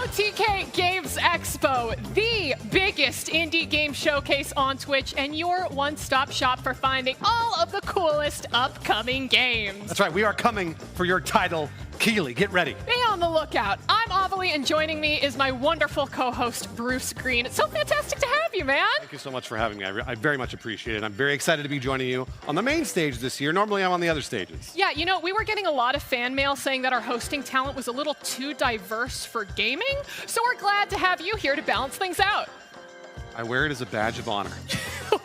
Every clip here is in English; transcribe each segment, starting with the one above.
OTK Games Expo, the biggest indie game showcase on Twitch and your one-stop shop for finding all of the coolest upcoming games. That's right, we are coming for your title, Keeley. Get ready. Be on the lookout. I'm Avalie, and joining me is my wonderful co-host, Bruce Green. It's so fantastic to have you, man. Thank you so much for having me. I very much appreciate it. I'm very excited to be joining you on the main stage this year. Normally, I'm on the other stages. Yeah, you know, we were getting a lot of fan mail saying that our hosting talent was a little too diverse for gaming, so we're glad to have you here to balance things out. I wear it as a badge of honor.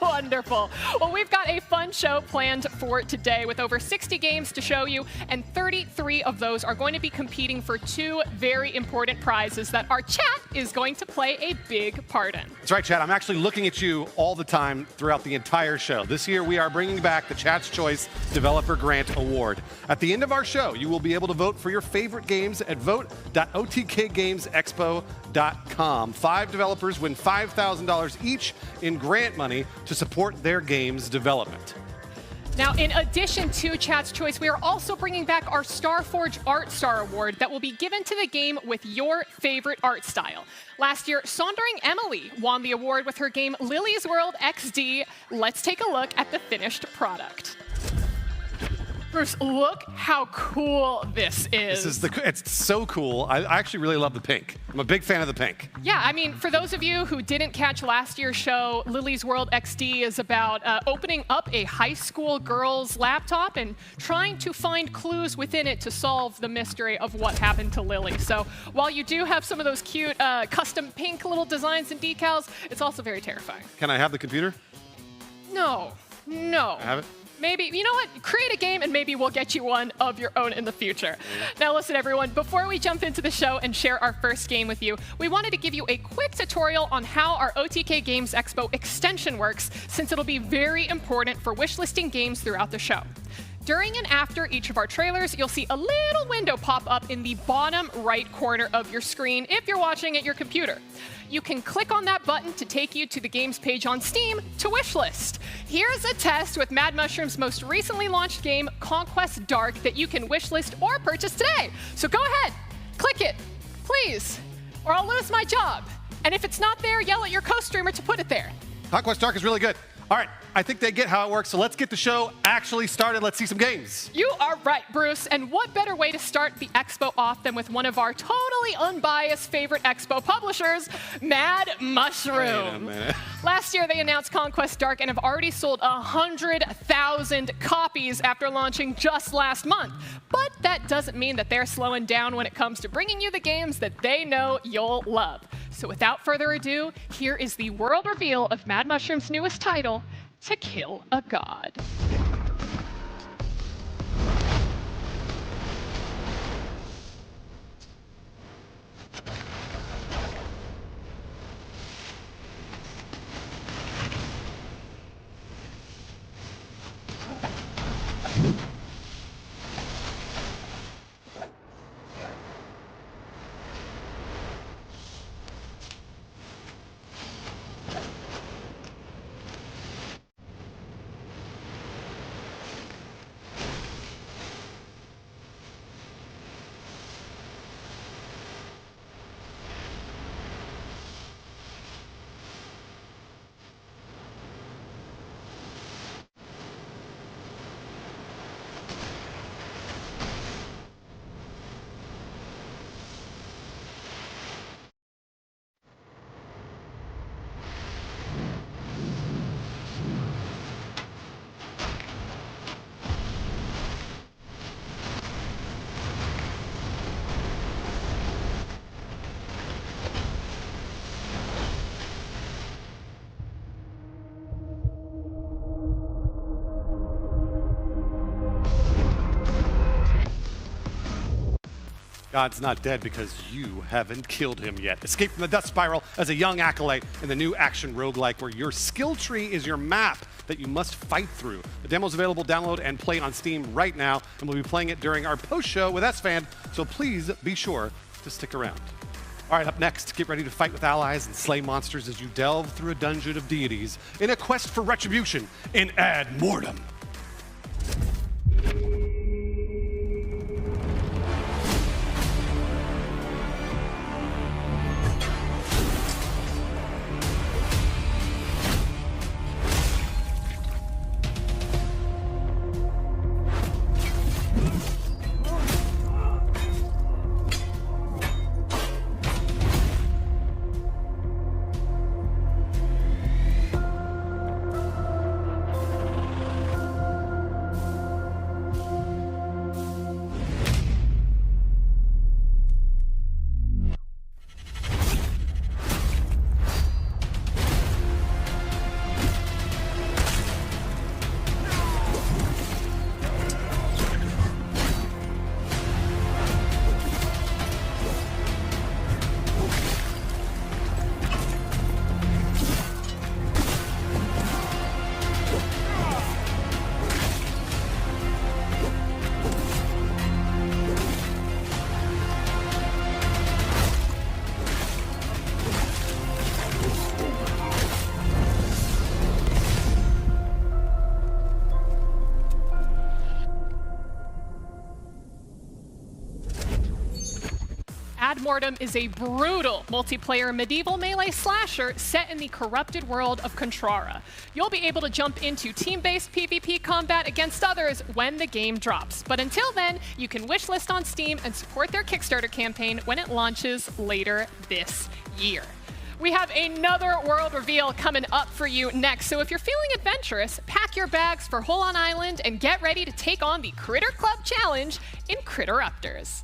Wonderful. Well, we've got a fun show planned for today with over 60 games to show you, and 33 of those are going to be competing for two very important prizes that our chat is going to play a big part in. That's right, chat. I'm actually looking at you all the time throughout the entire show. This year, we are bringing back the Chat's Choice Developer Grant Award. At the end of our show, you will be able to vote for your favorite games at vote.otkgamesexpo.com. 5 developers win $5,000 each in grant money to support their game's development. Now, in addition to Chat's Choice, we are also bringing back our Starforge Art Star Award that will be given to the game with your favorite art style. Last year, Saundering Emily won the award with her game Lily's World XD. Let's take a look at the finished product. Bruce, look how cool this is. It's so cool. I actually really love the pink. I'm a big fan of the pink. Yeah, I mean, for those of you who didn't catch last year's show, Lily's World XD is about opening up a high school girl's laptop and trying to find clues within it to solve the mystery of what happened to Lily. So while you do have some of those cute custom pink little designs and decals, it's also very terrifying. Can I have the computer? No, no. I have it? Maybe, you know what, create a game and maybe we'll get you one of your own in the future. Now listen everyone, before we jump into the show and share our first game with you, we wanted to give you a quick tutorial on how our OTK Games Expo extension works, since it'll be very important for wishlisting games throughout the show. During and after each of our trailers, you'll see a little window pop up in the bottom right corner of your screen if you're watching at your computer. You can click on that button to take you to the games page on Steam to wishlist. Here's a test with Mad Mushroom's most recently launched game, Conquest Dark, that you can wishlist or purchase today. So go ahead, click it, please, or I'll lose my job. And if it's not there, yell at your co-streamer to put it there. Conquest Dark is really good. All right, I think they get how it works, so let's get the show actually started. Let's see some games. You are right, Bruce. And what better way to start the Expo off than with one of our totally unbiased favorite Expo publishers, Mad Mushroom. Wait a minute. Last year, they announced Conquest Dark and have already sold 100,000 copies after launching just last month. But that doesn't mean that they're slowing down when it comes to bringing you the games that they know you'll love. So without further ado, here is the world reveal of Mad Mushroom's newest title, To Kill a God. God's not dead because you haven't killed him yet. Escape from the Death Spiral as a young acolyte in the new action roguelike where your skill tree is your map that you must fight through. The demo's available, download and play on Steam right now, and we'll be playing it during our post-show with S-Fan, so please be sure to stick around. All right, up next, get ready to fight with allies and slay monsters as you delve through a dungeon of deities in a quest for retribution in Ad Mortem. Ad Mortem is a brutal multiplayer medieval melee slasher set in the corrupted world of Contrara. You'll be able to jump into team-based PvP combat against others when the game drops. But until then, you can wishlist on Steam and support their Kickstarter campaign when it launches later this year. We have another world reveal coming up for you next, so if you're feeling adventurous, pack your bags for Hole on Island and get ready to take on the Critter Club Challenge in Critteruptors.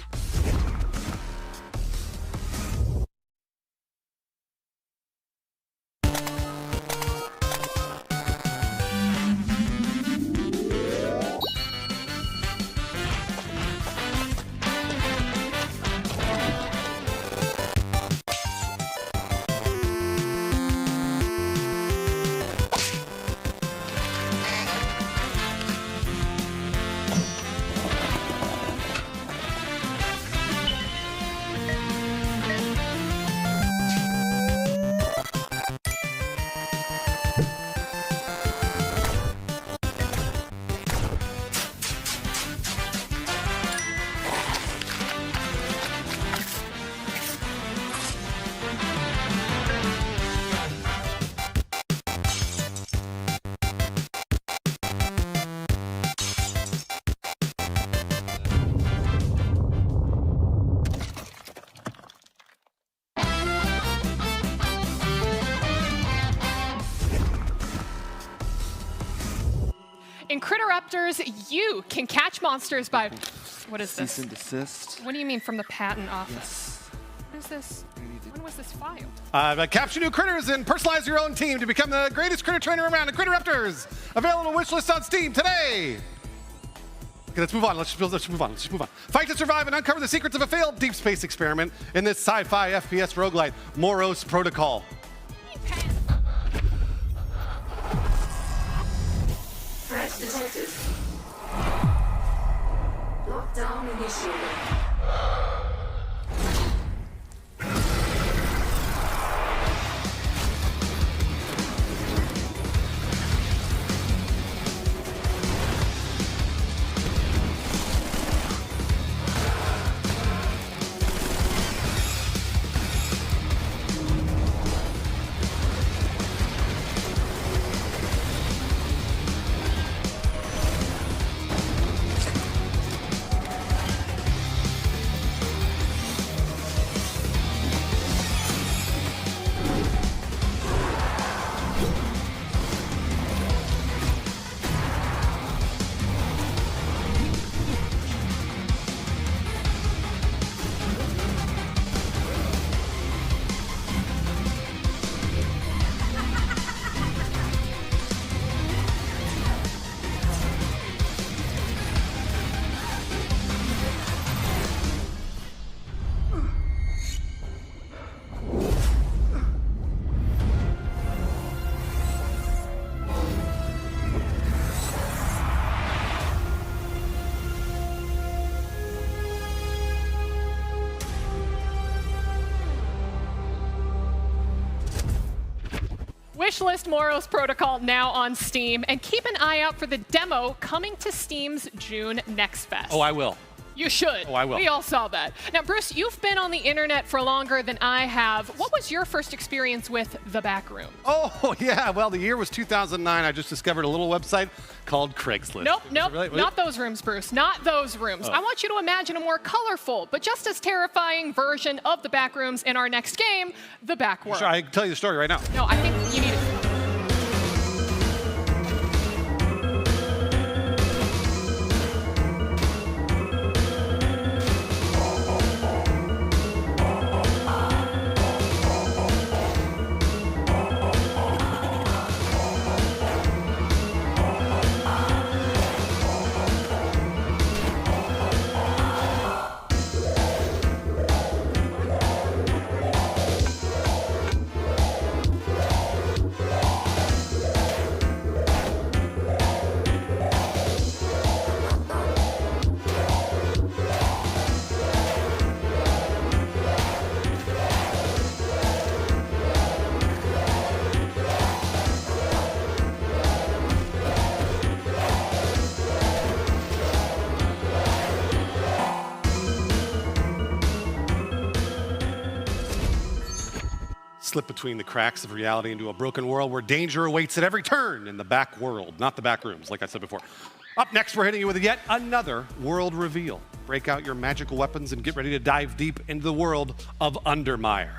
In Critteraptors, you can catch monsters by... What is this? Cease and desist. What do you mean from the patent office? Yes. What is this? When was this filed? Capture new critters and personalize your own team to become the greatest critter trainer around in Critteraptors. Available wishlist on Steam today. Okay, let's move on. Let's move on. Fight to survive and uncover the secrets of a failed deep space experiment in this sci-fi FPS roguelite, Moros Protocol. Threat detected. Lockdown initiated. Wishlist Moros Protocol now on Steam, and keep an eye out for the demo coming to Steam's June Next Fest. Oh, I will. You should. Oh, I will. We all saw that. Now, Bruce, you've been on the internet for longer than I have. What was your first experience with the back room? Oh, yeah. Well, the year was 2009. I just discovered a little website called Craigslist. Nope, Really? not those rooms, Bruce. Not those rooms. Oh. I want you to imagine a more colorful, but just as terrifying version of the back rooms in our next game, the back world. Sure, I can tell you the story right now. No, I think you need it. Slip between the cracks of reality into a broken world where danger awaits at every turn in the back world, not the back rooms, like I said before. Up next, we're hitting you with yet another world reveal. Break out your magical weapons and get ready to dive deep into the world of Undermire.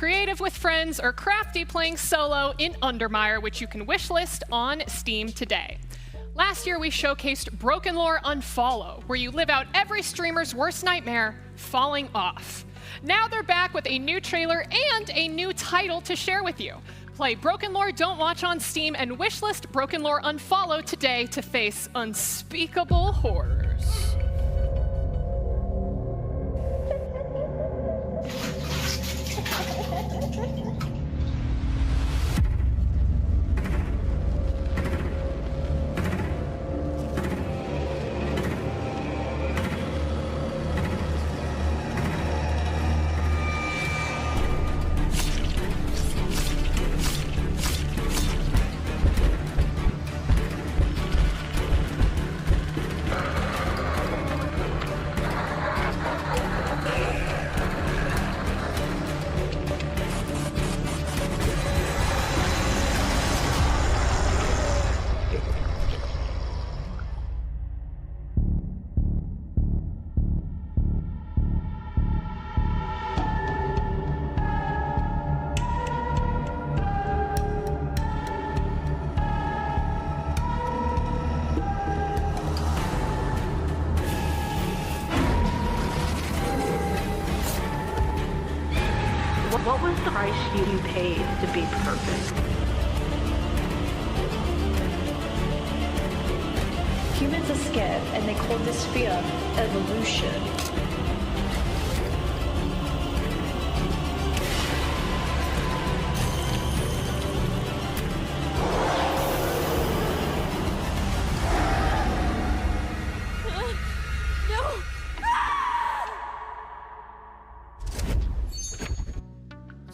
creative with friends, or crafty playing solo in Undermire, which you can wishlist on Steam today. Last year, we showcased Broken Lore Unfollow, where you live out every streamer's worst nightmare, falling off. Now they're back with a new trailer and a new title to share with you. Play Broken Lore Don't Watch on Steam and wishlist Broken Lore Unfollow today to face unspeakable horrors. What was the price you paid to be perfect? Humans are scared, and they call this fear evolution.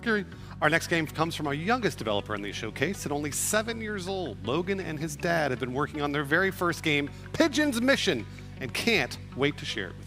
Scary. Our next game comes from our youngest developer in the showcase. At only 7 years old, Logan and his dad have been working on their very first game, Pigeon's Mission, and can't wait to share it with you.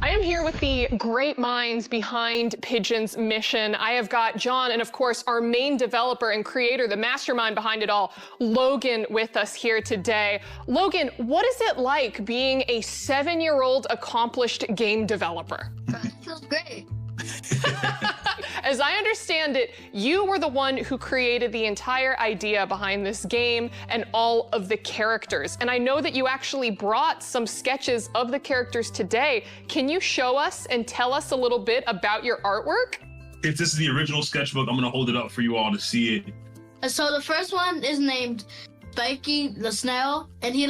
I am here with the great minds behind Pigeon's Mission. I have got John and, of course, our main developer and creator, the mastermind behind it all, Logan, with us here today. Logan, what is it like being a 7-year-old accomplished game developer? It feels great. As I understand it, you were the one who created the entire idea behind this game and all of the characters. And I know that you actually brought some sketches of the characters today. Can you show us and tell us a little bit about your artwork? If this is the original sketchbook, I'm gonna hold it up for you all to see it. So the first one is named Spiky the Snail, and he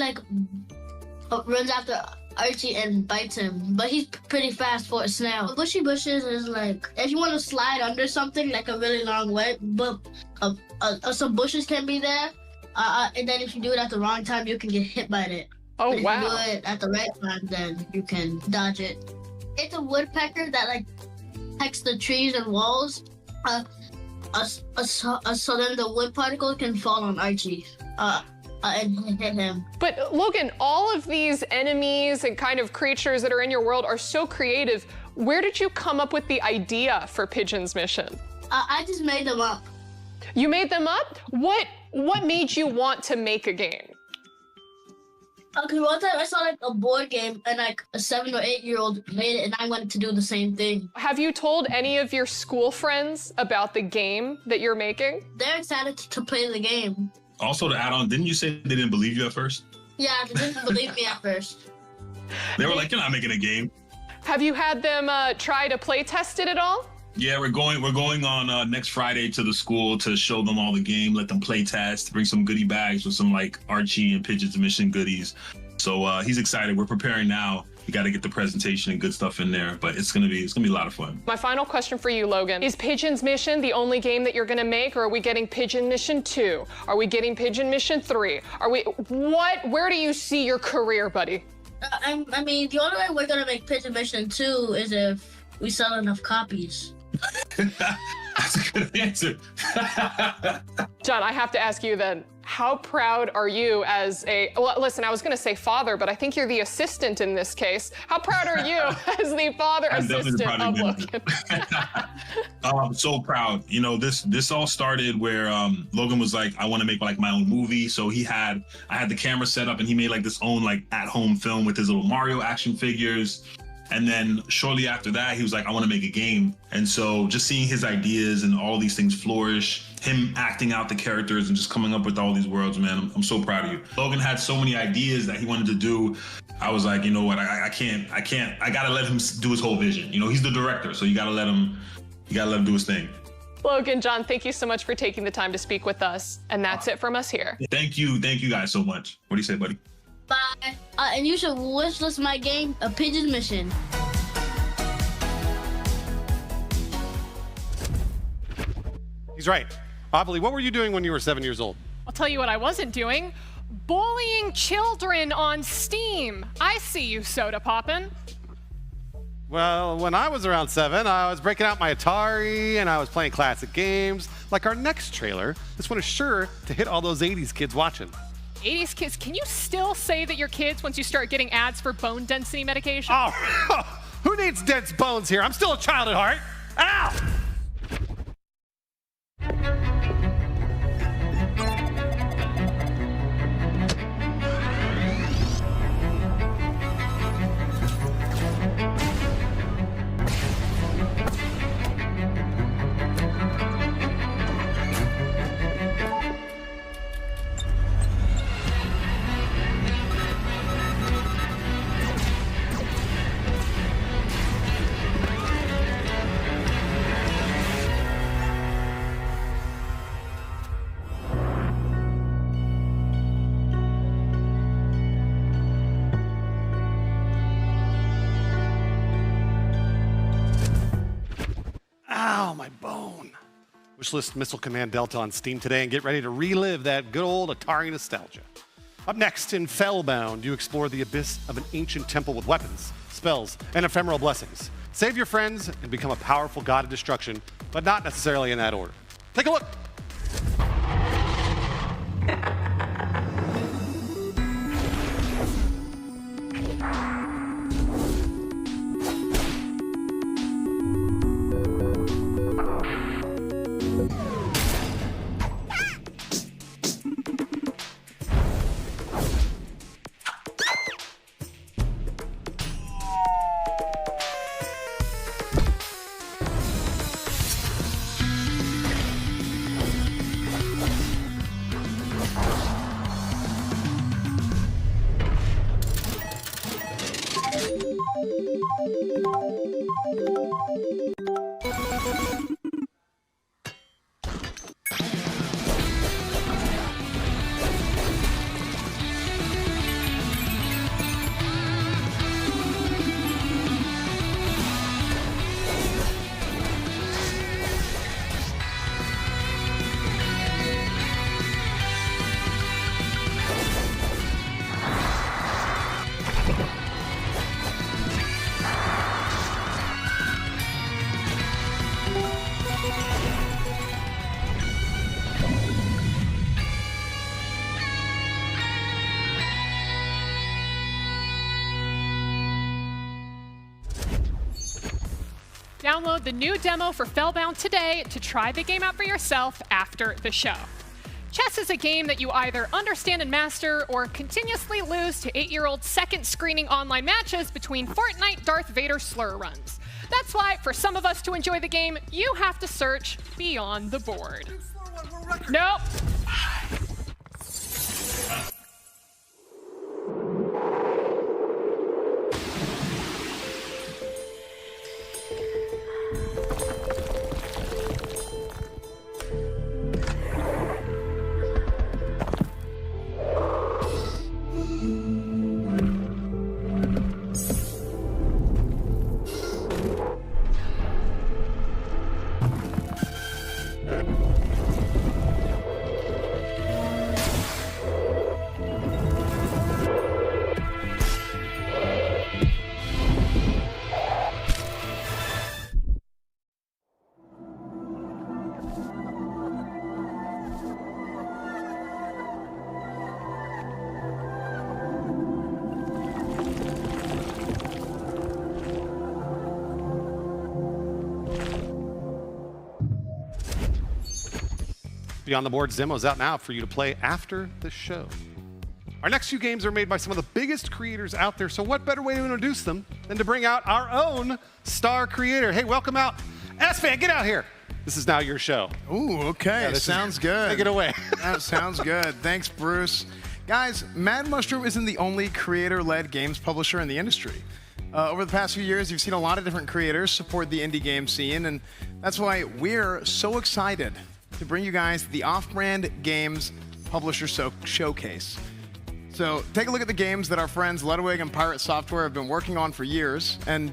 runs after Archie and bites him, but he's pretty fast for a snail. Bushy bushes is like if you want to slide under something like a really long way, but some bushes can be there, and then if you do it at the wrong time, you can get hit by it. Oh, If you wow. do it at the right time, then you can dodge it. It's a woodpecker that like pecks the trees and walls. So then the wood particle can fall on Archie. And hit him. But Logan, all of these enemies and kind of creatures that are in your world are so creative. Where did you come up with the idea for Pigeon's mission? I just made them up. You made them up? What made you want to make a game? Because one time I saw like a board game and like a 7 or 8 year old made it and I wanted to do the same thing. Have you told any of your school friends about the game that you're making? They're excited to play the game. Also, to add on, didn't you say they didn't believe you at first? Yeah, they didn't believe me at first. They were like, "You're not making a game." Have you had them try to play test it at all? Yeah, we're going on next Friday to the school to show them all the game, let them play test, bring some goodie bags with some like Archie and Pigeon's mission goodies. So he's excited. We're preparing now. We got to get the presentation and good stuff in there, but it's gonna be a lot of fun. My final question for you, Logan, is Pigeon's Mission the only game that you're gonna make, or are we getting Pigeon Mission 2? Are we getting Pigeon Mission 3? Where do you see your career, buddy? I mean, the only way we're gonna make Pigeon Mission 2 is if we sell enough copies. That's a good answer. John, I have to ask you then, how proud are you as listen, I was gonna say father, but I think you're the assistant in this case. How proud are you as the father assistant of Logan? I'm so proud. You know, this all started where Logan was like, I want to make like my own movie. So I had the camera set up and he made like this own like at-home film with his little Mario action figures. And then shortly after that, he was like, I want to make a game. And so just seeing his ideas and all these things flourish, him acting out the characters and just coming up with all these worlds, man, I'm so proud of you. Logan had so many ideas that he wanted to do. I was like, you know what, I gotta let him do his whole vision. You know, he's the director, so you gotta let him do his thing. Logan, John, thank you so much for taking the time to speak with us. And that's it from us here. Thank you guys so much. What do you say, buddy? Bye. And you should wish list my game, A Pigeon's Mission. He's right. Obley, what were you doing when you were 7 years old? I'll tell you what I wasn't doing. Bullying children on Steam. I see you, Soda Poppin'. Well, when I was around 7, I was breaking out my Atari and I was playing classic games. Like our next trailer, this one is sure to hit all those 80s kids watching. 80s kids, can you still say that you're kids once you start getting ads for bone density medication? Oh, who needs dense bones here? I'm still a child at heart. Ow! Ow, my bone. Wishlist Missile Command Delta on Steam today and get ready to relive that good old Atari nostalgia. Up next in Fellbound, you explore the abyss of an ancient temple with weapons, spells, and ephemeral blessings. Save your friends and become a powerful god of destruction, but not necessarily in that order. Take a look. download the new demo for Fellbound today to try the game out for yourself after the show. Chess is a game that you either understand and master or continuously lose to 8-year-old second screening online matches between Fortnite Darth Vader slur runs. That's why, for some of us to enjoy the game, you have to search beyond the board. Nope. Beyond the Boards demo is out now for you to play after the show. Our next few games are made by some of the biggest creators out there, so what better way to introduce them than to bring out our own star creator. Hey, welcome out. S-Fan, get out here. This is now your show. Ooh, okay, sounds good. Take it away. That sounds good. Thanks, Bruce. Guys, Mad Mushroom isn't the only creator-led games publisher in the industry. Over the past few years, you've seen a lot of different creators support the indie game scene, and that's why we're so excited to bring you guys the Off-Brand Games Publisher Showcase. So take a look at the games that our friends Ludwig and Pirate Software have been working on for years. And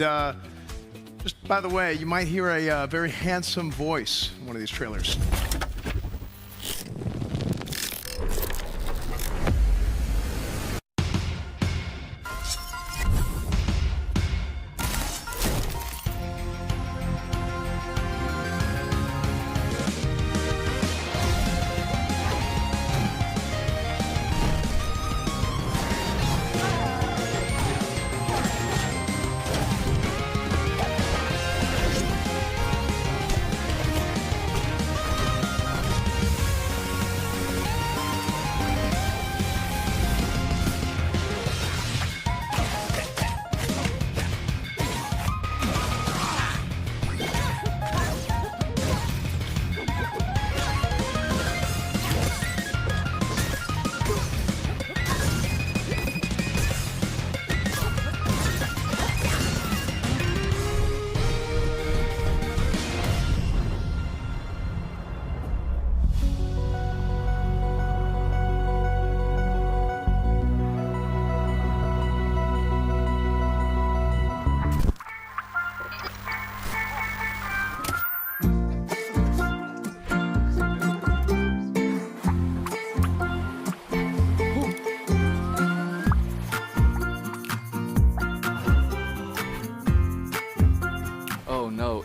just by the way, you might hear a very handsome voice in one of these trailers.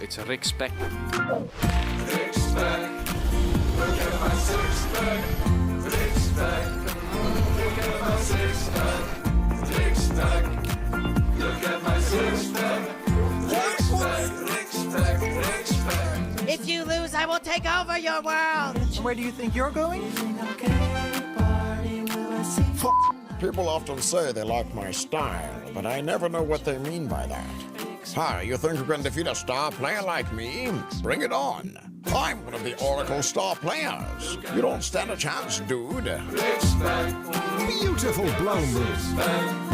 It's a Rick Spec. Rick Spec, look at my six-pack. Rick Spec, look at my six-pack. Rick Spec, look at my six-pack. Rick Spec, Rick Spec, Rick Spec. If you lose, I will take over your world. Where do you think you're going? People often say they like my style, but I never know what they mean by that. Hi, you think you can defeat a star player like me? Bring it on. I'm one of the Oracle star players. You don't stand a chance, dude. Beautiful blown move.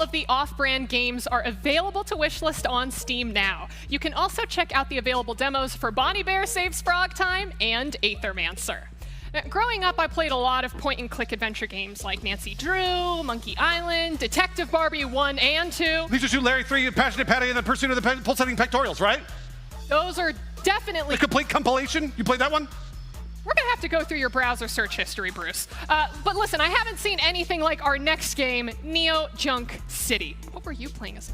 of the off-brand games are available to wishlist on Steam now. You can also check out the available demos for Bonnie Bear Saves Frog Time and Aethermancer. Growing up, I played a lot of point-and-click adventure games like Nancy Drew, Monkey Island, Detective Barbie 1 and 2. Leisure Suit Larry 3, Passionate Patty, and the Pursuit of the Pulsating Pectorials, right? Those are definitely... The complete compilation? You played that one? We're going to have to go through your browser search history, Bruce. But listen, I haven't seen anything like our next game, Neo Junk City. What were you playing as?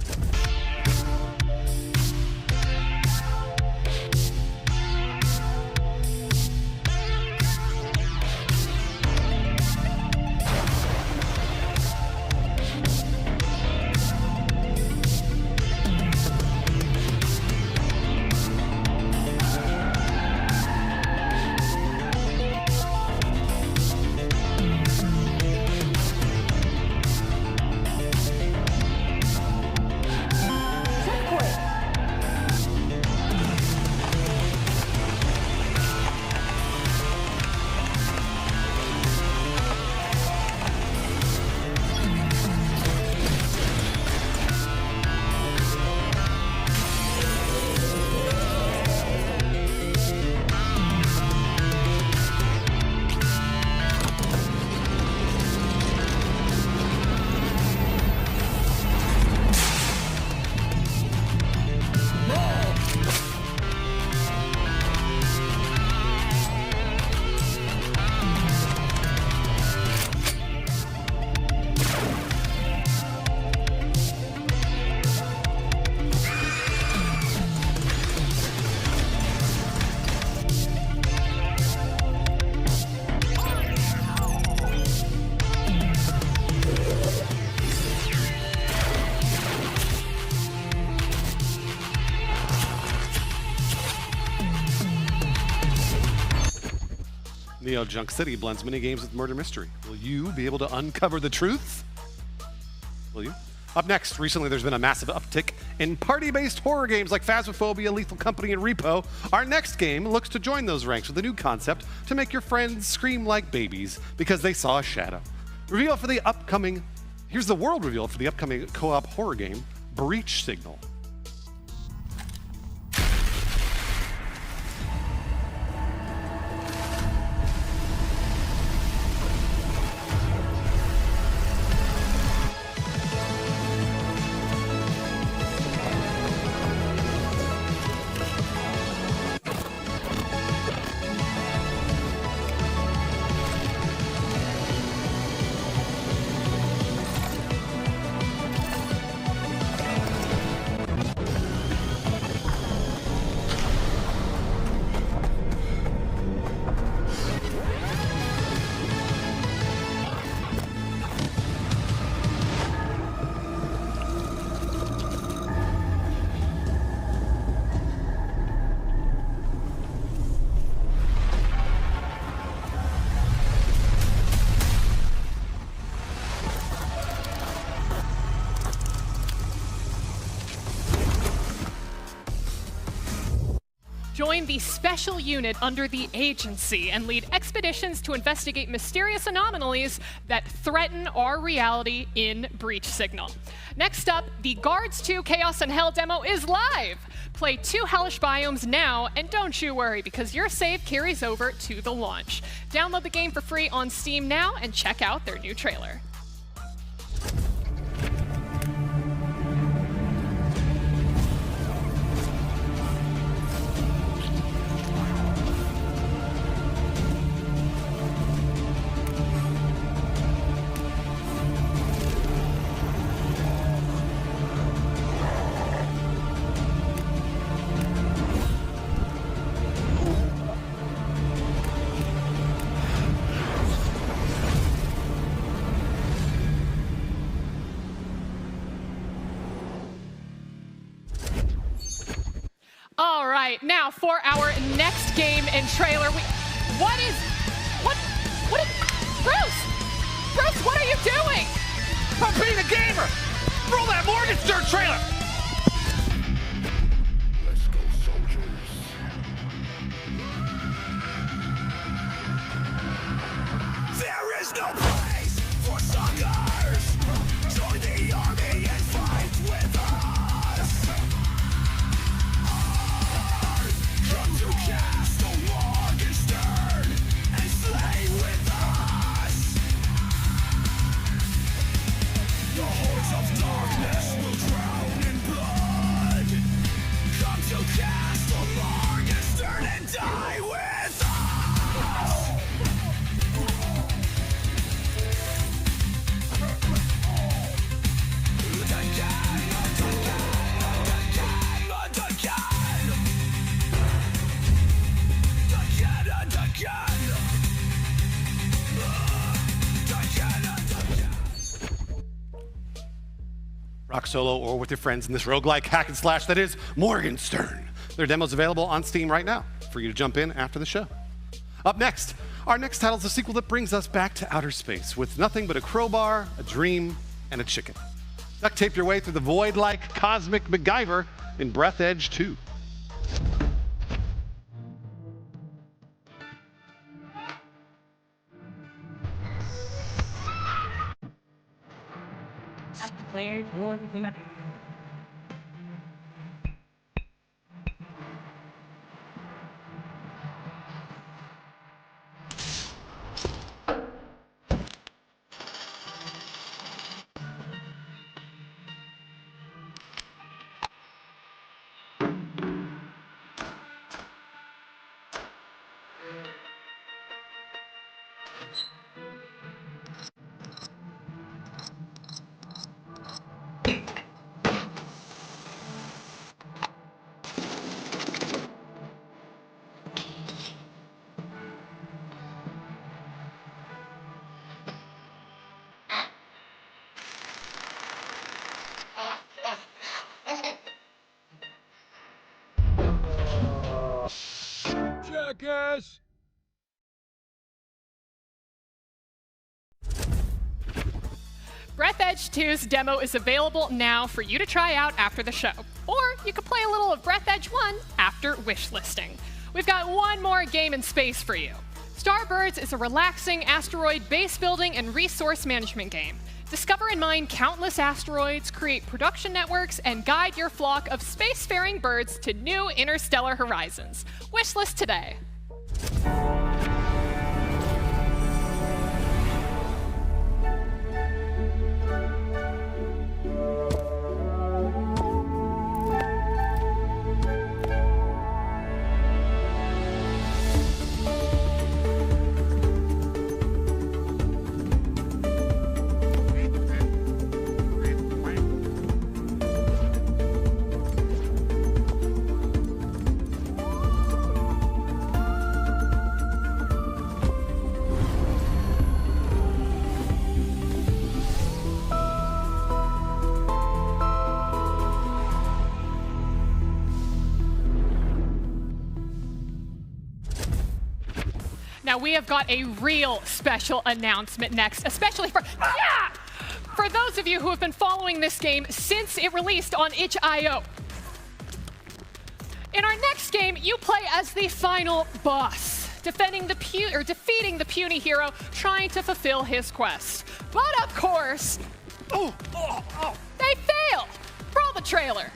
Neo Junk City blends minigames with murder mystery. Will you be able to uncover the truth? Will you? Up next, recently there's been a massive uptick in party-based horror games like Phasmophobia, Lethal Company, and Repo. Our next game looks to join those ranks with a new concept to make your friends scream like babies because they saw a shadow. Reveal for the upcoming, here's the world reveal for the upcoming co-op horror game, Breach Signal. Join the special unit under the agency and lead expeditions to investigate mysterious anomalies that threaten our reality in Breach Signal. Next up, the Guards 2 Chaos and Hell demo is live! Play 2 hellish biomes now, and don't you worry, because your save carries over to the launch. Download the game for free on Steam now and check out their new trailer. All right, now for our next game and trailer. Bruce, what are you doing? I'm being a gamer! Roll that Morgenstern trailer! Let's go, soldiers. There is no place for suckers. Join the army Rock solo or with your friends in this roguelike hack and slash that is Morgenstern. Their demo's available on Steam right now for you to jump in after the show. Up next, our next title is a sequel that brings us back to outer space with nothing but a crowbar, a dream, and a chicken. Duct tape your way through the void like cosmic MacGyver in Breath Edge 2. Jackass! Breath Edge 2's demo is available now for you to try out after the show. Or you could play a little of Breath Edge 1 after wishlisting. We've got one more game in space for you. Starbirds is a relaxing asteroid base building and resource management game. Discover and mine countless asteroids, create production networks, and guide your flock of spacefaring birds to new interstellar horizons. Wishlist today. Now we have got a real special announcement next, especially for those of you who have been following this game since it released on itch.io. In our next game, you play as the final boss, defeating the puny hero trying to fulfill his quest. But of course, they fail. Roll the trailer.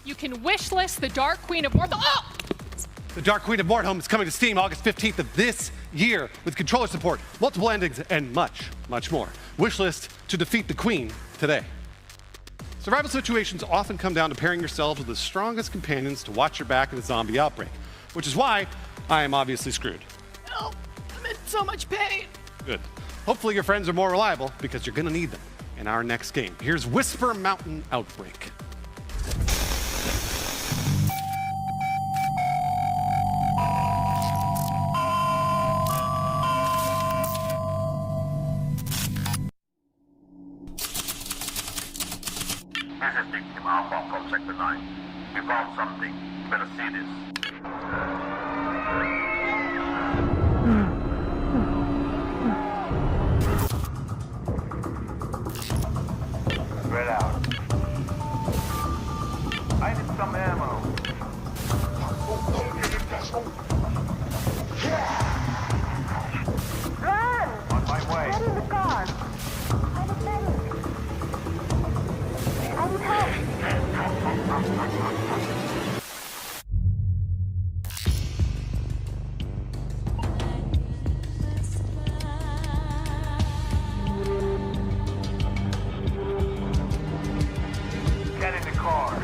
You can wishlist the Dark Queen of Morthome. Oh! The Dark Queen of Morthome is coming to Steam August 15th of this year with controller support, multiple endings, and much, much more. Wishlist to defeat the Queen today. Survival situations often come down to pairing yourselves with the strongest companions to watch your back in a zombie outbreak, which is why I am obviously screwed. Oh, I'm in so much pain. Good. Hopefully your friends are more reliable because you're gonna need them in our next game. Here's Whisper Mountain Outbreak. This is Victim Alpha from Sector 9. We found something. You better see this. Spread out. some ammo. Run! On my way. Get in the car. I'm a medic. I need help. Get in the car.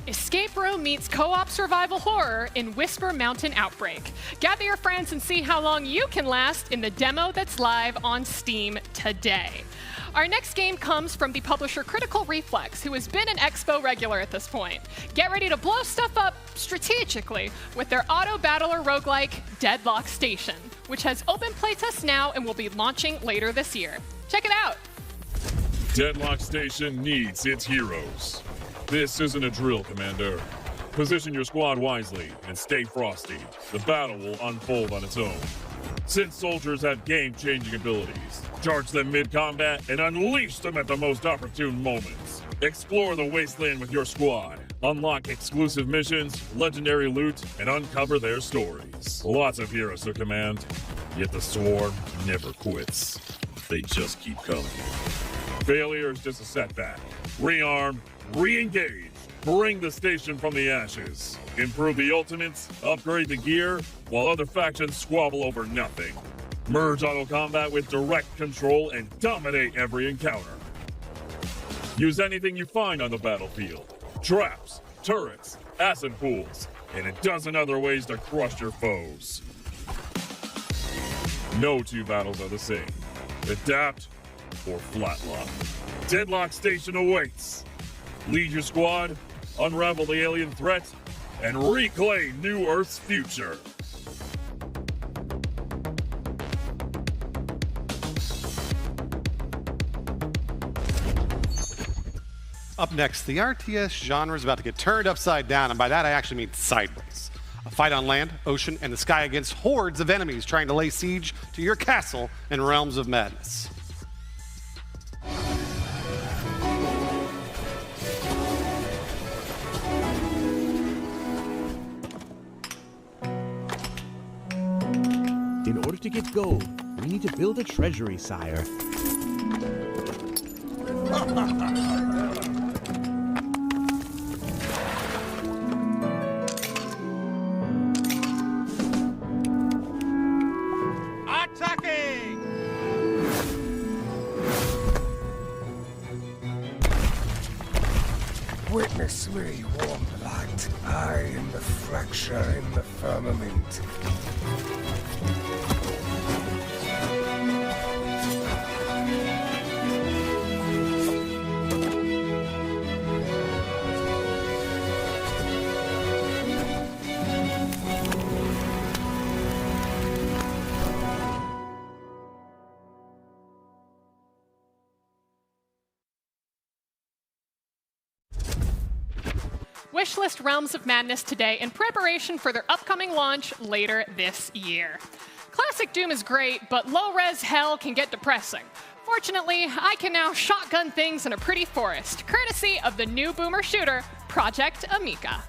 Escape Room meets co-op survival horror in Whisper Mountain Outbreak. Gather your friends and see how long you can last in the demo that's live on Steam today. Our next game comes from the publisher Critical Reflex, who has been an Expo regular at this point. Get ready to blow stuff up strategically with their auto-battler roguelike Deadlock Station, which has open playtests now and will be launching later this year. Check it out. Deadlock Station needs its heroes. This isn't a drill, Commander. Position your squad wisely and stay frosty. The battle will unfold on its own. Since soldiers have game-changing abilities, charge them mid-combat and unleash them at the most opportune moments. Explore the wasteland with your squad. Unlock exclusive missions, legendary loot, and uncover their stories. Lots of heroes to command, yet the swarm never quits. They just keep coming. Failure is just a setback. Rearm, re-engage, bring the station from the ashes. Improve the ultimates, upgrade the gear, while other factions squabble over nothing. Merge auto combat with direct control and dominate every encounter. Use anything you find on the battlefield. Traps, turrets, acid pools, and a dozen other ways to crush your foes. No two battles are the same. Adapt or flatline. Deadlock Station awaits. Lead your squad, unravel the alien threat, and reclaim New Earth's future. Up next, the RTS genre is about to get turned upside down, and by that I actually mean sideways. A fight on land, ocean, and the sky against hordes of enemies trying to lay siege to your castle in realms of madness. In order to get gold, we need to build a treasury, sire. Attacking! Witness me, warm light. I am the fracture in the firmament. Wishlist Realms of Madness today in preparation for their upcoming launch later this year. Classic Doom is great, but low-res hell can get depressing. Fortunately, I can now shotgun things in a pretty forest, courtesy of the new boomer shooter, Project Amica.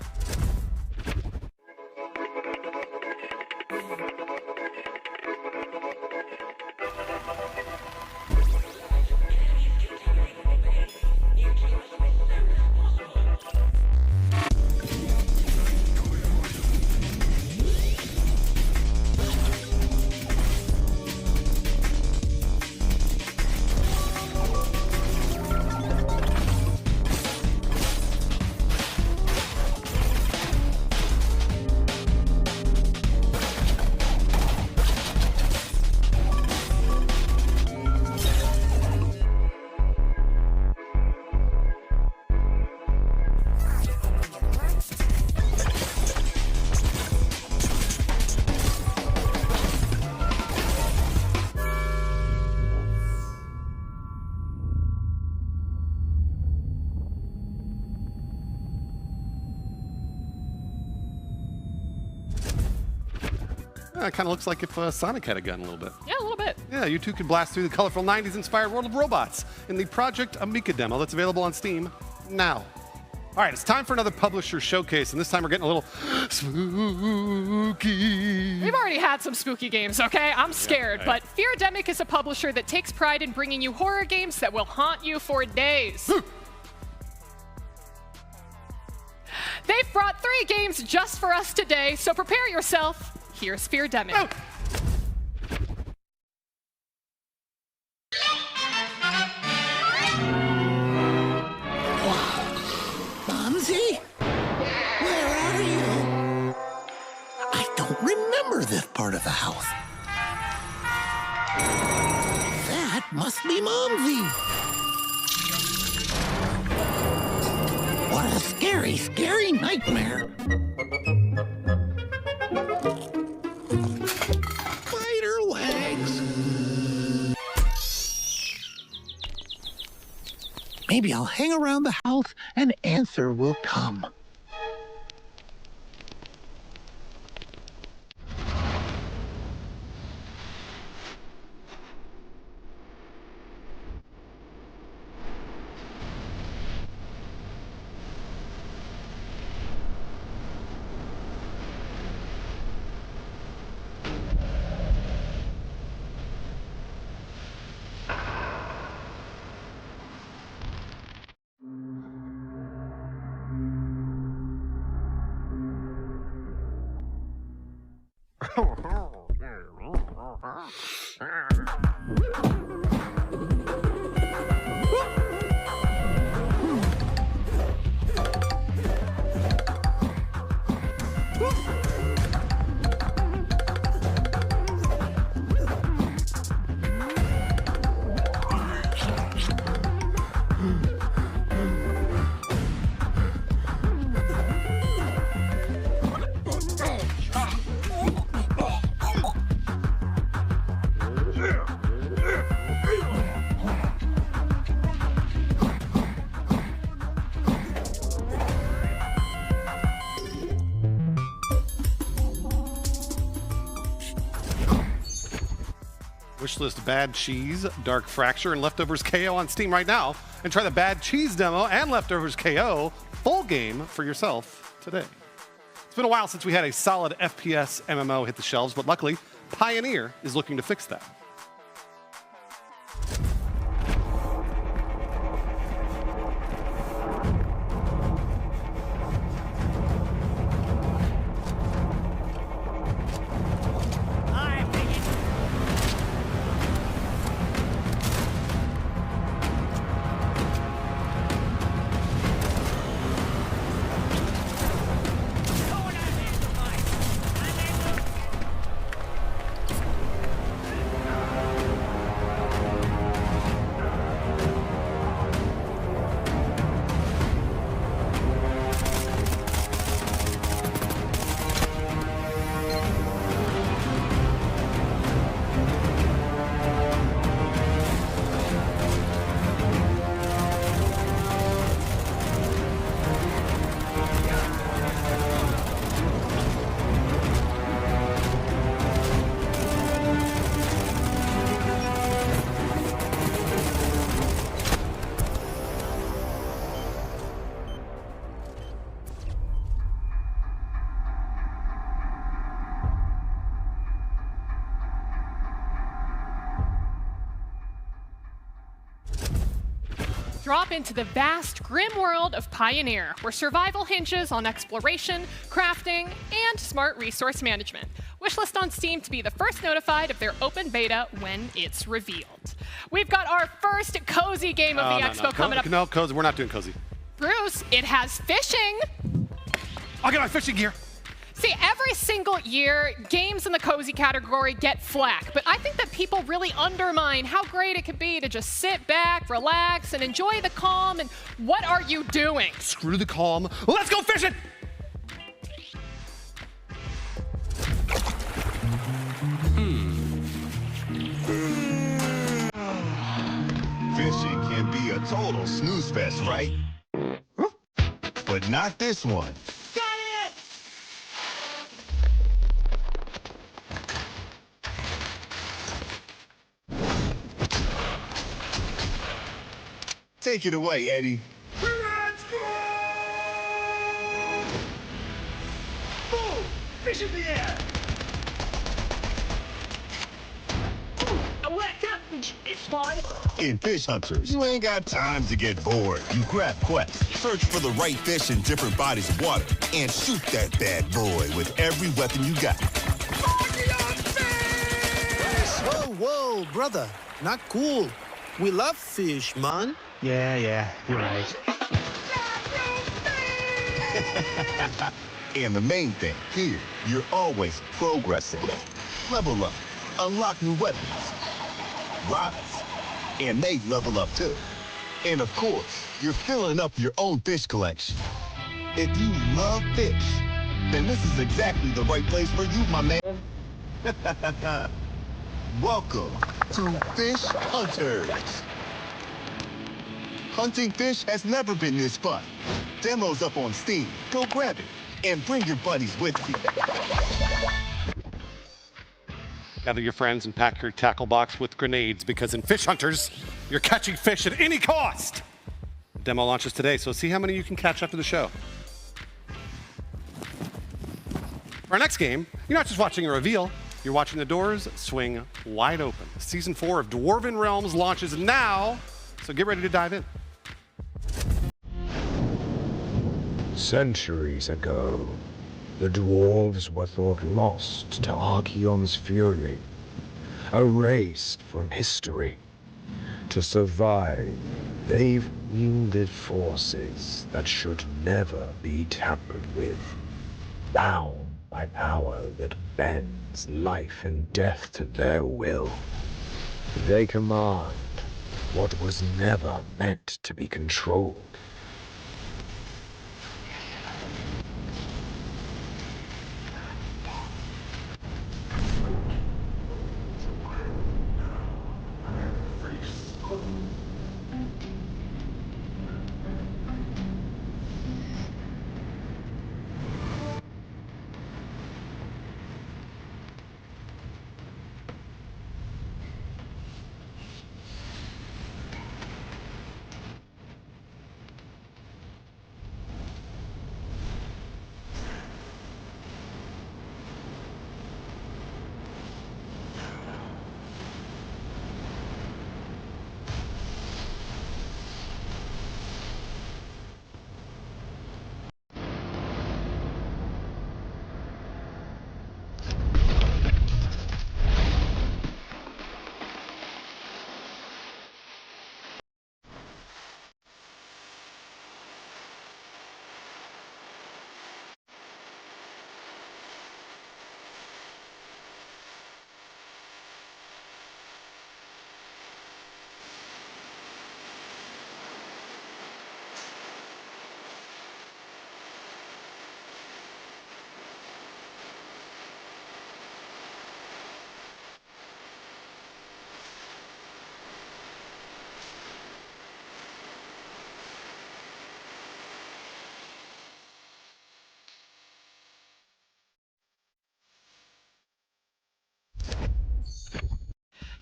It kind of looks like if Sonic had a gun a little bit. Yeah, a little bit. Yeah, you too can blast through the colorful 90s-inspired world of robots in the Project Amica demo that's available on Steam now. All right, it's time for another publisher showcase, and this time we're getting a little spooky. We've already had some spooky games, okay? I'm scared, but Feardemic is a publisher that takes pride in bringing you horror games that will haunt you for days. They've brought 3 games just for us today, so prepare yourself. Here's Feardemic. Mumsy? Where are you? I don't remember this part of the house. That must be Mumsy. What a scary, scary nightmare. Spider legs. Maybe I'll hang around the house and answer will come. Wishlist Bad Cheese, Dark Fracture, and Leftovers KO on Steam right now. And try the Bad Cheese demo and Leftovers KO full game for yourself today. It's been a while since we had a solid FPS MMO hit the shelves, but luckily, Pioneer is looking to fix that. Drop into the vast, grim world of Pioneer, where survival hinges on exploration, crafting, and smart resource management. Wishlist on Steam to be the first notified of their open beta when it's revealed. We've got our first cozy game of the Expo coming up. No, cozy. We're not doing cozy. Bruce, it has fishing. I'll get my fishing gear. See, every single year, games in the cozy category get flack, but I think that people really undermine how great it could be to just sit back, relax, and enjoy the calm. And what are you doing? Screw the calm. Let's go fishing! Fishing can be a total snooze fest, right? But not this one. Take it away, Eddie. Boom! Fish in the air! It's fun. In Fish Hunters, you ain't got time to get bored. You grab quests, search for the right fish in different bodies of water, and shoot that bad boy with every weapon you got. Whoa, whoa, brother. Not cool. We love fish, man. Yeah, you're right. And the main thing, here, you're always progressing. Level up, unlock new weapons, rise, and they level up too. And of course, you're filling up your own fish collection. If you love fish, then this is exactly the right place for you, my man. Welcome to Fish Hunters. Hunting fish has never been this fun. Demo's up on Steam. Go grab it and bring your buddies with you. Gather your friends and pack your tackle box with grenades, because in Fish Hunters, you're catching fish at any cost. The demo launches today, so see how many you can catch after the show. For our next game, you're not just watching a reveal, you're watching the doors swing wide open. Season 4 of Dwarven Realms launches now, so get ready to dive in. Centuries ago, the dwarves were thought lost to Archeon's fury, erased from history. To survive, they've wielded forces that should never be tampered with, bound by power that bends life and death to their will. They command what was never meant to be controlled.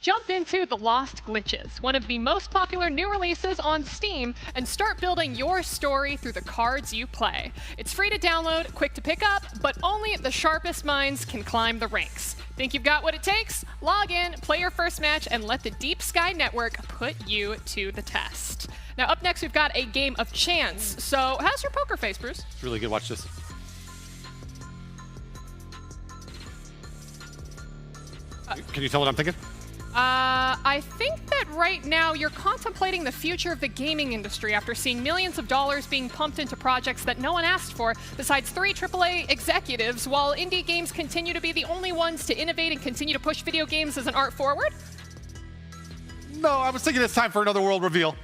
Jump into The Lost Glitches, one of the most popular new releases on Steam, and start building your story through the cards you play. It's free to download, quick to pick up, but only the sharpest minds can climb the ranks. Think you've got what it takes? Log in, play your first match, and let the Deep Sky Network put you to the test. Now, up next, we've got a game of chance. So, how's your poker face, Bruce? It's really good. Watch this. Can you tell what I'm thinking? I think that right now you're contemplating the future of the gaming industry after seeing millions of dollars being pumped into projects that no one asked for, besides 3 AAA executives, while indie games continue to be the only ones to innovate and continue to push video games as an art forward? No, I was thinking it's time for another world reveal.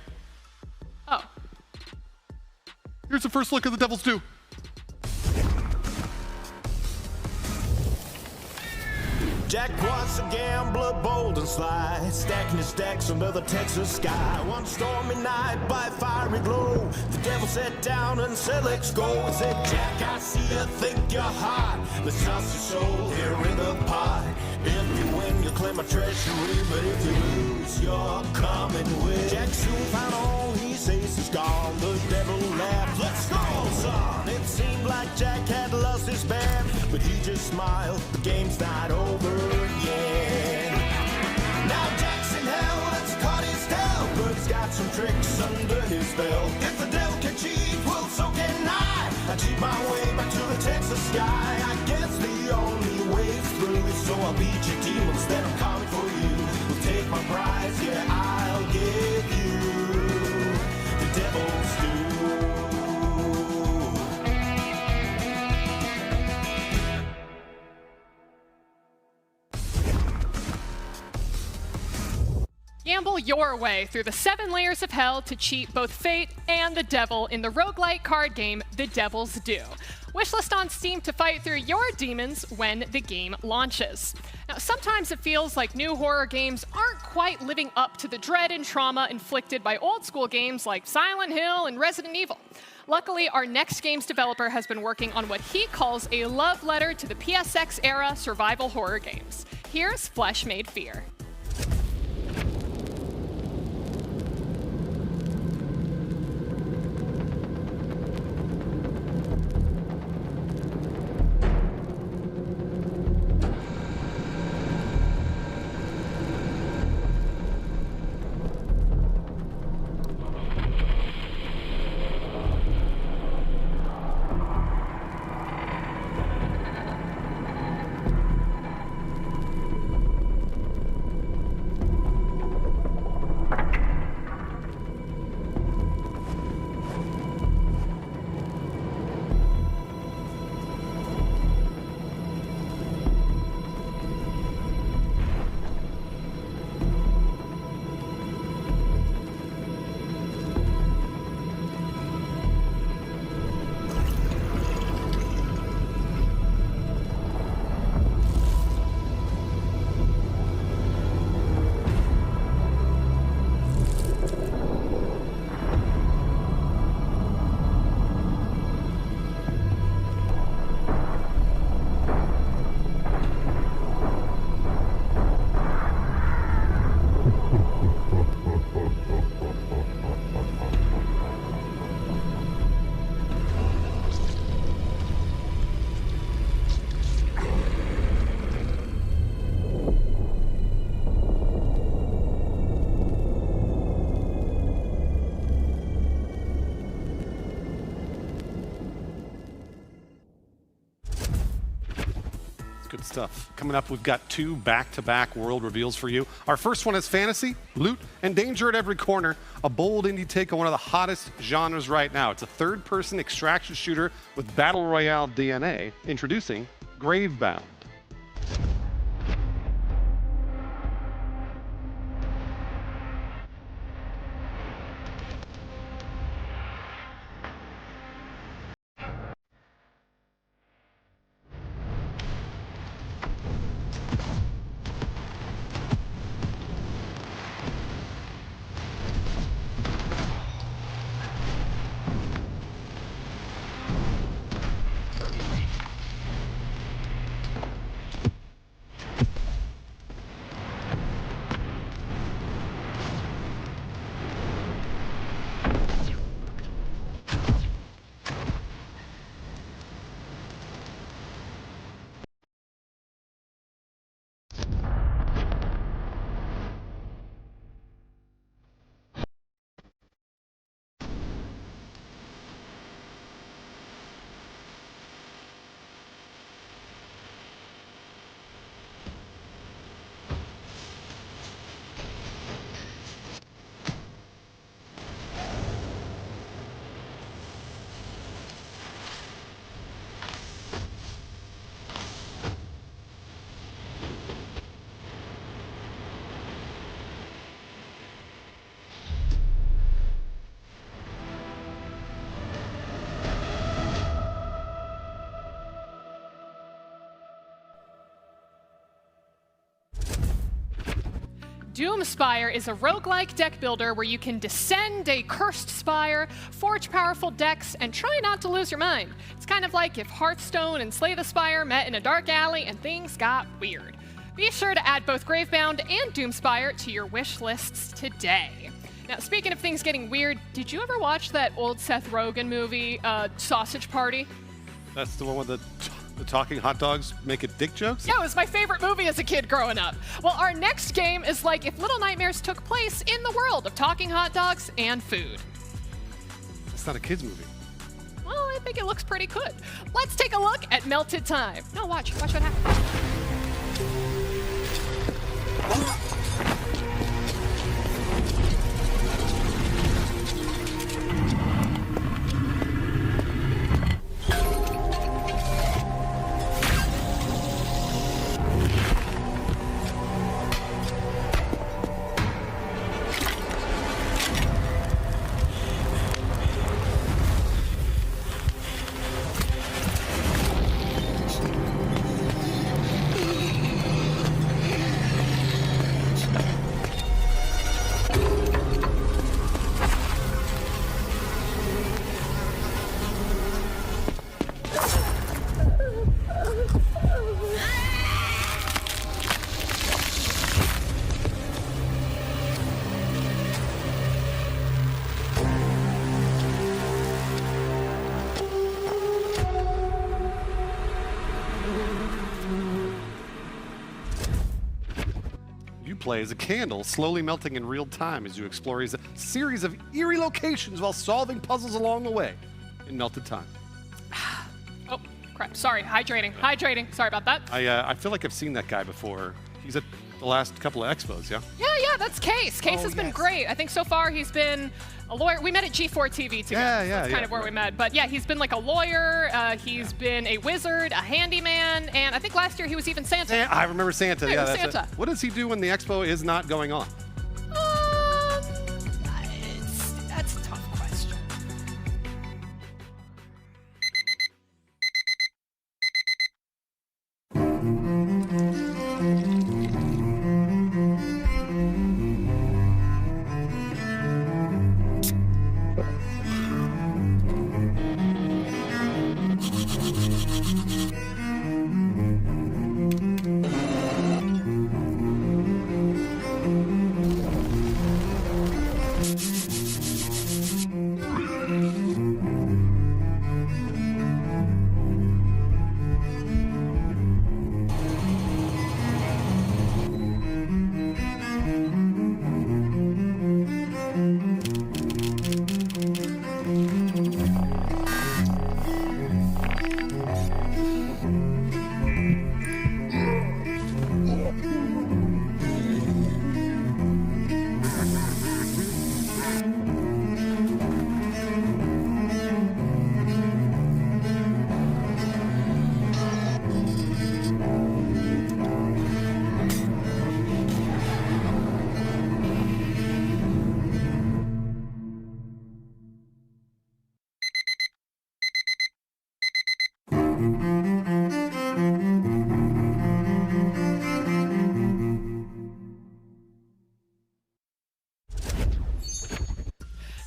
Oh. Here's the first look at the Devil's Due. Jack was a gambler, bold and sly, stacking his stacks under the Texas sky. One stormy night by a fiery glow, the devil sat down and said, "Let's go." He said, "Jack, I see you think you're hot. Let's toss your soul here in the pot. If you win, you claim a treasury, but if you lose, you're coming with." Jack soon found all he said gone. The devil laughed. Let's go, son. It seemed like Jack had lost his band, but he just smiled. The game's not over yet. Now Jack's in hell. Let's cut his tail. But he's got some tricks under his belt. If the devil can cheat, well, so can I. I cheat my way back to the Texas sky. I guess the only way through is so I'll beat your demons that I'm coming for you. We'll take my prize, yeah, I'll give you the devil's due. Gamble your way through the 7 layers of hell to cheat both fate and the devil in the roguelike card game The Devil's Due. Wishlist on Steam to fight through your demons when the game launches. Now, sometimes it feels like new horror games aren't quite living up to the dread and trauma inflicted by old school games like Silent Hill and Resident Evil. Luckily, our next game's developer has been working on what he calls a love letter to the PSX era survival horror games. Here's Flesh Made Fear. Good stuff. Coming up, we've got 2 back-to-back world reveals for you. Our first one is fantasy, loot, and danger at every corner. A bold indie take on one of the hottest genres right now. It's a third-person extraction shooter with Battle Royale DNA. Introducing Gravebound. Doomspire is a roguelike deck builder where you can descend a cursed spire, forge powerful decks, and try not to lose your mind. It's kind of like if Hearthstone and Slay the Spire met in a dark alley and things got weird. Be sure to add both Gravebound and Doomspire to your wish lists today. Now, speaking of things getting weird, did you ever watch that old Seth Rogen movie, Sausage Party? That's the one with the talking hot dogs making dick jokes? Yeah, it was my favorite movie as a kid growing up. Well, our next game is like if Little Nightmares took place in the world of talking hot dogs and food. That's not a kid's movie. Well, I think it looks pretty good. Let's take a look at Melted Time. No, watch what happens. Play as a candle slowly melting in real time as you explore a series of eerie locations while solving puzzles along the way in Melted Time. Oh, crap. Sorry. Hydrating. Sorry about that. I feel like I've seen that guy before. He's at the last couple of expos, yeah? Yeah, that's Case. Case has been great. I think so far he's been a lawyer. We met at G4 TV together. That's kind of where we met. But yeah, he's been like a lawyer. He's been a wizard, a handyman, and I think last year he was even Santa. I remember Santa. Yeah, that's Santa. What does he do when the expo is not going on? That's a tough question.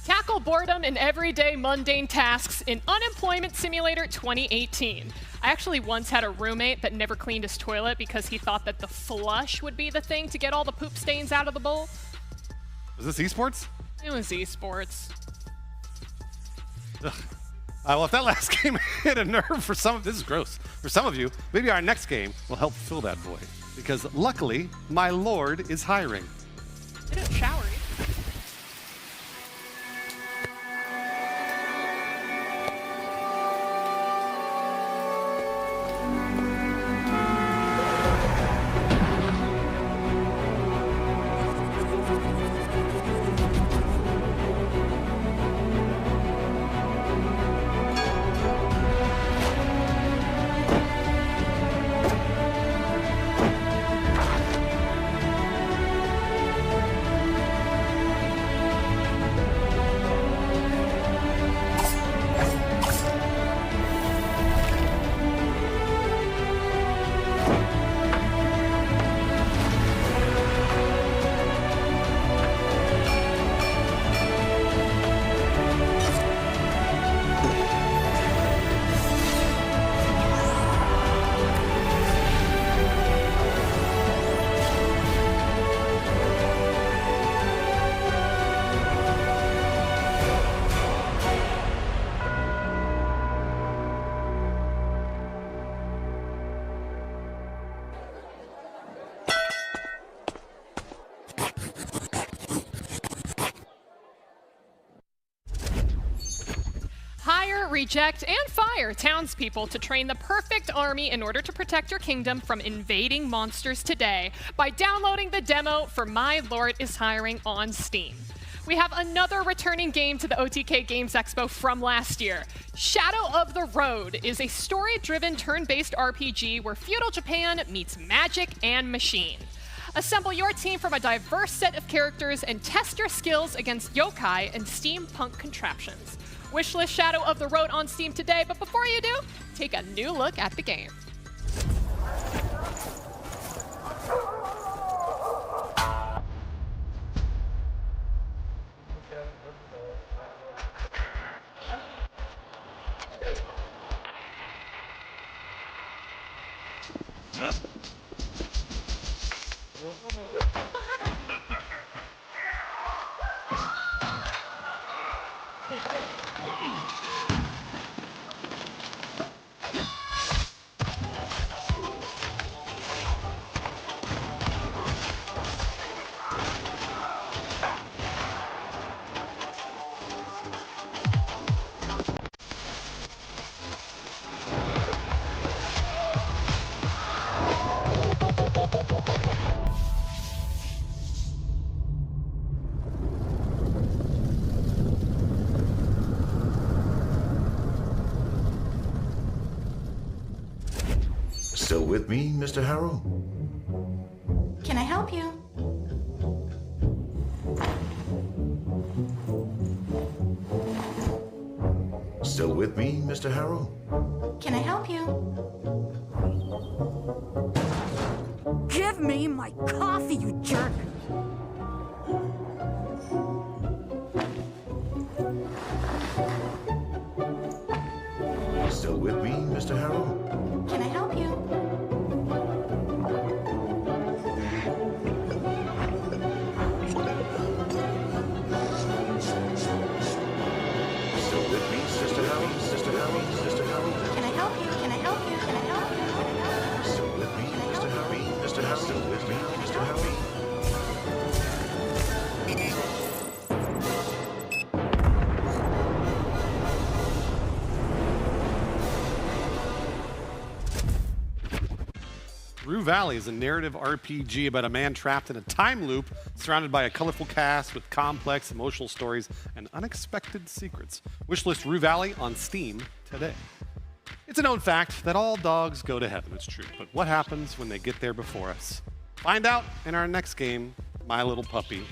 Tackle boredom in everyday mundane tasks in Unemployment Simulator 2018. I actually once had a roommate that never cleaned his toilet because he thought that the flush would be the thing to get all the poop stains out of the bowl. Was this esports? It was esports. Well, if that last game hit a nerve for some, this is gross. For some of you, maybe our next game will help fill that void. Because luckily, my lord is hiring. They didn't shower you. reject, and fire townspeople to train the perfect army in order to protect your kingdom from invading monsters today by downloading the demo for My Lord is Hiring on Steam. We have another returning game to the OTK Games Expo from last year. Shadow of the Road is a story-driven turn-based RPG where feudal Japan meets magic and machine. Assemble your team from a diverse set of characters and test your skills against yokai and steampunk contraptions. Wishlist Shadow of the Road on Steam today, but before you do, take a new look at the game. Still with me, Mr. Harrow? Can I help you? Still with me, Mr. Harrow? Can I help you? Give me my coffee, you jerk! Still with me, Mr. Harrow? Can I help you? Still with me, Sister Harrow? Sister Harrow? Sister Harrow? Can I help you? Can I help you? Can I help you? Can I help you? Still with me, Mr. Harry? Mr. Harry? Still with me, Mr. Harry? Rue Valley is a narrative RPG about a man trapped in a time loop surrounded by a colorful cast with complex emotional stories and unexpected secrets. Wishlist Rue Valley on Steam today. It's a known fact that all dogs go to heaven. It's true. But what happens when they get there before us? Find out in our next game, My Little Puppy.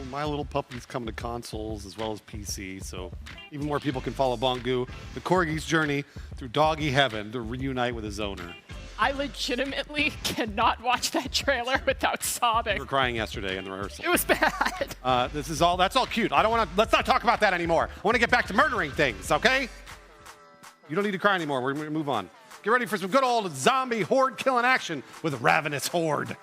My Little Puppy's coming to consoles as well as PC, so even more people can follow Bongu, the Corgi's journey through doggy heaven to reunite with his owner. I legitimately cannot watch that trailer without sobbing. We were crying yesterday in the rehearsal. It was bad. That's all cute. Let's not talk about that anymore. I want to get back to murdering things, okay? You don't need to cry anymore. We're going to move on. Get ready for some good old zombie horde killing action with Ravenous Horde.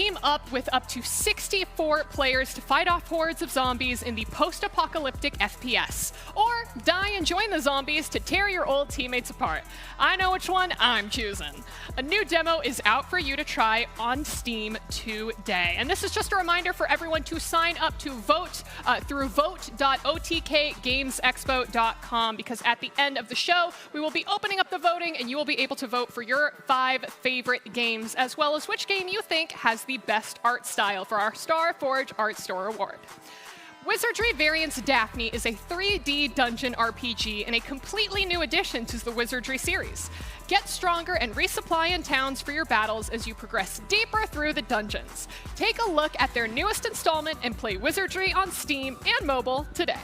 team up with up to 64 players to fight off hordes of zombies in the post-apocalyptic FPS. Or die and join the zombies to tear your old teammates apart. I know which one I'm choosing. A new demo is out for you to try on Steam today. And this is just a reminder for everyone to sign up to vote through vote.otkgamesexpo.com, because at the end of the show, we will be opening up the voting and you will be able to vote for your 5 favorite games, as well as which game you think has the best art style for our Star Forge Art Store Award. Wizardry Variants Daphne is a 3D dungeon RPG and a completely new addition to the Wizardry series. Get stronger and resupply in towns for your battles as you progress deeper through the dungeons. Take a look at their newest installment and play Wizardry on Steam and mobile today.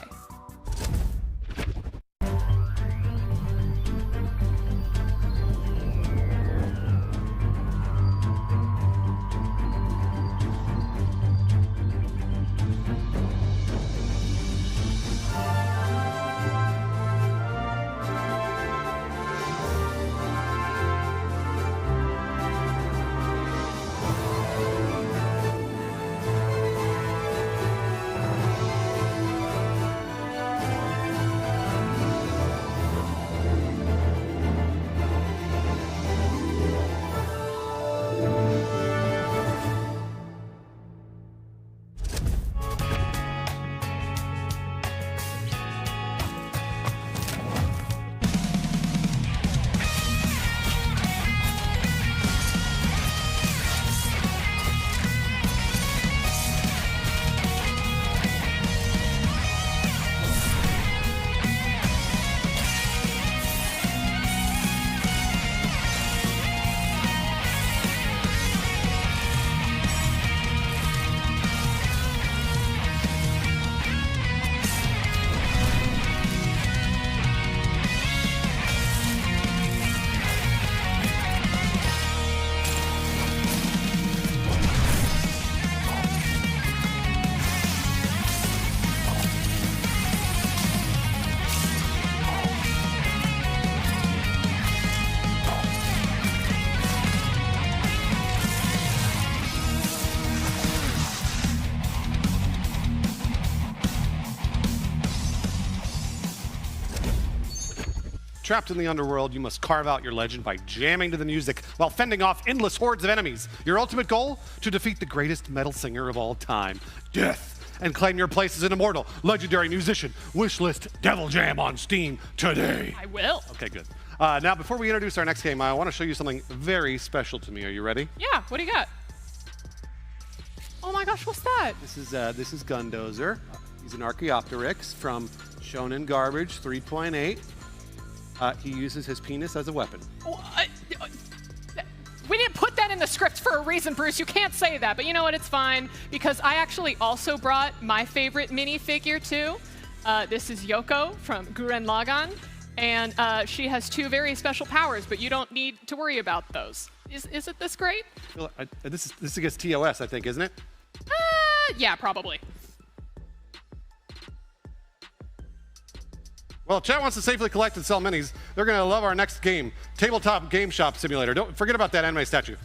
Trapped in the underworld, you must carve out your legend by jamming to the music while fending off endless hordes of enemies. Your ultimate goal? To defeat the greatest metal singer of all time, Death, and claim your place as an immortal, legendary musician. Wishlist Devil Jam on Steam today. I will. Okay, good. Now, before we introduce our next game, I want to show you something very special to me. Are you ready? Yeah, what do you got? Oh my gosh, what's that? This is Gundozer. He's an Archaeopteryx from Shonen Garbage 3.8. He uses his penis as a weapon. We didn't put that in the script for a reason, Bruce. You can't say that, but you know what? It's fine, because I actually also brought my favorite minifigure too. This is Yoko from Gurren Lagann, and she has 2 very special powers, but you don't need to worry about those. Isn't this great? Well, this is against TOS, I think, isn't it? Yeah, probably. Well, chat wants to safely collect and sell minis. They're going to love our next game, Tabletop Game Shop Simulator. Don't forget about that anime statue.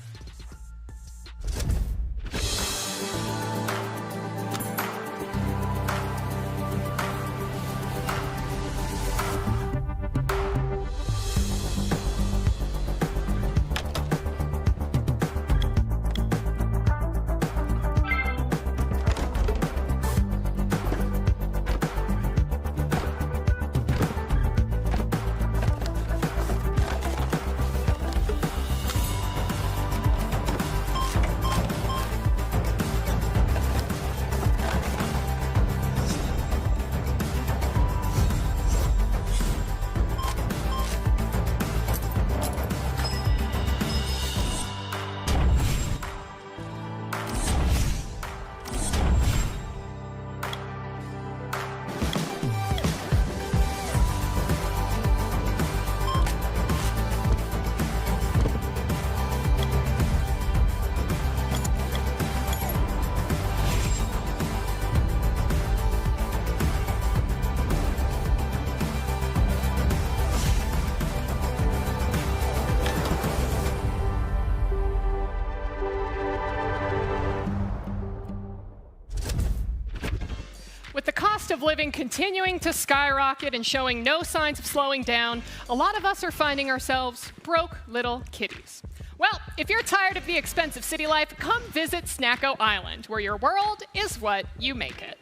of living continuing to skyrocket and showing no signs of slowing down, a lot of us are finding ourselves broke little kitties. Well, if you're tired of the expensive city life, come visit Snacko Island, where your world is what you make it.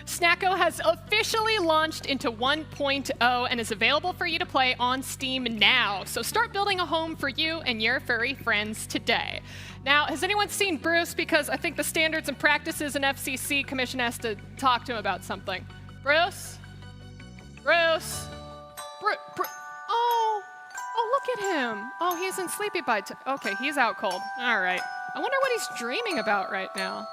Snacko has officially launched into 1.0 and is available for you to play on Steam now. So start building a home for you and your furry friends today. Now, has anyone seen Bruce? Because I think the Standards and Practices and FCC Commission has to talk to him about something. Bruce? Bruce? Oh, look at him. Oh, he's in sleepy bite. Okay, he's out cold. All right. I wonder what he's dreaming about right now.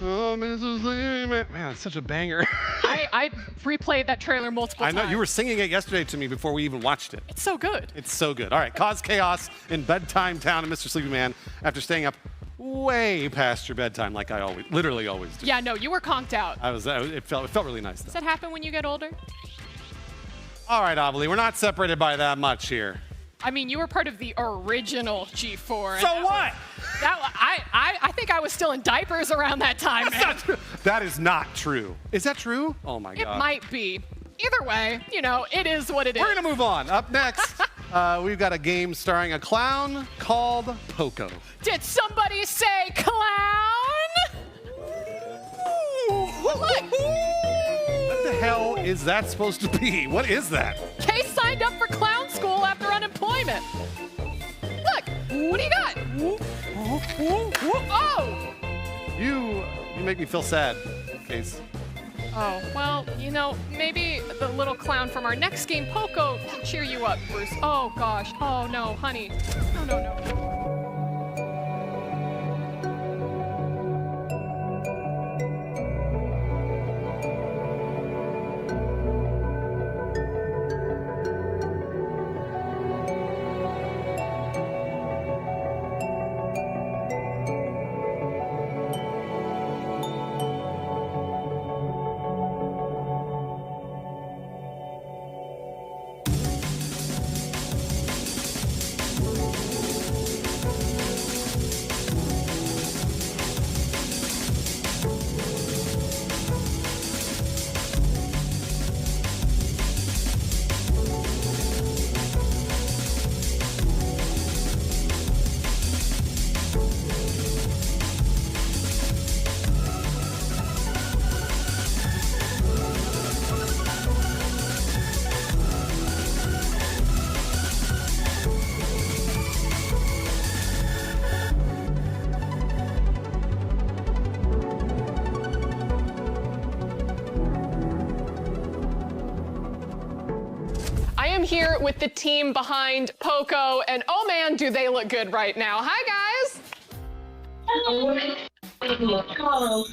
Oh, Mrs. Lehman. Man, it's such a banger. I replayed that trailer multiple times. I know, you were singing it yesterday to me before we even watched it. It's so good. It's so good. All right, cause chaos in Bedtime Town and Mr. Sleepy Man after staying up way past your bedtime like I literally always do. Yeah, no, you were conked out. It felt really nice though. Does that happen when you get older? All right, Amelie, we're not separated by that much here. I mean, you were part of the original G4. So what? I think I was still in diapers around that time, That's man. not true. That is not true. Is that true? Oh my It God. might be. Either way, you know, it is what it is. We're gonna move on. Up next, we've got a game starring a clown called Poco. Did somebody say clown? Look. What the hell is that supposed to be? What is that? Kay signed up for clown school after unemployment. Look, what do you got? Oh! You make me feel sad, Case. Oh, well, you know, maybe the little clown from our next game, Poco, can cheer you up, Bruce. Oh, gosh. Oh, no, honey. No. am here with the team behind Poco, and oh man, do they look good right now. Hi, guys. Hello.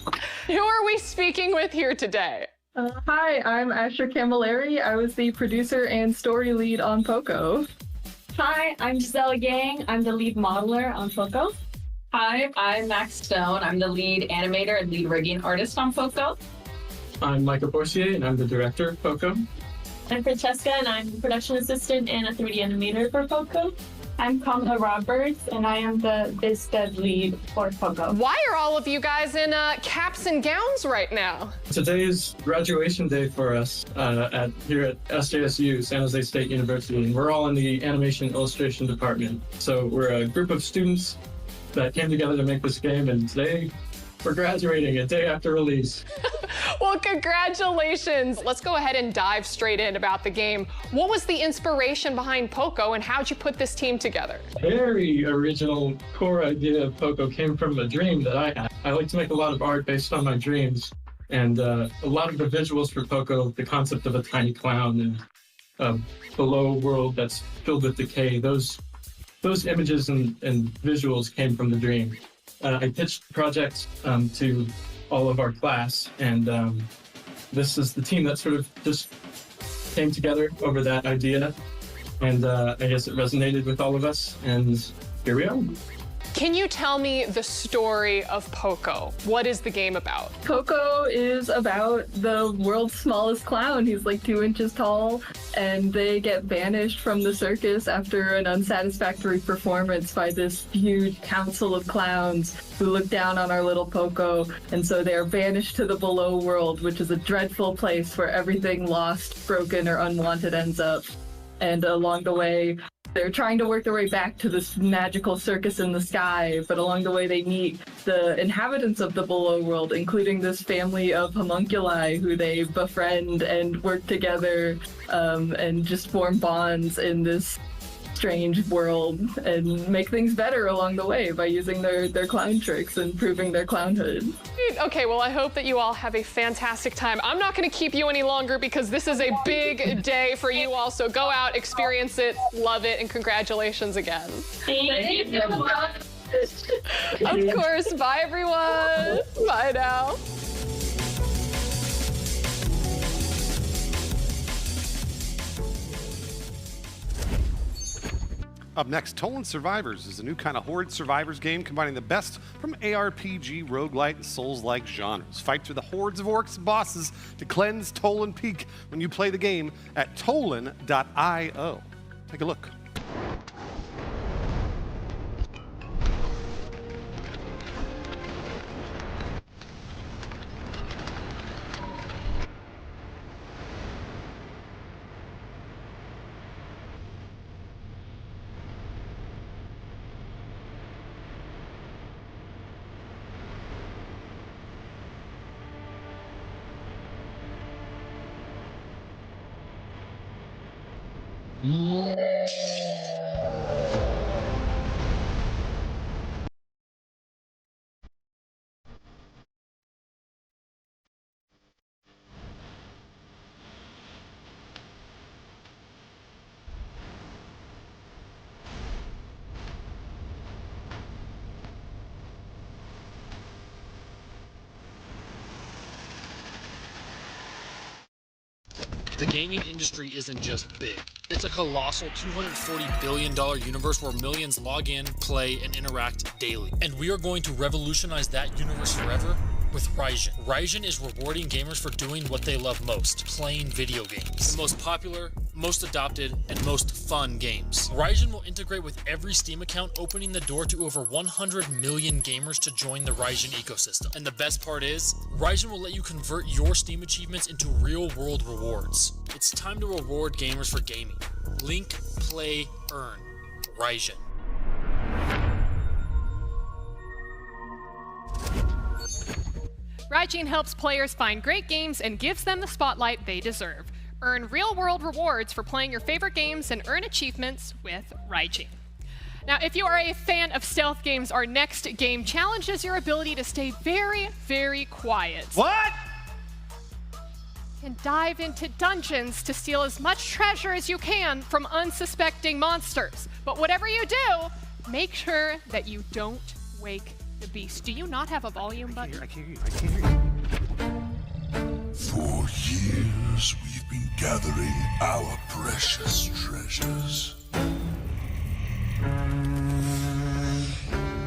Who are we speaking with here today? Hi, I'm Asher Camilleri. I was the producer and story lead on Poco. Hi, I'm Giselle Yang. I'm the lead modeler on Poco. Hi, I'm Max Stone. I'm the lead animator and lead rigging artist on Poco. I'm Michael Borsier, and I'm the director of Poco. I'm Francesca, and I'm the production assistant and a 3D animator for Poco. I'm Kamala Roberts, and I am the biz dev lead for Poco. Why are all of you guys in caps and gowns right now? Today is graduation day for us here at SJSU, San Jose State University, and we're all in the animation illustration department. So we're a group of students that came together to make this game, and today we're graduating a day after release. Well, congratulations. Let's go ahead and dive straight in about the game. What was the inspiration behind Poco, and how'd you put this team together? Very original core idea of Poco came from a dream that I had. I like to make a lot of art based on my dreams, and a lot of the visuals for Poco, the concept of a tiny clown and a below world that's filled with decay, those images and visuals came from the dream. I pitched the project to all of our class, and this is the team that sort of just came together over that idea, and I guess it resonated with all of us, and here we are. Can you tell me the story of Poco? What is the game about? Poco is about the world's smallest clown. He's like 2 inches tall, and they get banished from the circus after an unsatisfactory performance by this huge council of clowns who look down on our little Poco, and so they are banished to the below world, which is a dreadful place where everything lost, broken, or unwanted ends up. And along the way, they're trying to work their way back to this magical circus in the sky, but along the way they meet the inhabitants of the below world, including this family of homunculi who they befriend and work together and just form bonds in this strange world and make things better along the way by using their clown tricks and proving their clownhood. Okay, well, I hope that you all have a fantastic time. I'm not going to keep you any longer because this is a big day for you all, so go out, experience it, love it, and congratulations again. Thank you. Of course. Bye, everyone. Bye now. Up next, Toland Survivors is a new kind of horde survivors game combining the best from ARPG, roguelite, and Souls-like genres. Fight through the hordes of orcs and bosses to cleanse Toland Peak when you play the game at toland.io. Take a look. The gaming industry isn't just big. It's a colossal $240 billion universe where millions log in, play, and interact daily. And we are going to revolutionize that universe forever with Raijin. Raijin is rewarding gamers for doing what they love most, playing video games. The most popular, most adopted, and most fun games. Raijin will integrate with every Steam account, opening the door to over 100 million gamers to join the Raijin ecosystem. And the best part is, Raijin will let you convert your Steam achievements into real-world rewards. It's time to reward gamers for gaming. Link, play, earn. Raijin. Raijin helps players find great games and gives them the spotlight they deserve. Earn real-world rewards for playing your favorite games and earn achievements with Raijin. Now, if you are a fan of stealth games, our next game challenges your ability to stay very, very quiet. What? and dive into dungeons to steal as much treasure as you can from unsuspecting monsters. But whatever you do, make sure that you don't wake the beast. Do you not have a volume button? I can't hear you. For years, we've been gathering our precious treasures.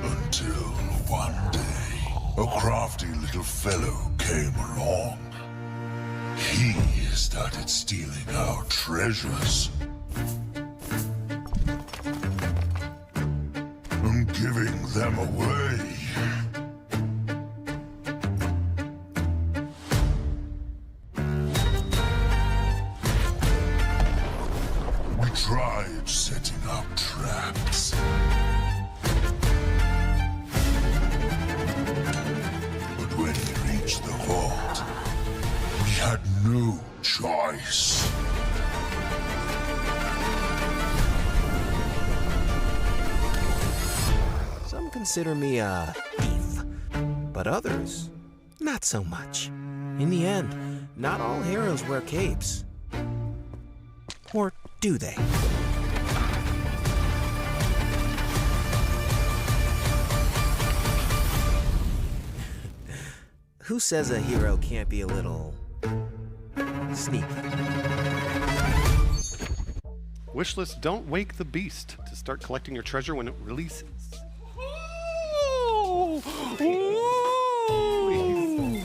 Until one day, a crafty little fellow came along. He started stealing our treasures and giving them away. We tried setting up traps. But when he reached the vault, we had no choice. Some consider me a thief, but others, not so much. In the end, not all heroes wear capes. Or do they? Who says a hero can't be a little sneaky? Wishlist, don't wake the beast to start collecting your treasure when it releases.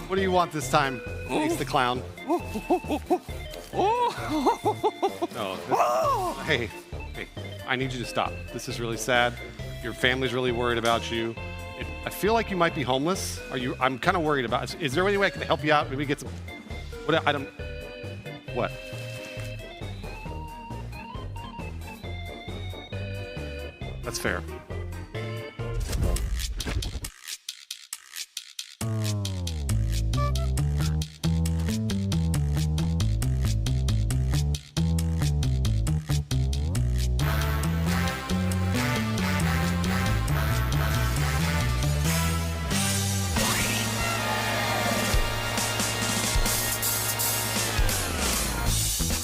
What do you want this time, Ace the Clown? No. Hey, I need you to stop. This is really sad. Your family's really worried about you. I feel like you might be homeless. I'm kind of worried about. Is there any way I can help you out? Maybe get some. What? I don't. What? That's fair.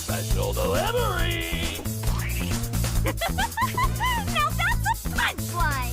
Special delivery! Now that's a punchline!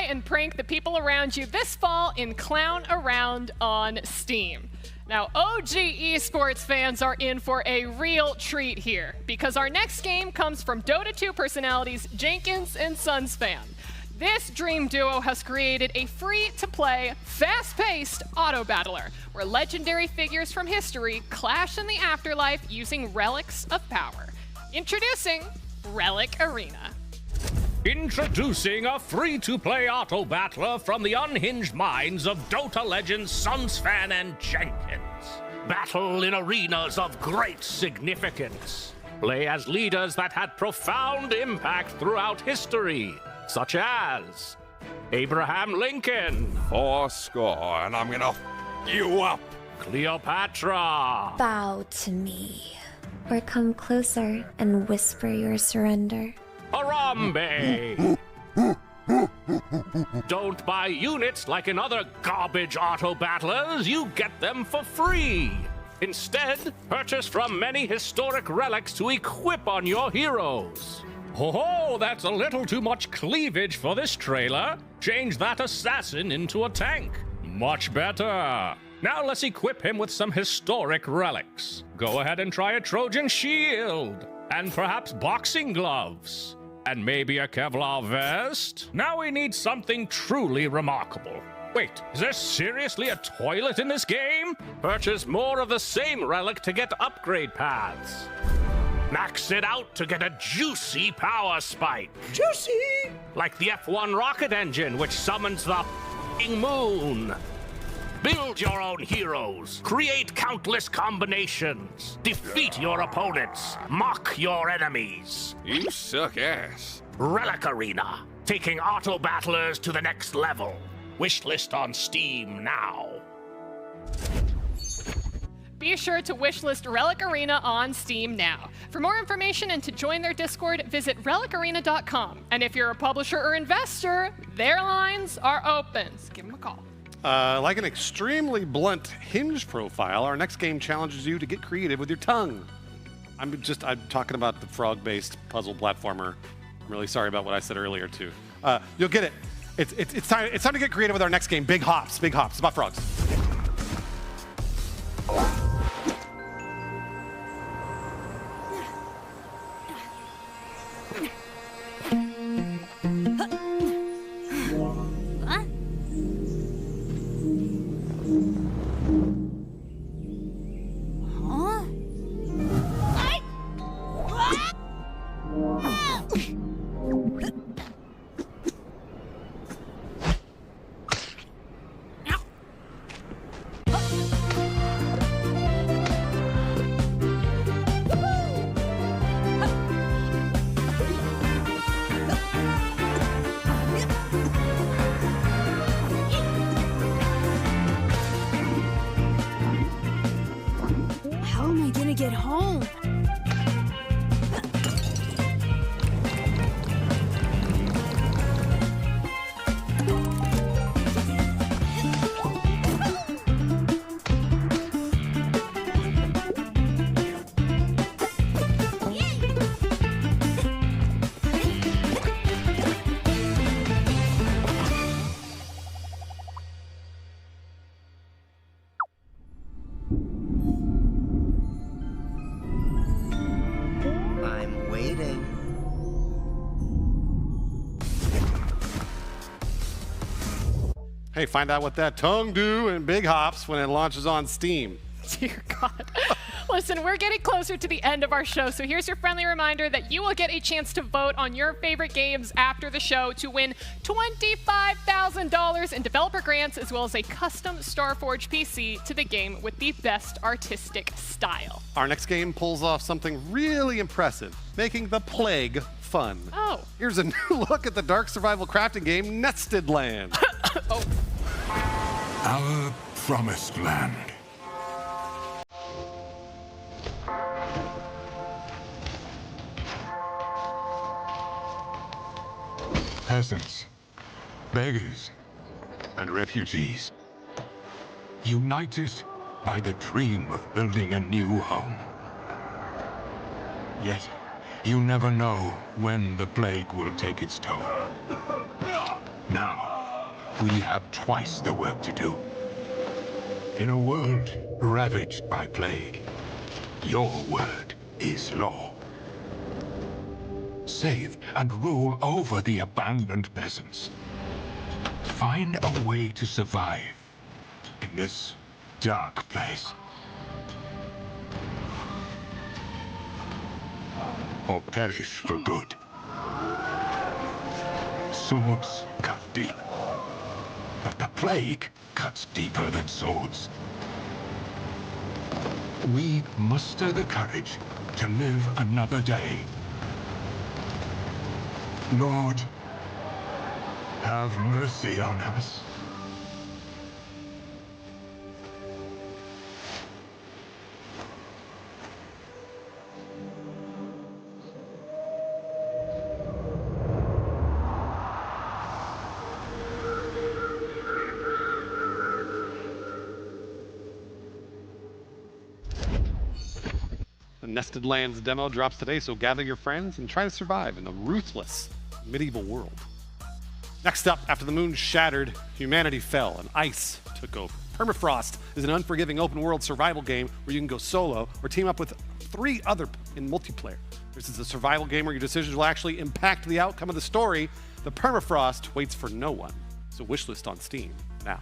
And prank the people around you this fall in Clown Around on Steam. Now, OG esports fans are in for a real treat here, because our next game comes from Dota 2 personalities Jenkins and Sunsfan. This dream duo has created a free-to-play, fast-paced auto-battler, where legendary figures from history clash in the afterlife using relics of power. Introducing Relic Arena. Introducing a free-to-play auto-battler from the unhinged minds of Dota legends Sunsfan and Jenkins. Battle in arenas of great significance. Play as leaders that had profound impact throughout history, such as Abraham Lincoln. 4 and I'm gonna you up. Cleopatra. Bow to me, or come closer and whisper your surrender. Harambe! Don't buy units like in other garbage auto battlers, you get them for free. Instead, purchase from many historic relics to equip on your heroes. Oh, that's a little too much cleavage for this trailer. Change that assassin into a tank. Much better. Now let's equip him with some historic relics. Go ahead and try a Trojan shield, and perhaps boxing gloves, and maybe a Kevlar vest. Now we need something truly remarkable. Wait, is there seriously a toilet in this game? Purchase more of the same relic to get upgrade paths. Max it out to get a juicy power spike. Juicy! Like the F1 rocket engine, which summons the f***ing moon. Build your own heroes. Create countless combinations. Defeat your opponents. Mock your enemies. You suck ass. Relic Arena. Taking auto battlers to the next level. Wishlist on Steam now. Be sure to wishlist Relic Arena on Steam now. For more information and to join their Discord, visit relicarena.com. And if you're a publisher or investor, their lines are open. So give them a call. Like an extremely blunt hinge profile, our next game challenges you to get creative with your tongue. I'm talking about the frog-based puzzle platformer. I'm really sorry about what I said earlier too. You'll get it. It's time to get creative with our next game, Big Hops. Big Hops. It's about frogs. How am I gonna get home? I'm waiting. Hey, find out what that tongue do in Big Hops when it launches on Steam. Dear God. Listen, we're getting closer to the end of our show, so here's your friendly reminder that you will get a chance to vote on your favorite games after the show to win $25,000 in developer grants, as well as a custom Starforge PC to the game with the best artistic style. Our next game pulls off something really impressive, making the plague fun. Oh. Here's a new look at the dark survival crafting game, Nested Land. Oh. Our promised land. Peasants, beggars, and refugees, united by the dream of building a new home. Yet, you never know when the plague will take its toll. Now, we have twice the work to do. In a world ravaged by plague, your word is law. Save and rule over the abandoned peasants. Find a way to survive in this dark place. Or perish for good. Swords cut deep, but the plague cuts deeper than swords. We muster the courage to live another day. Lord, have mercy on us. The Nested Lands demo drops today, so gather your friends and try to survive in a ruthless medieval world. Next up, after the moon shattered, humanity fell and ice took over. Permafrost is an unforgiving open-world survival game where you can go solo or team up with 3 other in multiplayer. This is a survival game where your decisions will actually impact the outcome of the story. The Permafrost waits for no one. So wishlist on Steam now.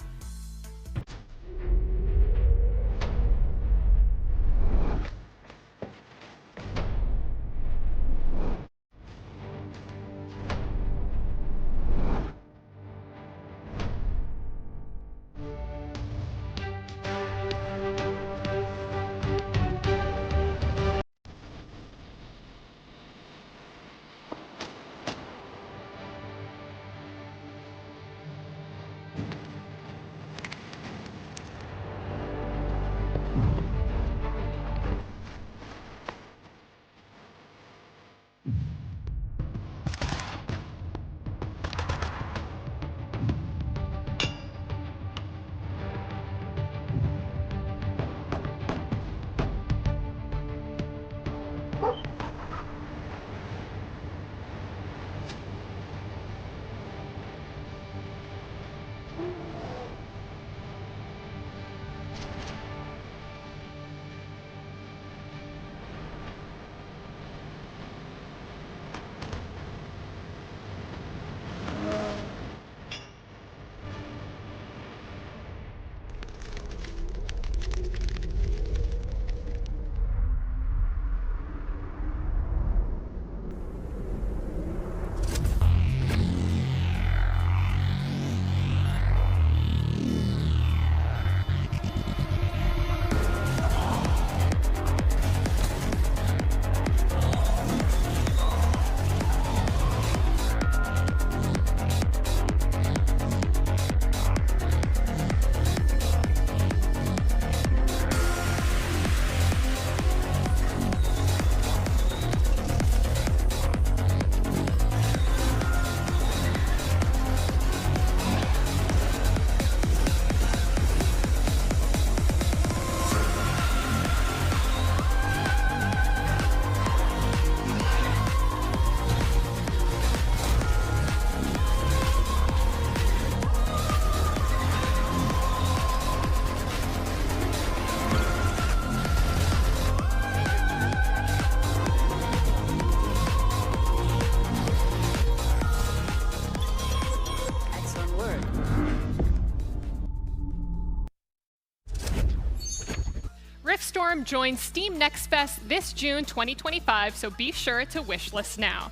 Storm joins Steam Next Fest this June 2025, so be sure to wishlist now.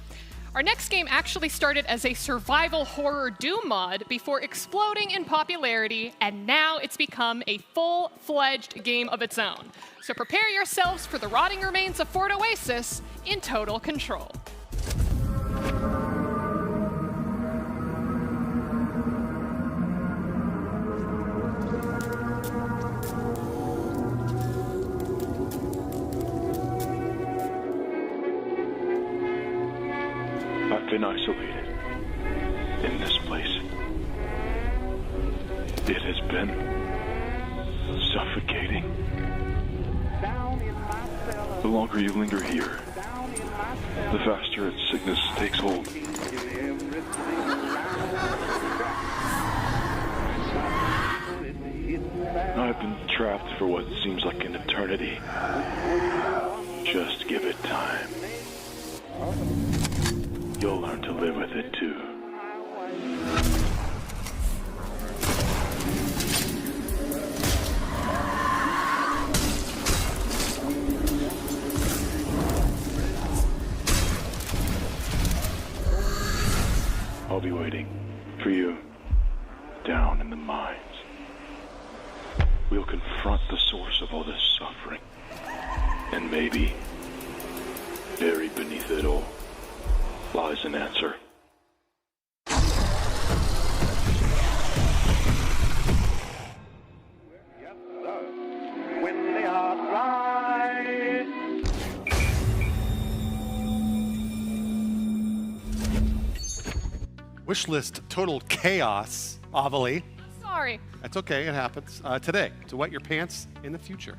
Our next game actually started as a survival horror Doom mod before exploding in popularity, and now it's become a full-fledged game of its own. So prepare yourselves for the rotting remains of Fort Oasis in Total Control. I've been isolated in this place. It has been suffocating. The longer you linger here, the faster its sickness takes hold. I've been trapped for what seems like an eternity. Just give it time. You'll learn to live with it too. I'll be waiting for you down in the mines. We'll confront the source of all this suffering. And maybe, buried beneath it all, lies an answer. Wishlist Total Chaos, Avali. Sorry. That's okay, it happens. Today, to wet your pants in the future.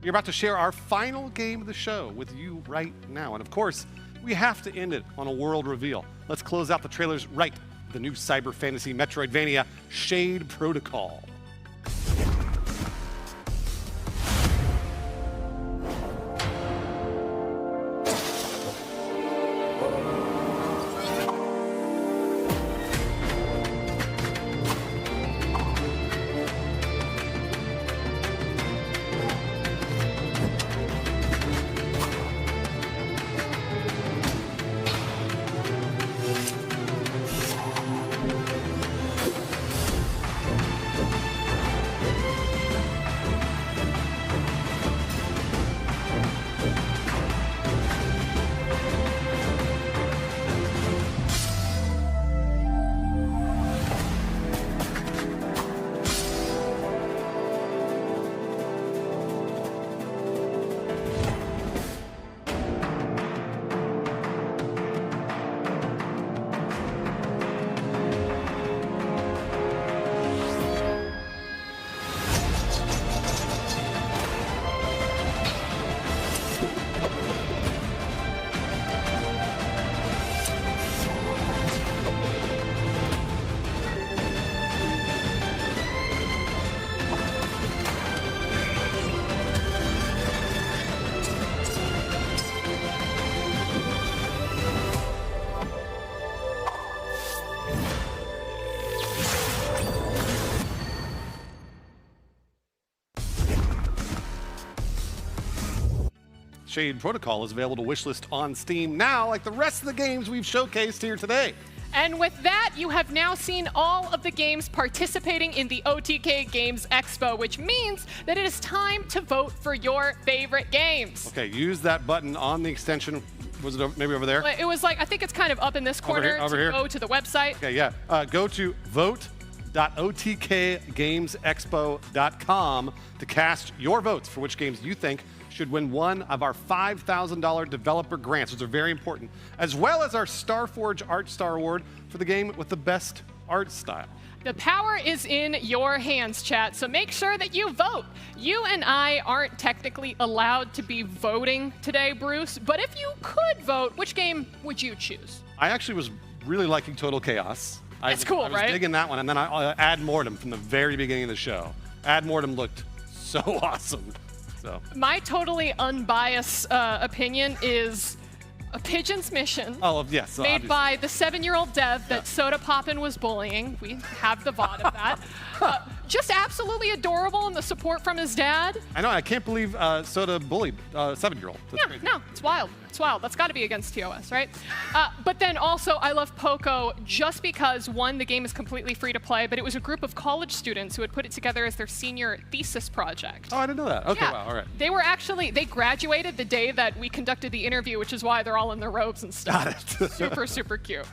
We're about to share our final game of the show with you right now. And of course, we have to end it on a world reveal. Let's close out the trailers right. The new cyber fantasy Metroidvania, Shade Protocol. Shade Protocol is available to wishlist on Steam now, like the rest of the games we've showcased here today. And with that, you have now seen all of the games participating in the OTK Games Expo, which means that it is time to vote for your favorite games. Okay, use that button on the extension. Was it maybe over there? It was like, I think it's kind of up in this corner over here. Go to the website. Okay, yeah. Go to vote.otkgamesexpo.com to cast your votes for which games you think should win one of our $5,000 developer grants. Those are very important, as well as our Starforge Art Star Award for the game with the best art style. The power is in your hands, chat, so make sure that you vote. You and I aren't technically allowed to be voting today, Bruce, but if you could vote, which game would you choose? I actually was really liking Total Chaos. It's cool, I was right? digging that one, and then Ad Mortem from the very beginning of the show. Ad Mortem looked so awesome. So. My totally unbiased opinion is a Pigeon's Mission. Oh, yes. Made obviously. by the 7-year-old dev that Soda Poppin was bullying. We have the VOD of that. Just absolutely adorable, and the support from his dad. I know. I can't believe Soda bullied 7-year-old. Yeah, no, it's wild. It's wild. That's got to be against TOS, right? But then also, I love Poco just because, one, the game is completely free to play, but it was a group of college students who had put it together as their senior thesis project. Oh, I didn't know that. Okay, yeah. wow, all right. They were actually, they graduated the day that we conducted the interview, which is why they're all in their robes and stuff. Got it. Super, super cute.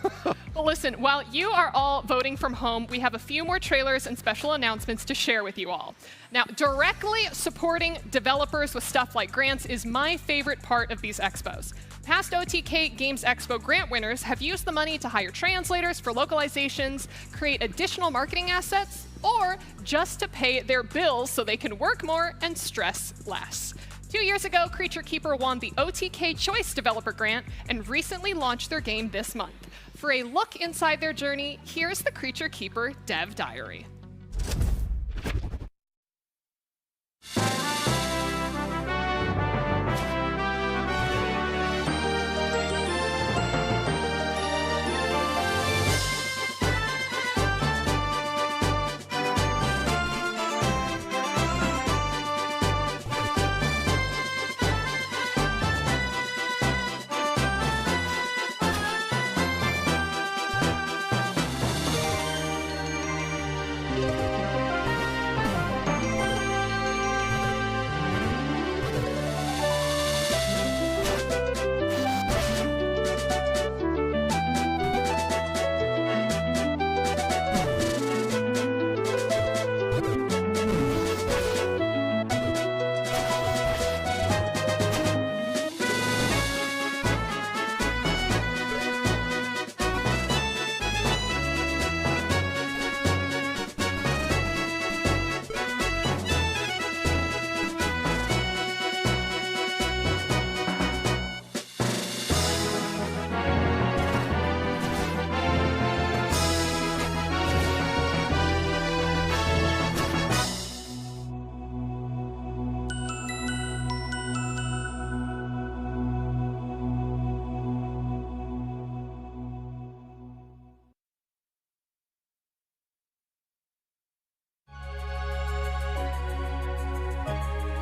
Well, listen, while you are all voting from home, we have a few more trailers and special announcements to share with you all. Now, directly supporting developers with stuff like grants is my favorite part of these expos. Past OTK Games Expo grant winners have used the money to hire translators for localizations, create additional marketing assets, or just to pay their bills so they can work more and stress less. 2 years ago, Creature Keeper won the OTK Choice Developer Grant and recently launched their game this month. For a look inside their journey, here's the Creature Keeper Dev Diary.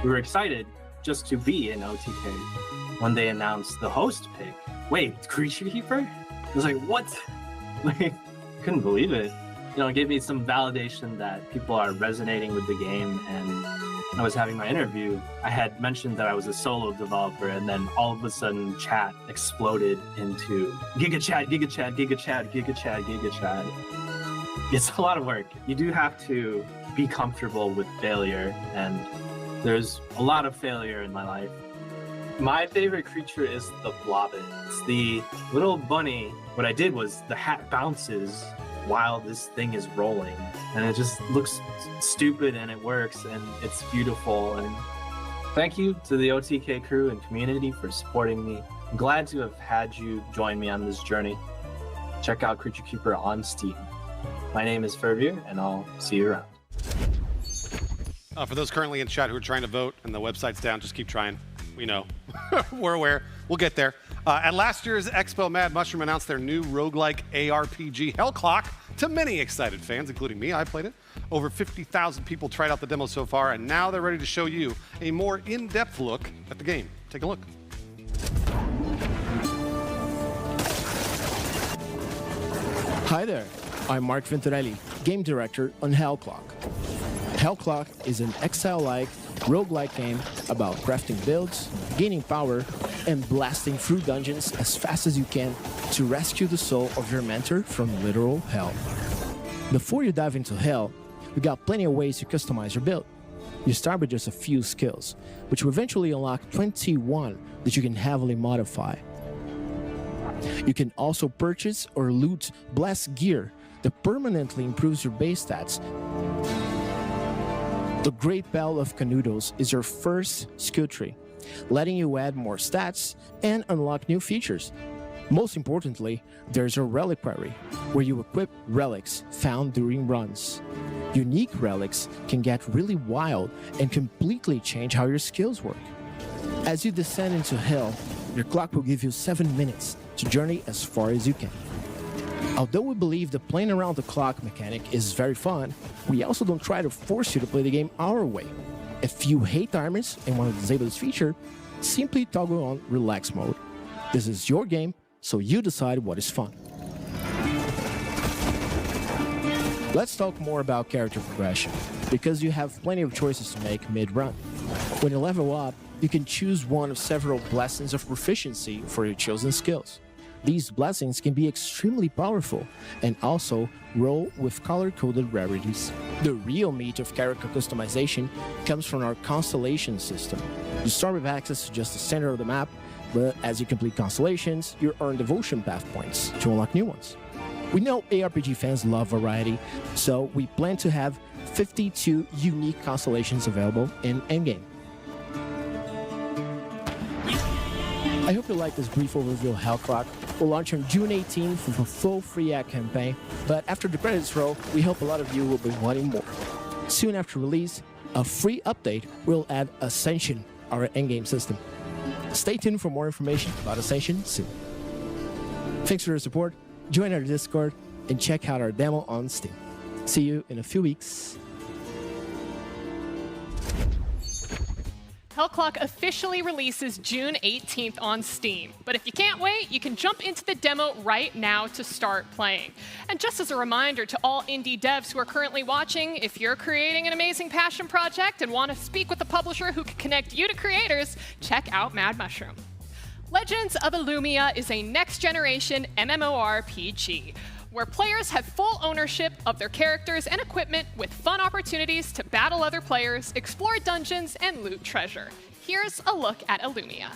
We were excited just to be in OTK when they announced the host pick. Wait, Creature Keeper? I was like, what? Like, couldn't believe it. You know, it gave me some validation that people are resonating with the game. And when I was having my interview, I had mentioned that I was a solo developer, and then all of a sudden chat exploded into Giga Chat, Giga Chat, Giga Chat, Giga Chat, Giga Chat. It's a lot of work. You do have to be comfortable with failure, and there's a lot of failure in my life. My favorite creature is the Blobbit. It's the little bunny. What I did was the hat bounces while this thing is rolling, and it just looks stupid, and it works, and it's beautiful. And thank you to the OTK crew and community for supporting me. I'm glad to have had you join me on this journey. Check out Creature Keeper on Steam. My name is Fervier, and I'll see you around. For those currently in chat who are trying to vote and the website's down, just keep trying. We know. We're aware. We'll get there. At last year's Expo, Mad Mushroom announced their new roguelike ARPG, Hellclock, to many excited fans, including me. I played it. Over 50,000 people tried out the demo so far, and now they're ready to show you a more in-depth look at the game. Take a look. Hi there, I'm Mark Venturelli, Game Director on Hell Clock. Hell Clock is an Exile-like, roguelike game about crafting builds, gaining power, and blasting through dungeons as fast as you can to rescue the soul of your mentor from literal hell. Before you dive into hell, we got plenty of ways to customize your build. You start with just a few skills, which will eventually unlock 21 that you can heavily modify. You can also purchase or loot blessed gear that permanently improves your base stats. The Great Bell of Canudos is your first skill tree, letting you add more stats and unlock new features. Most importantly, there's a reliquary, where you equip relics found during runs. Unique relics can get really wild and completely change how your skills work. As you descend into hell, your clock will give you 7 minutes to journey as far as you can. Although we believe the playing around the clock mechanic is very fun, we also don't try to force you to play the game our way. If you hate timers and want to disable this feature, simply toggle on relax mode. This is your game, so you decide what is fun. Let's talk more about character progression, because you have plenty of choices to make mid-run. When you level up, you can choose one of several blessings of proficiency for your chosen skills. These blessings can be extremely powerful and also roll with color-coded rarities. The real meat of character customization comes from our constellation system. You start with access to just the center of the map, but as you complete constellations, you earn devotion path points to unlock new ones. We know ARPG fans love variety, so we plan to have 52 unique constellations available in Endgame. I hope you like this brief overview of Hell Clock. We'll launch on June 18th with a full free ad campaign, but after the credits roll, we hope a lot of you will be wanting more. Soon after release, a free update will add Ascension, our endgame system. Stay tuned for more information about Ascension soon. Thanks for your support, join our Discord, and check out our demo on Steam. See you in a few weeks. Hell Clock officially releases June 18th on Steam. But if you can't wait, you can jump into the demo right now to start playing. And just as a reminder to all indie devs who are currently watching, if you're creating an amazing passion project and want to speak with a publisher who can connect you to creators, check out Mad Mushroom. Legends of Illumia is a next-generation MMORPG, where players have full ownership of their characters and equipment with fun opportunities to battle other players, explore dungeons, and loot treasure. Here's a look at Illumia.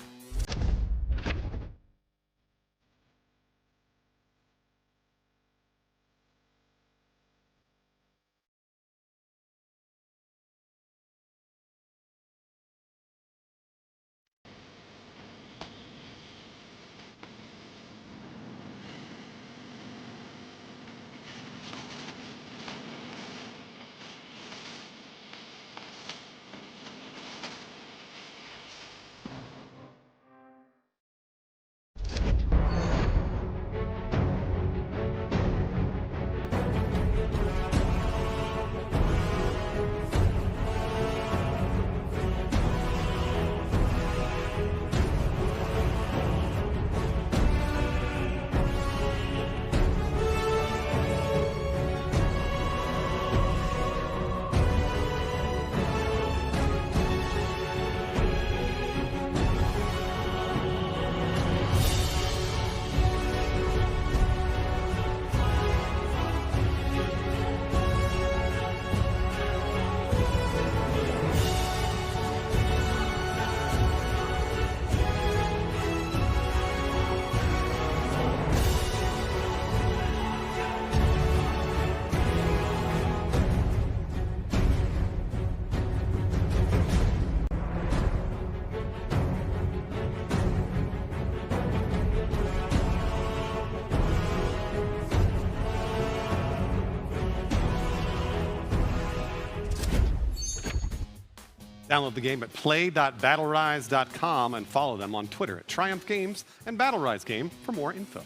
Download the game at play.battlerise.com and follow them on Twitter at Triumph Games and BattleRise Game for more info.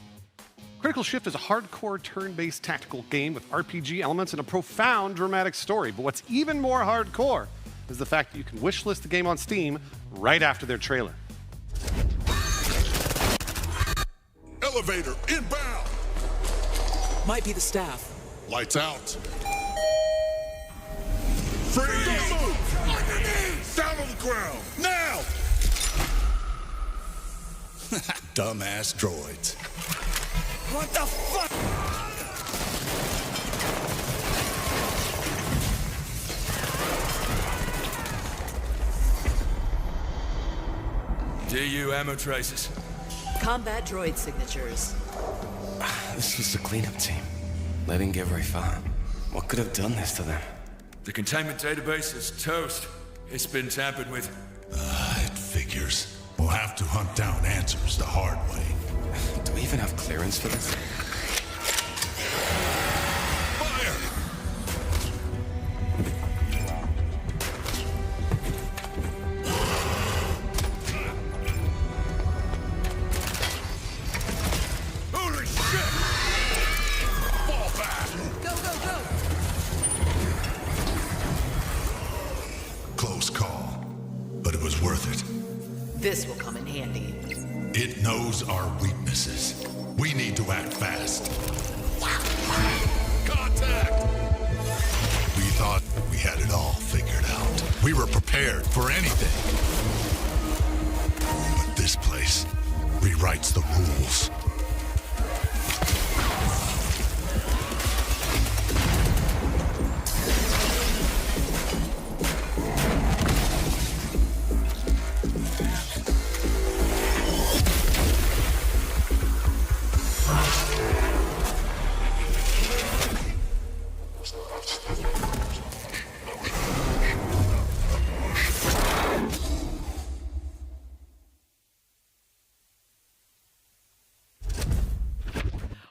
Critical Shift is a hardcore turn-based tactical game with RPG elements and a profound dramatic story. But what's even more hardcore is the fact that you can wishlist the game on Steam right after their trailer. Elevator inbound! Might be the staff. Lights out. Freeze! On your knees! Down on the ground! Now! Dumbass droids. What the fuck? DU ammo traces. Combat droid signatures. This was the cleanup team. They didn't get very far. What could have done this to them? The containment database is toast. It's been tampered with. It figures. We'll have to hunt down answers the hard way. Do we even have clearance for this? Holy shit! Fall back! Go, go, go! Close call, but it was worth it. This will come in handy. It knows our weaknesses. We need to act fast. Contact! We thought we had it all figured out. We were prepared for anything. But this place rewrites the rules.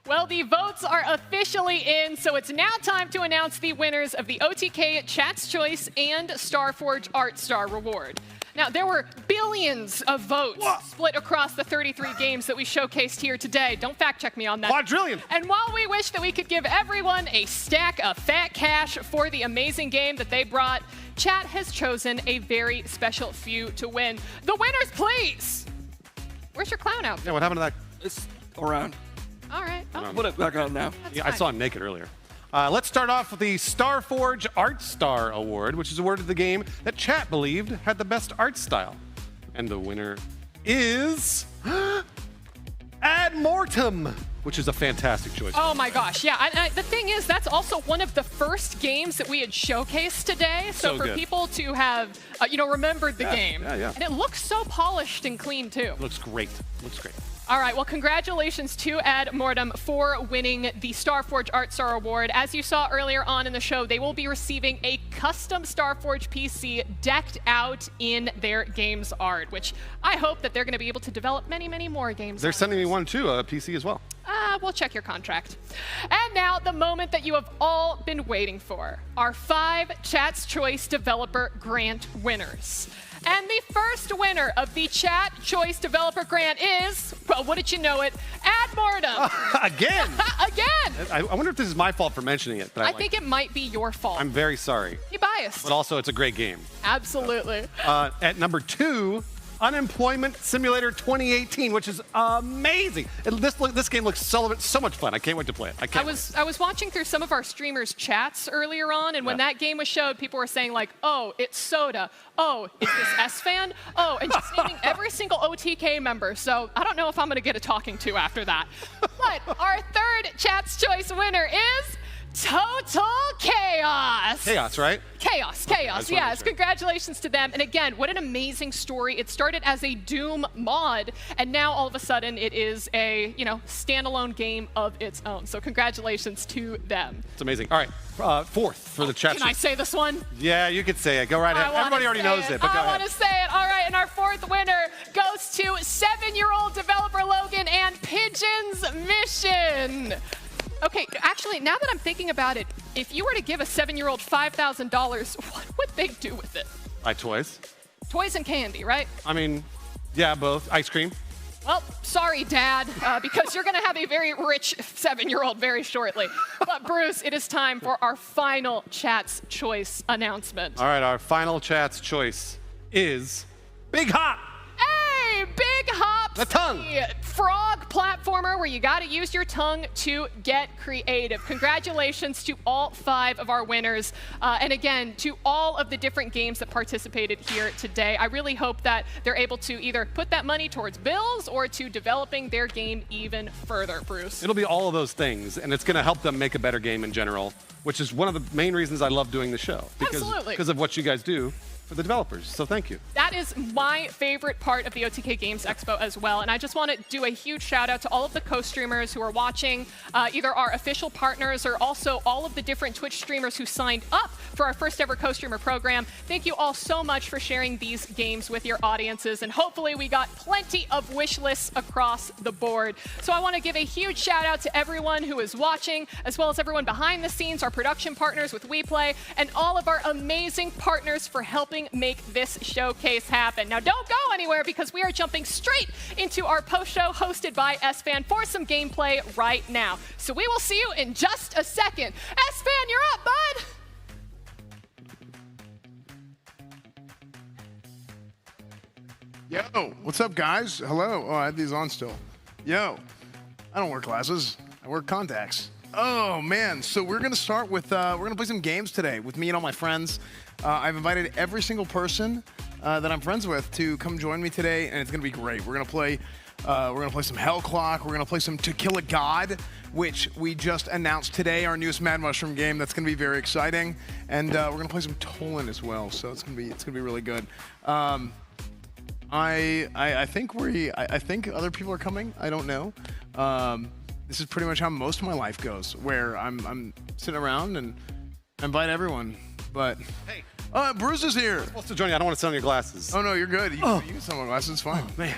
Well, the votes are officially in, so it's now time to announce the winners of the OTK Chat's Choice and Starforge Art Star Reward. Now, there were billions of votes split across the 33 games that we showcased here today. Don't fact check me on that. Quadrillion. And while we wish that we could give everyone a stack of fat cash for the amazing game that they brought, Chat has chosen a very special few to win. The winners, please! Where's your clown outfit? Yeah, what happened to that? It's around. All right. Oh. Put it back on now. Yeah, I saw him naked earlier. Let's start off with the Starforge Art Star Award, which is awarded the game that Chat believed had the best art style. And the winner is Ad Mortem, which is a fantastic choice. Oh my gosh, yeah. The thing is, that's also one of the first games that we had showcased today. So for good. people to have, remembered the game. Yeah. And it looks so polished and clean, too. Looks great. Looks great. All right, well, congratulations to Ad Mortem for winning the Starforge Art Star Award. As you saw earlier on in the show, they will be receiving a custom Starforge PC decked out in their game's art, which I hope that they're going to be able to develop many, many more games. They're sending me one too, a PC as well. We'll check your contract. And now, the moment that you have all been waiting for. Our 5 Chat's Choice Developer Grant winners. And the first winner of the Chat Choice Developer Grant is, well, wouldn't you know it, Ad Mortem. Again? Again! I wonder if this is my fault for mentioning it. But I think it might be your fault. I'm very sorry. You're biased. But also, it's a great game. Absolutely. At number 2, Unemployment Simulator 2018, which is amazing. This game looks so much fun. I can't wait to play it. I was watching through some of our streamers' chats earlier on, and when that game was showed, people were saying like, "Oh, it's Soda. Oh, is this S-Fan? Oh," and just naming every single OTK member. So I don't know if I'm gonna get a talking to after that. But our third Chat's Choice winner is Total Chaos. Chaos, right? Chaos, yes. Congratulations to them. And again, what an amazing story. It started as a Doom mod, and now all of a sudden it is a, standalone game of its own. So congratulations to them. It's amazing. All right, fourth for the chat. Can I say this one? Yeah, you could say it. Go right ahead. Everybody already knows it, but go ahead. I want to say it. All right, and our fourth winner goes to 7-year-old developer Logan and Pigeon's Mission. Okay, actually, now that I'm thinking about it, if you were to give a 7-year-old $5,000, what would they do with it? Buy toys. Toys and candy, right? I mean, yeah, both. Ice cream. Well, sorry, Dad, because you're going to have a very rich 7-year-old very shortly. But, Bruce, it is time for our final Chat's Choice announcement. All right, our final Chat's Choice is Big Hop. Hey, Big Hop The tongue. The frog platformer where you got to use your tongue to get creative. Congratulations to all 5 of our winners. And again, to all of the different games that participated here today. I really hope that they're able to either put that money towards bills or to developing their game even further, Bruce. It'll be all of those things, and it's going to help them make a better game in general, which is one of the main reasons I love doing the show. Absolutely. Because of what you guys do for the developers. So thank you. That is my favorite part of the OTK Games Expo as well. And I just want to do a huge shout out to all of the co-streamers who are watching, either our official partners or also all of the different Twitch streamers who signed up for our first ever co-streamer program. Thank you all so much for sharing these games with your audiences. And hopefully we got plenty of wish lists across the board. So I want to give a huge shout out to everyone who is watching, as well as everyone behind the scenes, our production partners with WePlay, and all of our amazing partners for helping make this showcase happen. Now don't go anywhere because we are jumping straight into our post show hosted by S-Fan for some gameplay right now. So we will see you in just a second. S-Fan, you're up, bud. Yo, what's up, guys? Hello. Oh, I had these on still. Yo, I don't wear glasses. I wear contacts. Oh, man. So we're going to start with, we're going to play some games today with me and all my friends. I've invited every single person that I'm friends with to come join me today, and it's going to be great. We're going to play some Hell Clock. We're going to play some To Kill a God, which we just announced today, our newest Mad Mushroom game. That's going to be very exciting. And we're going to play some Tolan as well, so it's going to be really good. I think other people are coming. I don't know. This is pretty much how most of my life goes, where I'm sitting around and I invite everyone. But hey, Bruce is here. I'm supposed to join you. I don't want to sit on your glasses. Oh no, you're good. You can sit on my glasses. It's fine. Oh, man.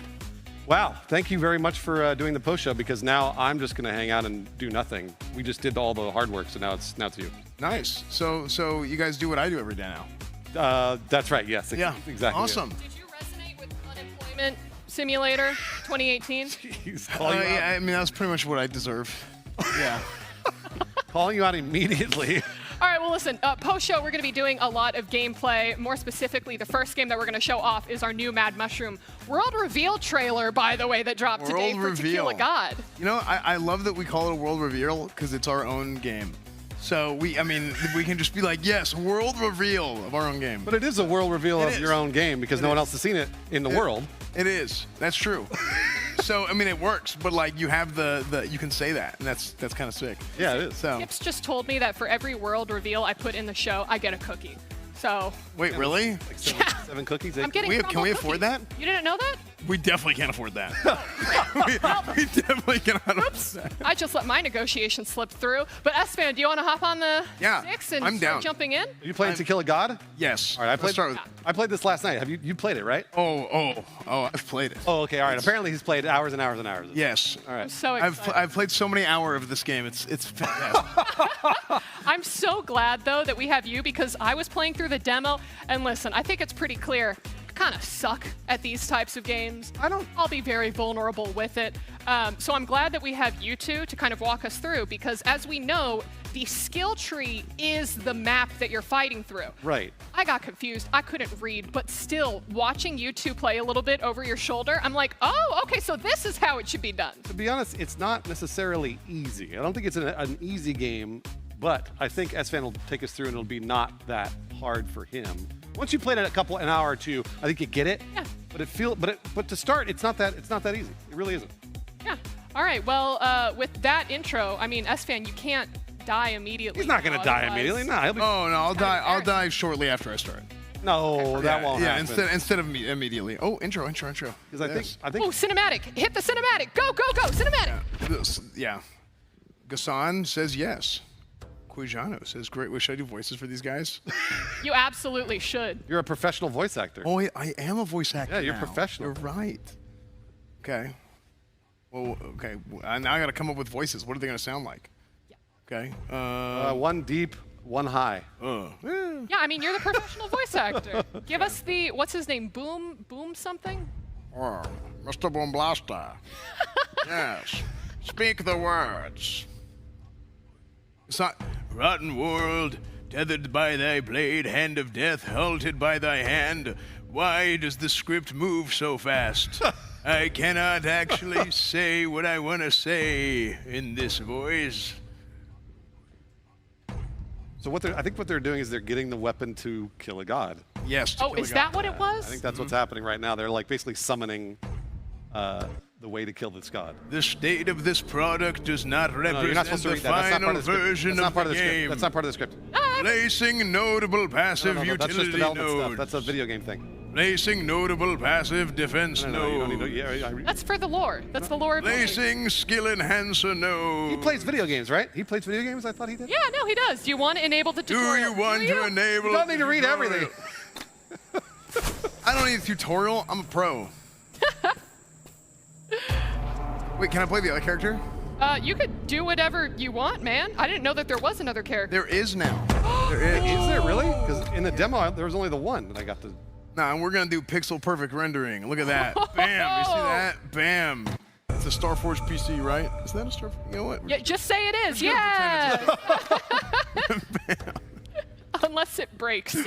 Wow. Thank you very much for doing the post show, because now I'm just going to hang out and do nothing. We just did all the hard work, so now it's you. Nice. So you guys do what I do every day now. That's right. Yes. Yeah. Exactly. Awesome. Did you resonate with Unemployment Simulator 2018? I mean, that's pretty much what I deserve. Yeah. Calling you out immediately. All right, well, listen, post-show, we're going to be doing a lot of gameplay. More specifically, the first game that we're going to show off is our new Mad Mushroom World Reveal trailer, by the way, that dropped today for To Kill a God. You know, I love that we call it a World Reveal because it's our own game. So we can just be like, yes, world reveal of our own game. But it is a world reveal of your own game because no one else has seen it in the world. It is. That's true. So I mean, it works, but like you have you can say that, and that's kind of sick. Yeah, it is. So Kip's just told me that for every world reveal I put in the show, I get a cookie. So wait, really? Like seven cookies? I'm getting Can we afford that? You didn't know that? We definitely can't afford that. we definitely cannot afford that. I just let my negotiation slip through. But S-Fan, do you want to hop on the six and I'm start down. jumping in? Are you playing To Kill a God? Yes. All right, I played this last night. Have you played it, right? Oh, I've played it. Oh, okay, all right. Apparently he's played hours and hours and hours. Yes. All right. I'm so excited. I've played so many hours of this game. It's fantastic. I'm so glad, though, that we have you, because I was playing through the demo, and listen, I think it's pretty clear. I kind of suck at these types of games. I'll be very vulnerable with it. So I'm glad that we have you two to kind of walk us through, because as we know, the skill tree is the map that you're fighting through. Right. I got confused. I couldn't read, but still, watching you two play a little bit over your shoulder, I'm like, oh, okay, so this is how it should be done. To be honest, it's not necessarily easy. I don't think it's an easy game, but I think S-Fan will take us through and it'll be not that hard for him. Once you played it an hour or two, I think you get it. Yeah. But to start, it's not that easy. It really isn't. Yeah. All right. Well, with that intro, I mean, S-Fan, you can't die immediately. He's not going to die immediately. No, he'll be. Oh no, I'll die. I'll die shortly after I start. No, that won't happen. Instead of me immediately. Oh, intro. Because I think. Oh, cinematic! Hit the cinematic! Go, cinematic! Yeah. Gassan says yes. Quijano says, great. Should I do voices for these guys? You absolutely should. You're a professional voice actor. Oh, I am a voice actor. Yeah, you're now. professional. You're right. Okay. Well, okay. Now I got to come up with voices. What are they going to sound like? Yeah. Okay. One deep, one high. Yeah, I mean, you're the professional voice actor. Give us the, what's his name? Boom something? Oh, Mr. Boom Blaster. Yes. Speak the words. It's not rotten world, tethered by thy blade, hand of death, halted by thy hand. Why does the script move so fast? I cannot actually say what I want to say in this voice. So I think what they're doing is they're getting the weapon to kill a god. Yes. Oh, is that what it was? I think that's what's happening right now. They're like basically summoning the way to kill this god. The state of this product does not represent you're not supposed to the read that. final version of the game. That's not part of the script. Placing notable passive No, that's just utility development nodes. stuff. That's a video game thing. Placing notable passive defense No, you don't need nodes. to, That's for the lore. That's the lore of the game. Placing skill enhancer nodes. He plays video games, right? He plays video games? I thought he did. Yeah, no, he does. Do you want to enable the Do tutorial? you want to enable? You don't need to read tutorial? everything. I don't need a tutorial. I'm a pro. Wait, can I play the other character? You could do whatever you want, man. I didn't know that there was another character. There is now. There is. Is there really? Because in the demo, there was only the one that I got to. No, and we're gonna do pixel perfect rendering. Look at that. Bam. You see that? Bam. It's a Starforge PC, right? Is that a Starforge? You know what? Yeah, just say it is. Yeah. Unless it breaks.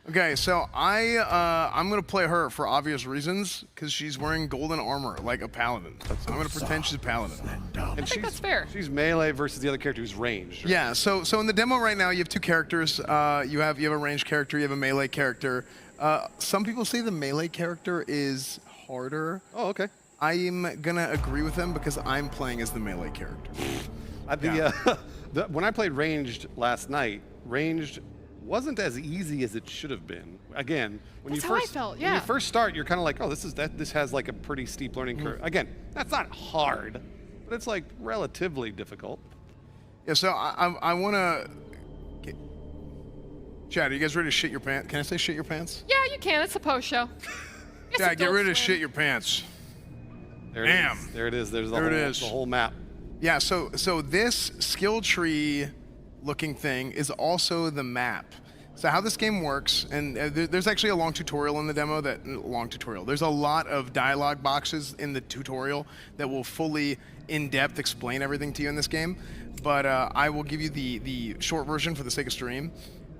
Okay, so I'm gonna play her for obvious reasons because she's wearing golden armor like a paladin. So I'm gonna pretend she's a paladin. I think that's fair. She's melee versus the other character who's ranged. Right? Yeah. So in the demo right now, you have two characters. You have a ranged character. You have a melee character. Some people say the melee character is harder. Oh, okay. I'm gonna agree with them because I'm playing as the melee character. When I played ranged last night, ranged wasn't as easy as it should have been. Again, when That's you how I first felt, when you first start, you're kind of like, oh, this has like a pretty steep learning curve. Again, that's not hard, but it's like relatively difficult. Yeah. So I wanna. Chad, are you guys ready to shit your pants? Can I say shit your pants? Yeah, you can. It's a post show. Chad, get ready to shit your pants. There Bam. it is. There it is. There's the whole map. Yeah. So this skill tree looking thing is also the map. So how this game works, and there's actually a long tutorial in the demo There's a lot of dialogue boxes in the tutorial that will fully in-depth explain everything to you in this game. But I will give you the short version for the sake of stream.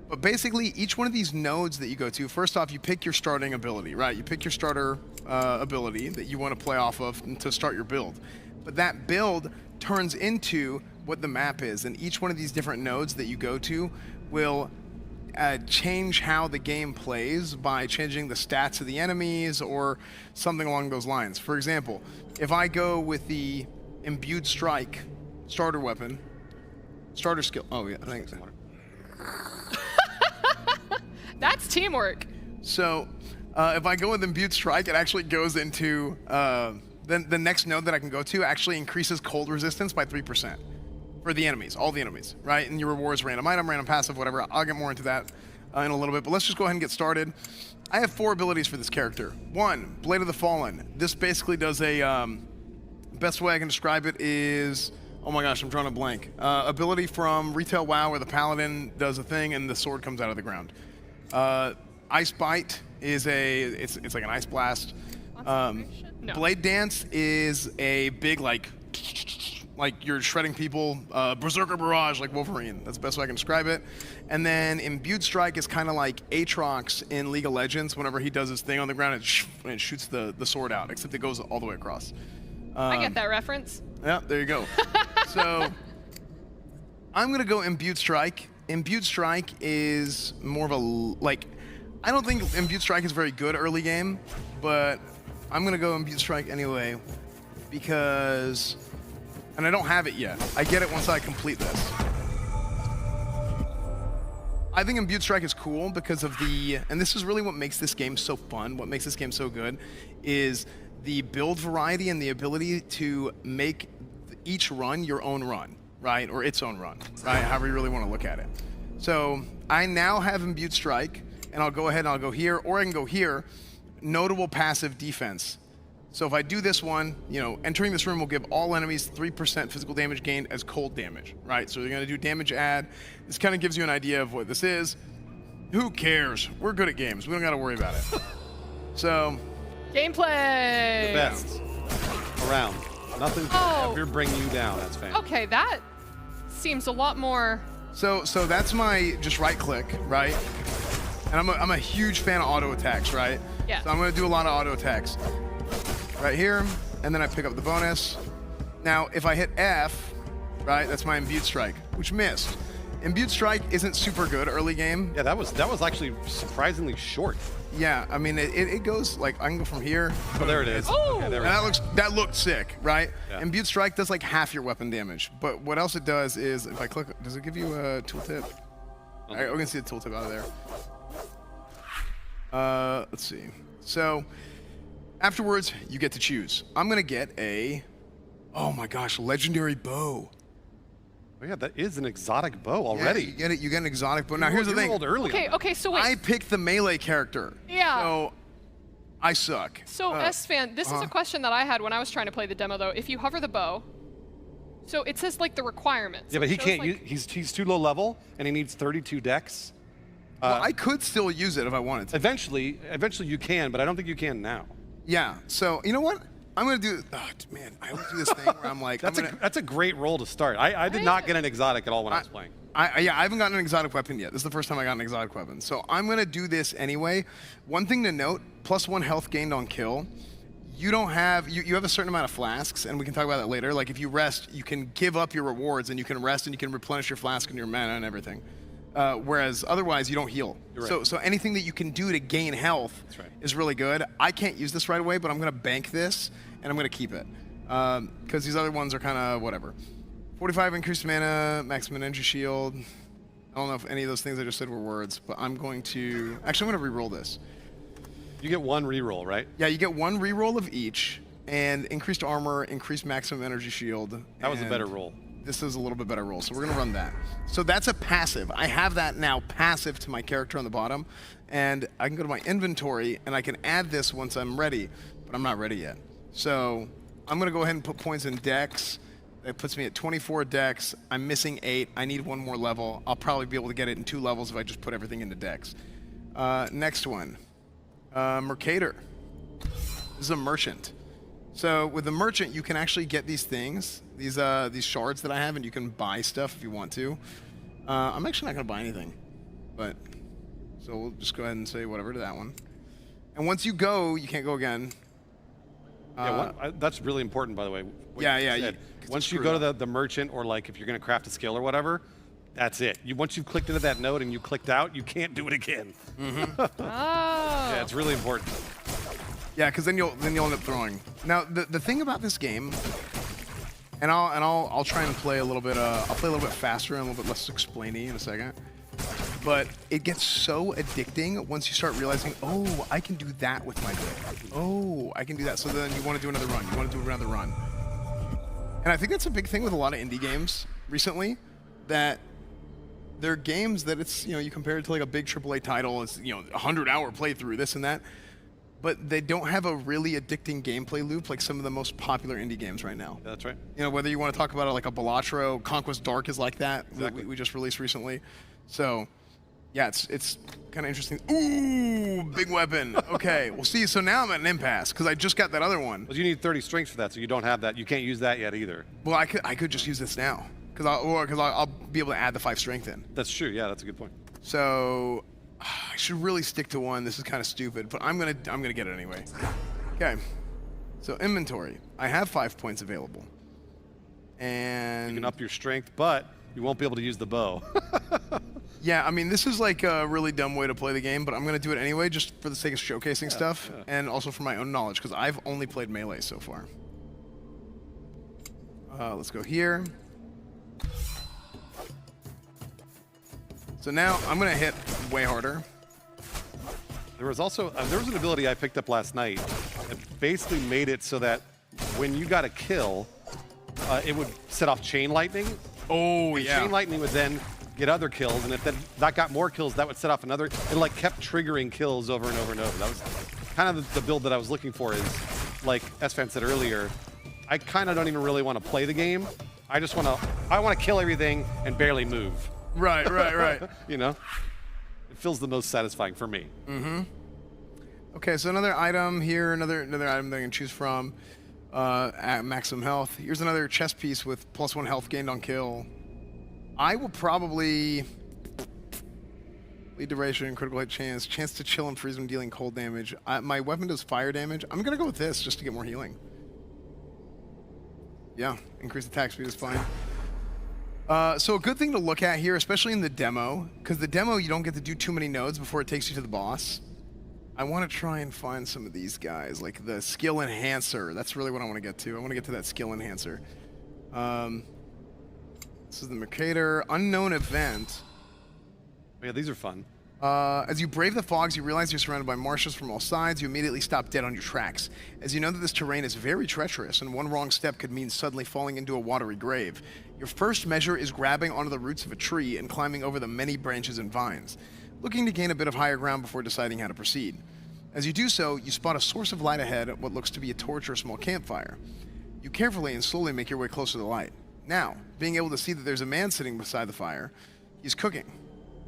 But basically, each one of these nodes that you go to, first off, you pick your starting ability, right? You pick your starter ability that you want to play off of to start your build. But that build turns into what the map is, and each one of these different nodes that you go to will change how the game plays by changing the stats of the enemies or something along those lines. For example, if I go with the Imbued Strike starter weapon, starter skill. Oh yeah, thanks. That's teamwork. So if I go with Imbued Strike, it actually goes into then the next node that I can go to actually increases cold resistance by 3%. For the enemies, all the enemies, right? And your rewards, random item, random passive, whatever. I'll get more into that in a little bit, but let's just go ahead and get started. I have 4 abilities for this character. 1, Blade of the Fallen. This basically does a, best way I can describe it is, oh my gosh, I'm drawing a blank. Ability from Retail WoW where the Paladin does a thing and the sword comes out of the ground. Ice Bite is it's like an ice blast. No. Blade Dance is a big like you're shredding people, Berserker Barrage like Wolverine. That's the best way I can describe it. And then Imbued Strike is kind of like Aatrox in League of Legends. Whenever he does his thing on the ground, it shoots the sword out, except it goes all the way across. I get that reference. Yeah, there you go. So I'm going to go Imbued Strike. Imbued Strike is more of a, I don't think Imbued Strike is very good early game, but I'm going to go Imbued Strike anyway because... And I don't have it yet. I get it once I complete this. I think Imbued Strike is cool because of and this is really what makes this game so fun, what makes this game so good, is the build variety and the ability to make each run your own run, right? Or its own run, right? However you really want to look at it. So I now have Imbued Strike, and I'll go ahead and I'll go here, or I can go here, notable passive defense. So if I do this one, entering this room will give all enemies 3% physical damage gained as cold damage, right? So you're going to do damage add. This kind of gives you an idea of what this is. Who cares? We're good at games. We don't got to worry about it. So. Gameplay. The best around. Nothing can ever bring you down. That's fantastic. Okay, that seems a lot more. So that's my just right click, right? And I'm a huge fan of auto attacks, right? Yeah. So I'm going to do a lot of auto attacks. right here, and then I pick up the bonus. Now, if I hit F, right, that's my Imbued Strike, which missed. Imbued Strike isn't super good early game. Yeah, that was actually surprisingly short. Yeah, I mean, it goes, like, I can go from here. Oh, there it is. Oh! Okay, there we And go. that looked sick, right? Yeah. Imbued Strike does like half your weapon damage. But what else it does is, if I click, does it give you a tooltip? All right, we're gonna see the tooltip out of there. Let's see. So, afterwards, you get to choose. I'm gonna get a, oh my gosh, legendary bow. Oh yeah, that is an exotic bow already. Yeah, you get it. You get an exotic bow. Now here's the thing. Rolled early. Okay, so wait. I picked the melee character. Yeah. So I suck. So S-Fan, this is a question that I had when I was trying to play the demo though. If you hover the bow, so it says like the requirements. Yeah, but he It shows, can't. like- He's too low level, and he needs 32 dex. Well, I could still use it if I wanted to. Eventually you can, but I don't think you can now. Yeah. So you know what? I'm gonna do. Oh, man, I always do this thing where I'm like, That's a great roll to start. I did not get an exotic at all when I was playing. I haven't gotten an exotic weapon yet. This is the first time I got an exotic weapon. So I'm gonna do this anyway. One thing to note: +1 health gained on kill. You don't have you have a certain amount of flasks, and we can talk about that later. Like if you rest, you can give up your rewards, and you can rest, and you can replenish your flask and your mana and everything. Whereas otherwise, you don't heal. Right. So anything that you can do to gain health is really good. I can't use this right away, but I'm gonna bank this, and I'm gonna keep it because these other ones are kind of whatever. 45 increased mana, maximum energy shield. I don't know if any of those things I just said were words, but I'm going to actually I'm gonna re-roll this. You get one re-roll, right? Yeah, you get one re-roll of each, and increased armor, increased maximum energy shield. That was a better roll. This is a little bit better roll, so we're gonna run that. So that's a passive. I have that now passive to my character on the bottom, and I can go to my inventory and I can add this once I'm ready, but I'm not ready yet. So I'm gonna go ahead and put points in dex. That puts me at 24 dex. I'm missing 8. I need one more level. I'll probably be able to get it in 2 levels if I just put everything into dex. Next one, Mercator. This is a merchant. So with the merchant, you can actually get these things, these shards that I have, and you can buy stuff if you want to. I'm actually not gonna buy anything, but so we'll just go ahead and say whatever to that one. And once you go, you can't go again. That's really important, by the way. Yeah. Once you go to the merchant, or like if you're gonna craft a skill or whatever, that's it. Once you've clicked into that node and you clicked out, you can't do it again. Yeah, it's really important. Yeah, because then you'll end up throwing. Now the thing about this game, and I'll try and play a little bit. I'll play a little bit faster and a little bit less explainy in a second. But it gets so addicting once you start realizing, oh, I can do that with my pick. Oh, I can do that. So then you want to do another run. You want to do another run. And I think that's a big thing with a lot of indie games recently, that they're games that it's, you compare it to like a big AAA title, it's, 100-hour playthrough, this and that. But they don't have a really addicting gameplay loop like some of the most popular indie games right now. Yeah, that's right. Whether you want to talk about it like a Balatro, Conquest Dark is like that, Exactly. we just released recently. So, yeah, it's kind of interesting. Ooh, big weapon. Okay, well, see, so now I'm at an impasse because I just got that other one. But you need 30 strength for that, so you don't have that. You can't use that yet either. Well, I could just use this now because I'll be able to add the 5 strength in. That's true. Yeah, that's a good point. So I should really stick to one. This is kind of stupid, but I'm gonna get it anyway. Okay. So inventory. I have 5 points available, and you can up your strength, but you won't be able to use the bow. Yeah, I mean, this is like a really dumb way to play the game, but I'm going to do it anyway just for the sake of showcasing stuff and also for my own knowledge because I've only played Melee so far. Let's go here. So now I'm going to hit way harder. There was also there was an ability I picked up last night that basically made it so that when you got a kill, it would set off chain lightning. Oh, yeah. Chain lightning would then get other kills, and if that got more kills, that would set off another. It like kept triggering kills over and over and over. That was kind of the build that I was looking for. Is like S-Fan said earlier, I kind of don't even really want to play the game. I want to kill everything and barely move. Right. It feels the most satisfying for me. Mm-hmm. Okay, so another item here, another item that I can choose from. At maximum health. Here's another chest piece with +1 health gained on kill. I will probably... Lead duration, critical hit chance to chill and freeze when dealing cold damage. My weapon does fire damage. I'm gonna go with this just to get more healing. Yeah, increased attack speed is fine. So a good thing to look at here, especially in the demo, because the demo you don't get to do too many nodes before it takes you to the boss. I want to try and find some of these guys, like the skill enhancer. That's really what I want to get to. I want to get to that skill enhancer. This is the Mercator. Unknown event. Yeah, these are fun. As you brave the fogs, you realize you're surrounded by marshes from all sides. You immediately stop dead on your tracks, as you know that this terrain is very treacherous, and one wrong step could mean suddenly falling into a watery grave. Your first measure is grabbing onto the roots of a tree and climbing over the many branches and vines, looking to gain a bit of higher ground before deciding how to proceed. As you do so, you spot a source of light ahead at what looks to be a torch or a small campfire. You carefully and slowly make your way closer to the light. Now, being able to see that there's a man sitting beside the fire, he's cooking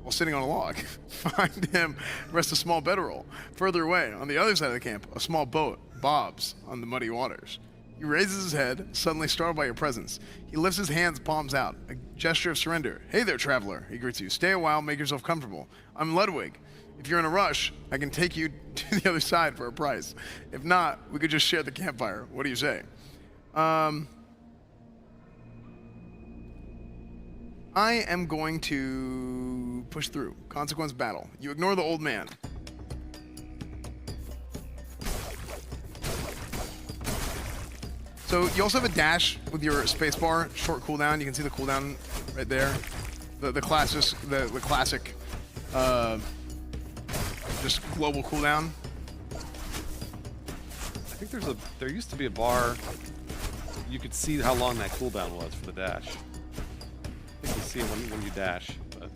while sitting on a log. Behind him rests a small bedroll. Further away, on the other side of the camp, a small boat bobs on the muddy waters. He raises his head, suddenly startled by your presence. He lifts his hands, palms out, a gesture of surrender. "Hey there, traveler," he greets you. "Stay a while, make yourself comfortable. I'm Ludwig. If you're in a rush, I can take you to the other side for a price. If not, we could just share the campfire. What do you say?" I am going to push through. Consequence battle. You ignore the old man. So you also have a dash with your spacebar, short cooldown. You can see the cooldown right there. The classic, just global cooldown. I think there used to be a bar. You could see how long that cooldown was for the dash. I think you see it when you dash. But...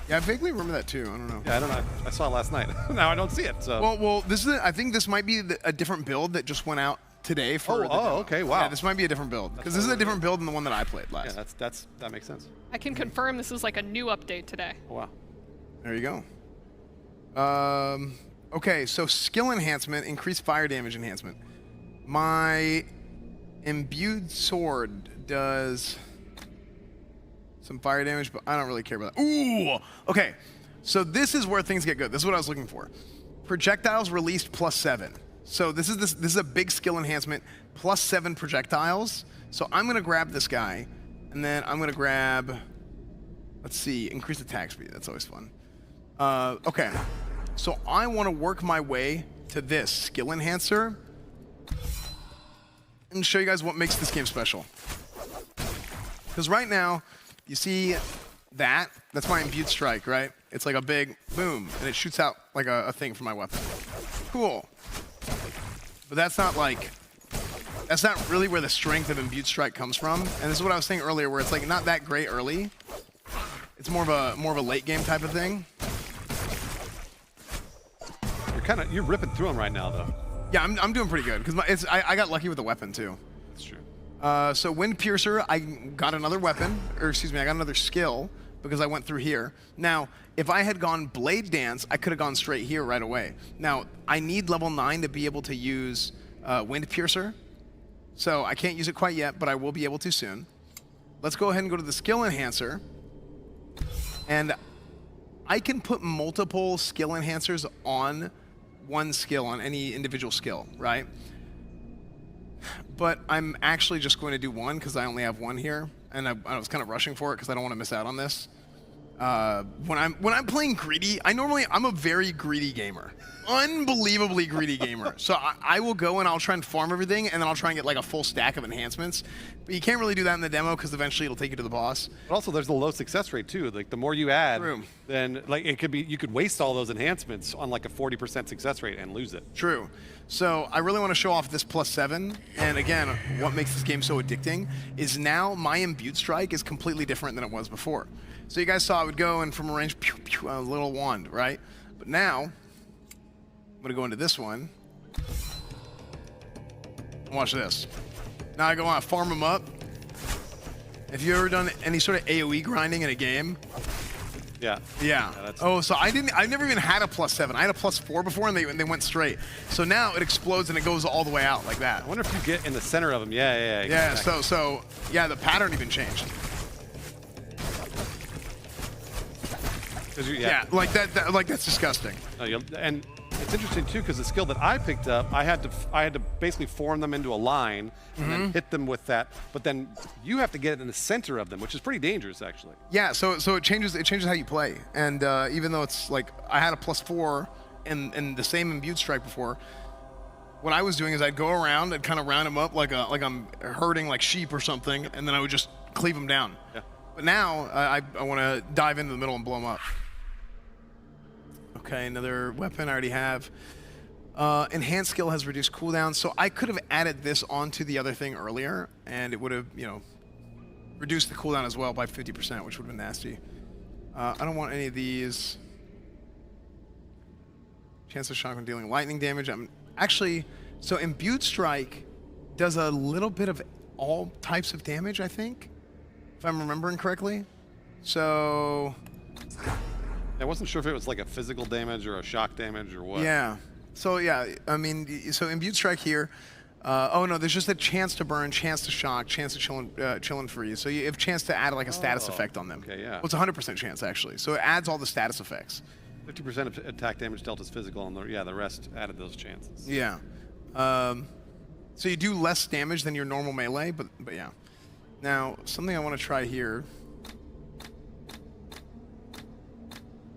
Yeah, I vaguely remember that too. I don't know. Yeah, I don't know. I saw it last night. Now I don't see it. So. Well, this is. I think this might be a different build that just went out today for. Okay, wow. Yeah, this might be a different build because this is a different build than the one that I played last. Yeah, that makes sense. I can confirm this is like a new update today. Oh, wow. There you go. Okay, so skill enhancement, increased fire damage enhancement. My imbued sword does some fire damage, but I don't really care about that. Ooh! Okay, so this is where things get good. This is what I was looking for. Projectiles released +7. So this is a big skill enhancement, +7 projectiles. So I'm gonna grab this guy, and then I'm gonna grab, let's see, increased attack speed. That's always fun. Okay, so I want to work my way to this skill enhancer and show you guys what makes this game special. Because right now, you see that's my imbued strike, right? It's like a big boom, and it shoots out like a thing from my weapon. Cool. But that's not really where the strength of imbued strike comes from. And this is what I was saying earlier, where it's like not that great early. It's more of a late game type of thing. You're ripping through them right now, though. Yeah, I'm doing pretty good because I got lucky with the weapon too. That's true. So Wind Piercer, I got another weapon, or excuse me, I got another skill because I went through here. Now, if I had gone Blade Dance, I could have gone straight here right away. Now, I need level 9 to be able to use Wind Piercer, so I can't use it quite yet, but I will be able to soon. Let's go ahead and go to the skill enhancer, and I can put multiple skill enhancers on one skill, on any individual skill, right? But I'm actually just going to do one because I only have one here, and I was kind of rushing for it because I don't want to miss out on this. When I'm playing greedy, I'm a very greedy gamer, unbelievably greedy gamer. So I will go and I'll try and farm everything, and then I'll try and get like a full stack of enhancements. But you can't really do that in the demo because eventually it'll take you to the boss. But also, there's the low success rate too. Like the more you add, then like you could waste all those enhancements on like a 40% success rate and lose it. True. So I really want to show off this +7. And again, what makes this game so addicting is now my imbued strike is completely different than it was before. So you guys saw I would go and from a range, pew, pew, a little wand, right? But now, I'm gonna go into this one. Watch this. Now I go on, farm them up. Have you ever done any sort of AoE grinding in a game? Yeah. Yeah. Oh, so I never even had a +7. I had a +4 before, and they went straight. So now it explodes and it goes all the way out like that. I wonder if you get in the center of them. Yeah. Yeah. So yeah, the pattern even changed. Yeah, like that's disgusting. And it's interesting too because the skill that I picked up, I had to basically form them into a line and then hit them with that. But then you have to get it in the center of them, which is pretty dangerous actually. Yeah, so it changes how you play. And even though it's like I had a +4 in the same imbued strike before, what I was doing is I'd go around and kind of round them up like I'm herding like sheep or something, and then I would just cleave them down. Yeah. But now I want to dive into the middle and blow them up. Okay, another weapon I already have. Enhanced skill has reduced cooldown, so I could have added this onto the other thing earlier, and it would have, reduced the cooldown as well by 50%, which would have been nasty. I don't want any of these. Chance of shock when dealing lightning damage. So imbued strike does a little bit of all types of damage, I think, if I'm remembering correctly. So I wasn't sure if it was like a physical damage or a shock damage or what. Yeah. So yeah, I mean, so imbued strike here. Oh no, there's just a chance to burn, chance to shock, chance to chill and freeze. So you have a chance to add like a status effect on them. Okay, yeah. Well, it's 100% chance actually. So it adds all the status effects. 50% of attack damage dealt is physical, and the rest added those chances. Yeah. So you do less damage than your normal melee, but yeah. Now, something I want to try here.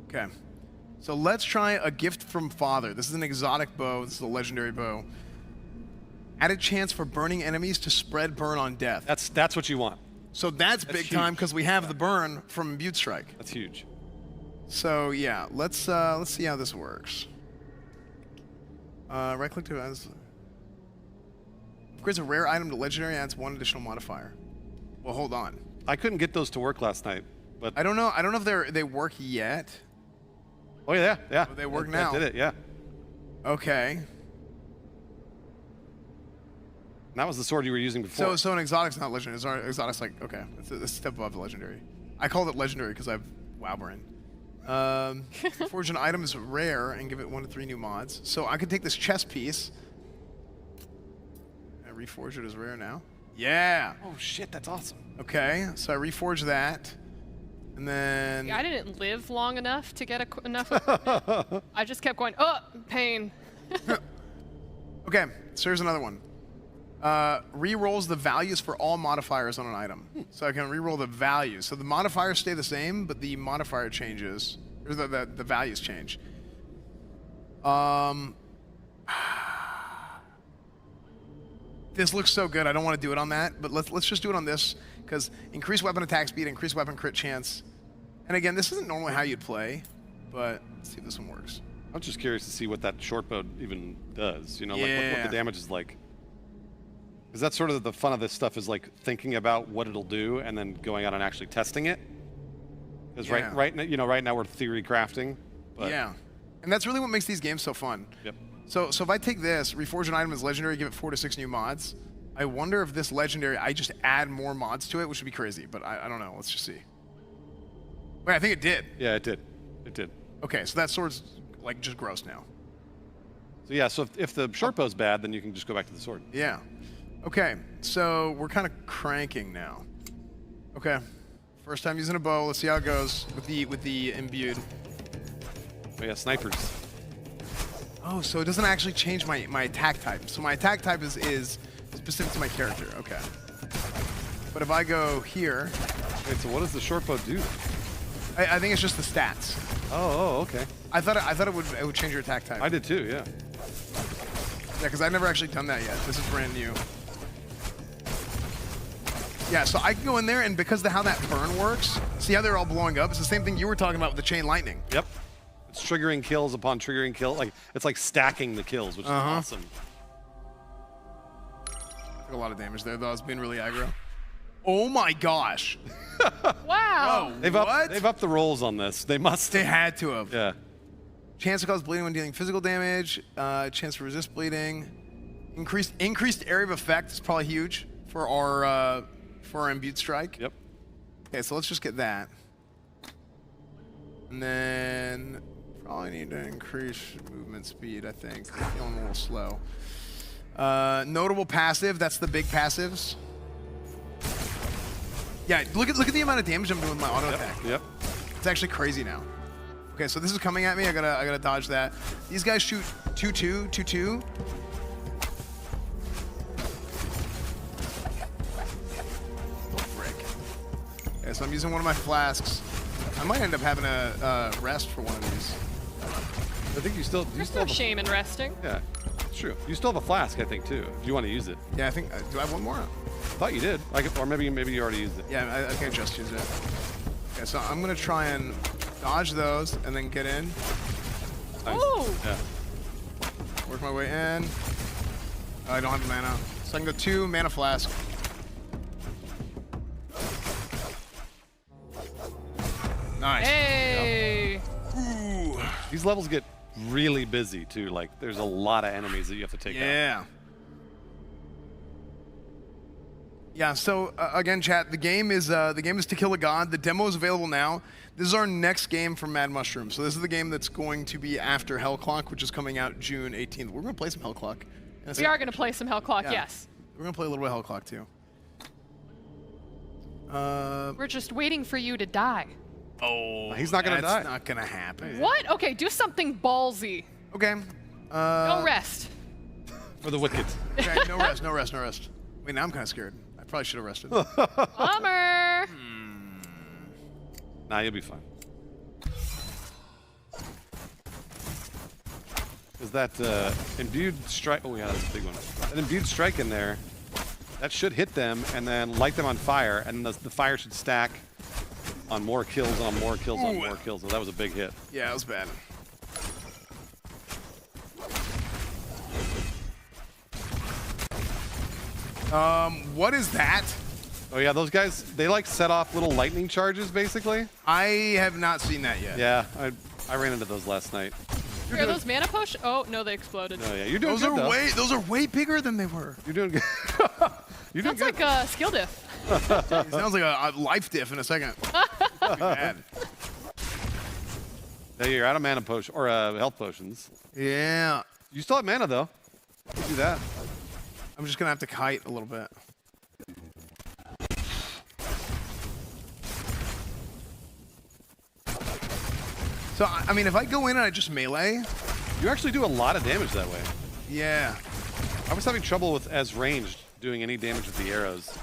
Okay. So let's try a gift from Father. This is an exotic bow. This is a legendary bow. Added chance for burning enemies to spread burn on death. That's what you want. So that's big huge. time because we have the burn from imbued strike. That's huge. So yeah, let's see how this works. Right click to as upgrades a rare item to legendary, adds 1 additional modifier. Well, hold on. I couldn't get those to work last night, but I don't know if they work yet. Oh yeah. Oh, they work now. I did it, yeah. Okay. And that was the sword you were using before. So an exotic's not legendary. Exotic's like, okay, it's a step above the legendary. I called it legendary because I have WoW brain. Forge an item is rare and give it 1 to 3 new mods. So I could take this chest piece and reforge it as rare now. Yeah. Oh shit, that's awesome. Okay, so I reforge that, and then. Yeah, I didn't live long enough to get enough equipment. I just kept going. Oh, pain. Okay, so here's another one. Re-rolls the values for all modifiers on an item. So I can re-roll the values. So the modifiers stay the same, but the modifier changes, or the values change. This looks so good. I don't want to do it on that, but let's just do it on this, because increase weapon attack speed, increase weapon crit chance. And again, this isn't normally how you'd play, but let's see if this one works. I'm just curious to see what that short bow even does. Like what the damage is like. Because that's sort of the fun of this stuff, is like thinking about what it'll do and then going out and actually testing it. Because right now we're theory crafting. But yeah, and that's really what makes these games so fun. Yep. So if I take this, reforge an item as legendary, give it 4 to 6 new mods. I wonder if this legendary, I just add more mods to it, which would be crazy, but I don't know. Let's just see. Wait, I think it did. Yeah, it did. It did. Okay, so that sword's like just gross now. So yeah, so if the short bow's bad, then you can just go back to the sword. Yeah. Okay, so we're kind of cranking now. Okay, first time using a bow. Let's see how it goes with the imbued. Oh yeah, snipers. Oh, so it doesn't actually change my attack type. So my attack type is specific to my character. Okay. But if I go here. Wait, so what does the short bow do? I think it's just the stats. Oh, okay. I thought it would change your attack type. I did too, yeah. Yeah, because I've never actually done that yet. This is brand new. Yeah, so I can go in there, and because of how that burn works, see how they're all blowing up? It's the same thing you were talking about with the chain lightning. Yep. It's triggering kills upon triggering kill. It's like stacking the kills, which is awesome. Took a lot of damage there, though. I was being really aggro. Oh my gosh. Wow. Bro, they've upped the rolls on this. They must. They had to have. Yeah. Chance to cause bleeding when dealing physical damage. Chance to resist bleeding. Increased area of effect is probably huge for our imbued strike. Yep. Okay, so let's just get that. And then probably need to increase movement speed, I think. I'm feeling a little slow. Notable passive, that's the big passives. Yeah, look at the amount of damage I'm doing with my auto attack. Yep. It's actually crazy now. Okay, so this is coming at me. I gotta dodge that. These guys shoot 2-2, 2-2. Okay, so I'm using one of my flasks. I might end up having a rest for one of these. I think you still. There's no shame in resting. Yeah, it's true. You still have a flask, I think, too. If you want to use it. Yeah, I think. Do I have one more? I thought you did. Or maybe you already used it. Yeah, I can't just use it. Okay, so I'm gonna try and dodge those and then get in. Nice. Ooh. Yeah. Work my way in. Oh, I don't have mana. So I can go 2 mana flask. Nice. Hey. Ooh. These levels get really busy too. Like there's a lot of enemies that you have to take out. Yeah. Yeah. So again, chat. The game is To Kill a God. The demo is available now. This is our next game from Mad Mushroom. So this is the game that's going to be after Hell Clock, which is coming out June 18th. We're gonna play some Hell Clock. We are gonna play some Hell Clock. Yeah. Yes. We're gonna play a little bit of Hell Clock too. We're just waiting for you to die. Oh, he's not gonna die. That's not gonna happen. What? Okay, do something ballsy. Okay. No rest. For the wicked. Okay, no rest, no rest, no rest. Wait, now I'm kind of scared. I probably should have rested. Bummer. Nah, you'll be fine. Is that imbued strike? Oh yeah, that's a big one. An imbued strike in there. That should hit them and then light them on fire, and the fire should stack on more kills, on more kills, on more kills. So that was a big hit. Yeah, it was bad. What is that? Oh yeah, those guys, they like set off little lightning charges, basically. I have not seen that yet. Yeah, I ran into those last night. Are those mana potion? Oh no, they exploded. Oh yeah, you're doing good though. Those are way bigger than they were. You're doing good. You're doing Sounds like a skill diff. It sounds like a life diff in a second. Bad. Hey, you're out of mana potion or health potions. Yeah. You still have mana though. You do that. I'm just gonna have to kite a little bit. So I mean, if I go in and I just melee, you actually do a lot of damage that way. Yeah. I was having trouble with as ranged doing any damage with the arrows.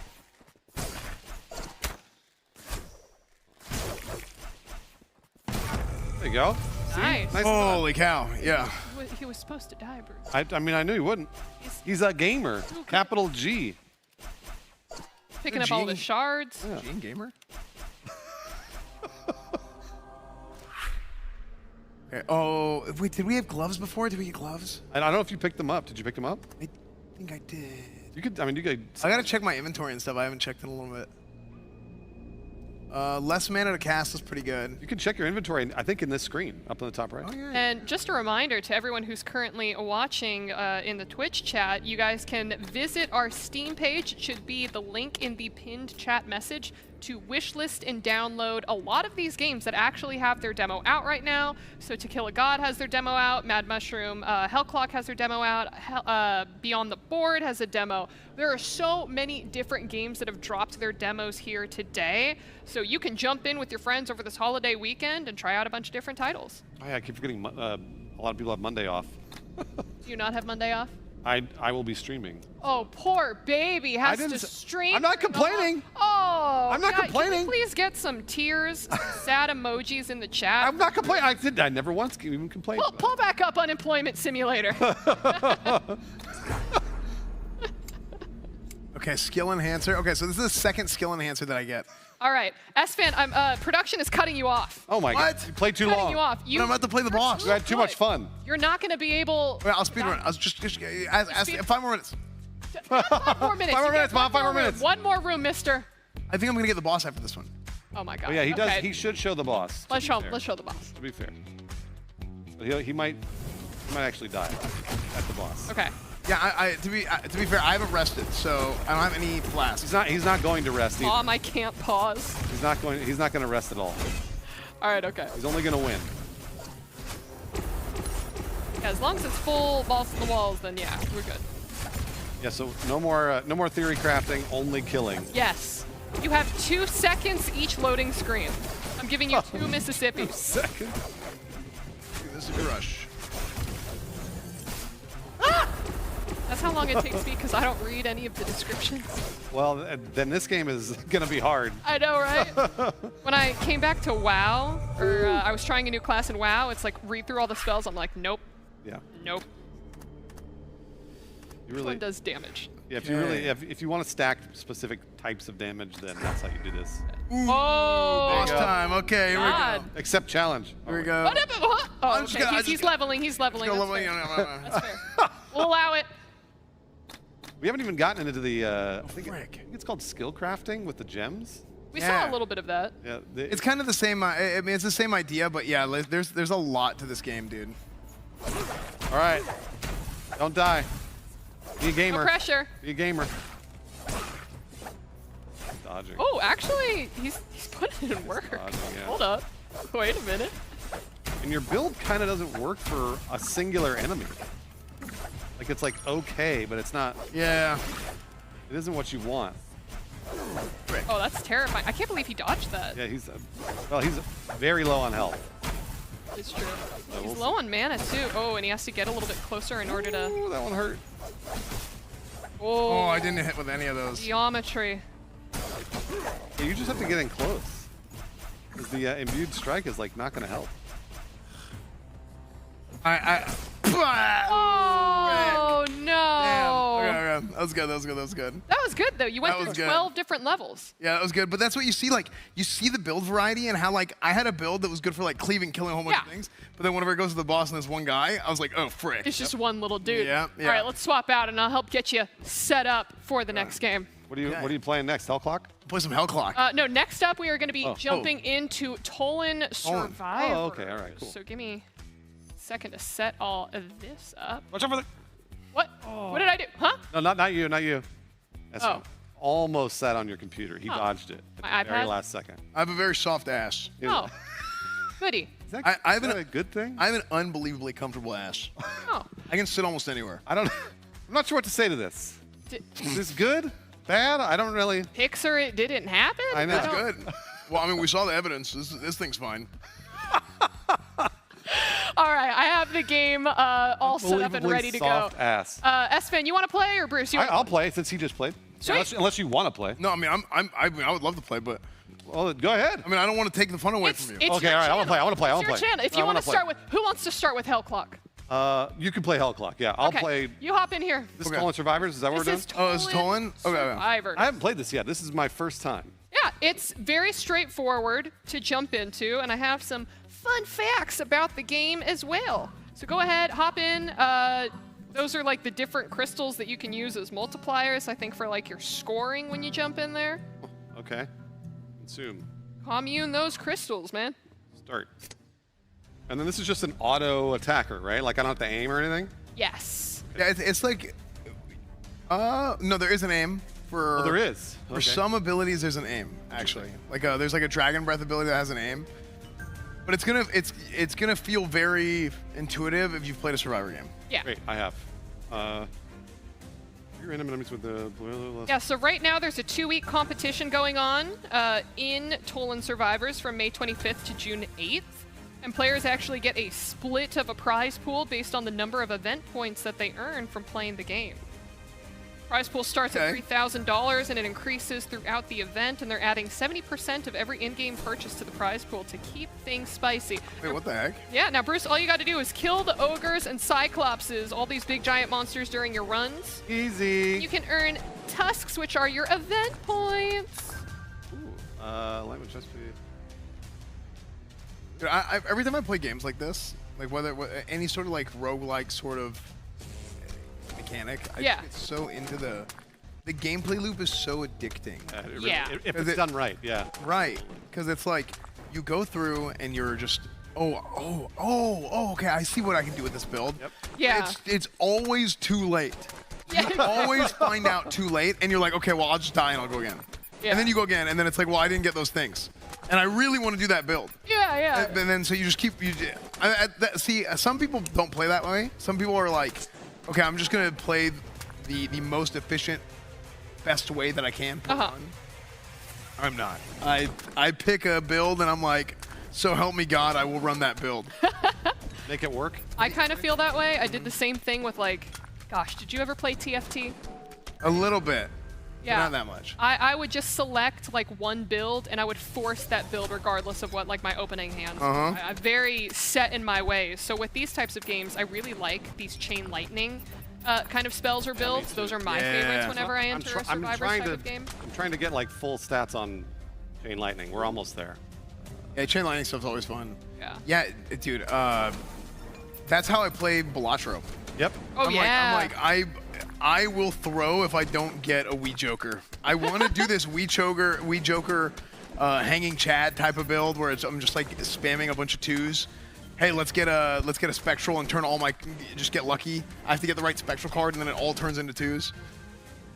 There you go. Nice. Nice. Holy cow! Yeah. He was supposed to die, Bruce. I mean, I knew he wouldn't. He's a gamer. Capital G. Picking up all the shards. Yeah. Gene gamer. Okay. Oh, wait, did we have gloves before? Did we get gloves? I don't know if you picked them up. Did you pick them up? I think I did. You could. I mean, you could. I gotta check my inventory and stuff. I haven't checked in a little bit. Less mana to cast is pretty good. You can check your inventory, I think, in this screen up on the top right. Oh, yeah. And just a reminder to everyone who's currently watching in the Twitch chat, you guys can visit our Steam page. It should be the link in the pinned chat message to wishlist and download a lot of these games that actually have their demo out right now. So To Kill a God has their demo out, Mad Mushroom, Hell Clock has their demo out, Beyond the Board has a demo. There are so many different games that have dropped their demos here today. So you can jump in with your friends over this holiday weekend and try out a bunch of different titles. Oh, yeah, I keep forgetting a lot of people have Monday off. Do you not have Monday off? I will be streaming. Oh, poor baby has to stream. I'm not complaining. Oh, I'm not complaining. Can we please get some tears, some sad emojis in the chat? I'm not complaining. I never once even complained. Pull back up Unemployment Simulator. Okay, skill enhancer. Okay, so this is the second skill enhancer that I get. All right, S-Fan, production is cutting you off. Oh my God! You played too cutting long. You off. I'm about to play the boss. You had too much fun. You're not going to be able. Wait, I'll speedrun. I'll just 5 more minutes. 5 more minutes. 5 more minutes, Mom. 5 more minutes. One more room, mister. I think I'm gonna get the boss after this one. Oh my God. Oh yeah, he does. Okay. He should show the boss. Let's show the boss. To be fair, but he might actually die at the boss. Okay. Yeah, to be fair, I haven't rested, so I don't have any flasks. He's not going to rest either. I can't pause. He's not going to rest at all. All right, okay. He's only going to win. Yeah, as long as it's full balls to the walls, then yeah, we're good. Yeah, so no more theory crafting, only killing. Yes. You have 2 seconds each loading screen. I'm giving you 2 Mississippis. 2 seconds. This is a rush. That's how long it takes me because I don't read any of the descriptions. Well, then this game is going to be hard. I know, right? When I came back to WoW, or I was trying a new class in WoW, it's like read through all the spells. I'm like, nope. Yeah. Nope. You Which one does damage? Yeah, if you want to stack specific types of damage, then that's how you do this. Oh! Boss time. Okay, here we go. Accept challenge. Here we go. Oh, okay. He's leveling. He's leveling. That's fair. We'll allow it. We haven't even gotten into the, I think it's called skill crafting with the gems. We saw a little bit of that. Yeah, it's kind of the same. I mean, it's the same idea, but yeah, there's a lot to this game, dude. All right, don't die. Be a gamer. No pressure. Be a gamer. Dodging. Oh, actually, he's putting in work. Dodging, yeah. Hold up. Wait a minute. And your build kind of doesn't work for a singular enemy. Like, it's like okay, but it's not. Yeah. It isn't what you want. Oh, that's terrifying. I can't believe he dodged that. Yeah, he's very low on health. It's true. He's low on mana, too. Oh, and he has to get a little bit closer in order to... Ooh, that one hurt. Oh, I didn't hit with any of those. Geometry. Yeah, you just have to get in close. Because the imbued strike is, like, not going to help. Oh, no. Damn. Okay. That was good. That was good, though. You went through 12 different levels. Yeah, that was good. But that's what you see. Like, you see the build variety and how, like, I had a build that was good for, like, cleaving, killing a whole bunch of things. But then whenever it goes to the boss and there's one guy, I was like, oh, frick. It's just one little dude. Yeah. All right, let's swap out, and I'll help get you set up for the next game. What are you playing next? Hell Clock? Play some Hell Clock. No, next up we are going to be jumping into Tolan Survivor. Oh, okay. All right, cool. So give me a second to set all of this up. Watch out for the... What? What did I do? Huh? No, not you. That's almost sat on your computer. He dodged it at the very last second. I have a very soft ass. Oh, goody. I have a good thing? I have an unbelievably comfortable ass. Oh. I can sit almost anywhere. I'm not sure what to say to this. Is this good? Bad? I don't really... Pixar, it didn't happen? I know. It's good. Well, I mean, we saw the evidence. This thing's fine. All right, I have the game all set up and ready to go. Ass. Espen, you want to play, or Bruce? I'll play since he just played. Unless you want to play. No, I mean, I would love to play, but. Well, go ahead. I mean, I don't want to take the fun away from you. Okay, all right, I want to play. It's your channel. If you want to start with, who wants to start with Hell Clock? You can play Hell Clock. Yeah, I'll play. You hop in here. This is Tolan Survivors. Is that what we're doing? Oh, it's Tolan. Survivors. I haven't played this yet. This is my first time. Yeah, it's very straightforward to jump into, and I have some fun facts about the game as well. So go ahead, hop in. Those are like the different crystals that you can use as multipliers, I think, for like your scoring when you jump in there. Okay. Consume. Commune those crystals, man. Start. And then this is just an auto attacker, right? Like I don't have to aim or anything? Yes. Yeah, it's like... no, there is an aim. Oh, there is? For some abilities, there's an aim, actually. Like there's like a Dragon Breath ability that has an aim. But it's gonna feel very intuitive if you've played a Survivor game. Yeah. Great, I have. Random enemies with the... Yeah, so right now there's a 2-week competition going on in Tolan Survivors from May 25th to June 8th. And players actually get a split of a prize pool based on the number of event points that they earn from playing the game. Prize pool starts at $3,000 and it increases throughout the event, and they're adding 70% of every in-game purchase to the prize pool to keep things spicy. Wait, what the heck? Yeah, now Bruce, all you got to do is kill the ogres and cyclopses, all these big giant monsters during your runs. Easy. You can earn tusks, which are your event points. Ooh, language recipe. Dude, every time I play games like this, like whether any sort of like roguelike sort of mechanic, I just get so into the gameplay loop is so addicting. If it's done right, yeah. Right, because it's like you go through and you're just okay, I see what I can do with this build. Yep. Yeah. It's always too late. You always find out too late, and you're like, okay, well, I'll just die and I'll go again. Yeah. And then you go again, and then it's like, well, I didn't get those things. And I really want to do that build. Yeah. And then so you just keep, see, some people don't play that way. Some people are like, okay, I'm just going to play the most efficient, best way that I can put on. I'm not. I pick a build, and I'm like, so help me God, I will run that build. make it work. I kind of feel that way. I did the same thing with like, gosh, did you ever play TFT? A little bit. Yeah. But not that much. I would just select like one build and I would force that build regardless of what like my opening hand. I'm very set in my ways. So with these types of games, I really like these chain lightning kind of spells or builds. Those are my favorites whenever I enter a Survivor type of game. I'm trying to get like full stats on chain lightning. We're almost there. Yeah, chain lightning stuff's always fun. Yeah. Yeah, dude. That's how I play Balatro. Yep. Oh, I will throw if I don't get a Wee Joker. I want to do this Wee Joker hanging Chad type of build where I'm just like spamming a bunch of 2s. Hey, let's get a spectral and turn all my just get lucky. I have to get the right spectral card and then it all turns into 2s.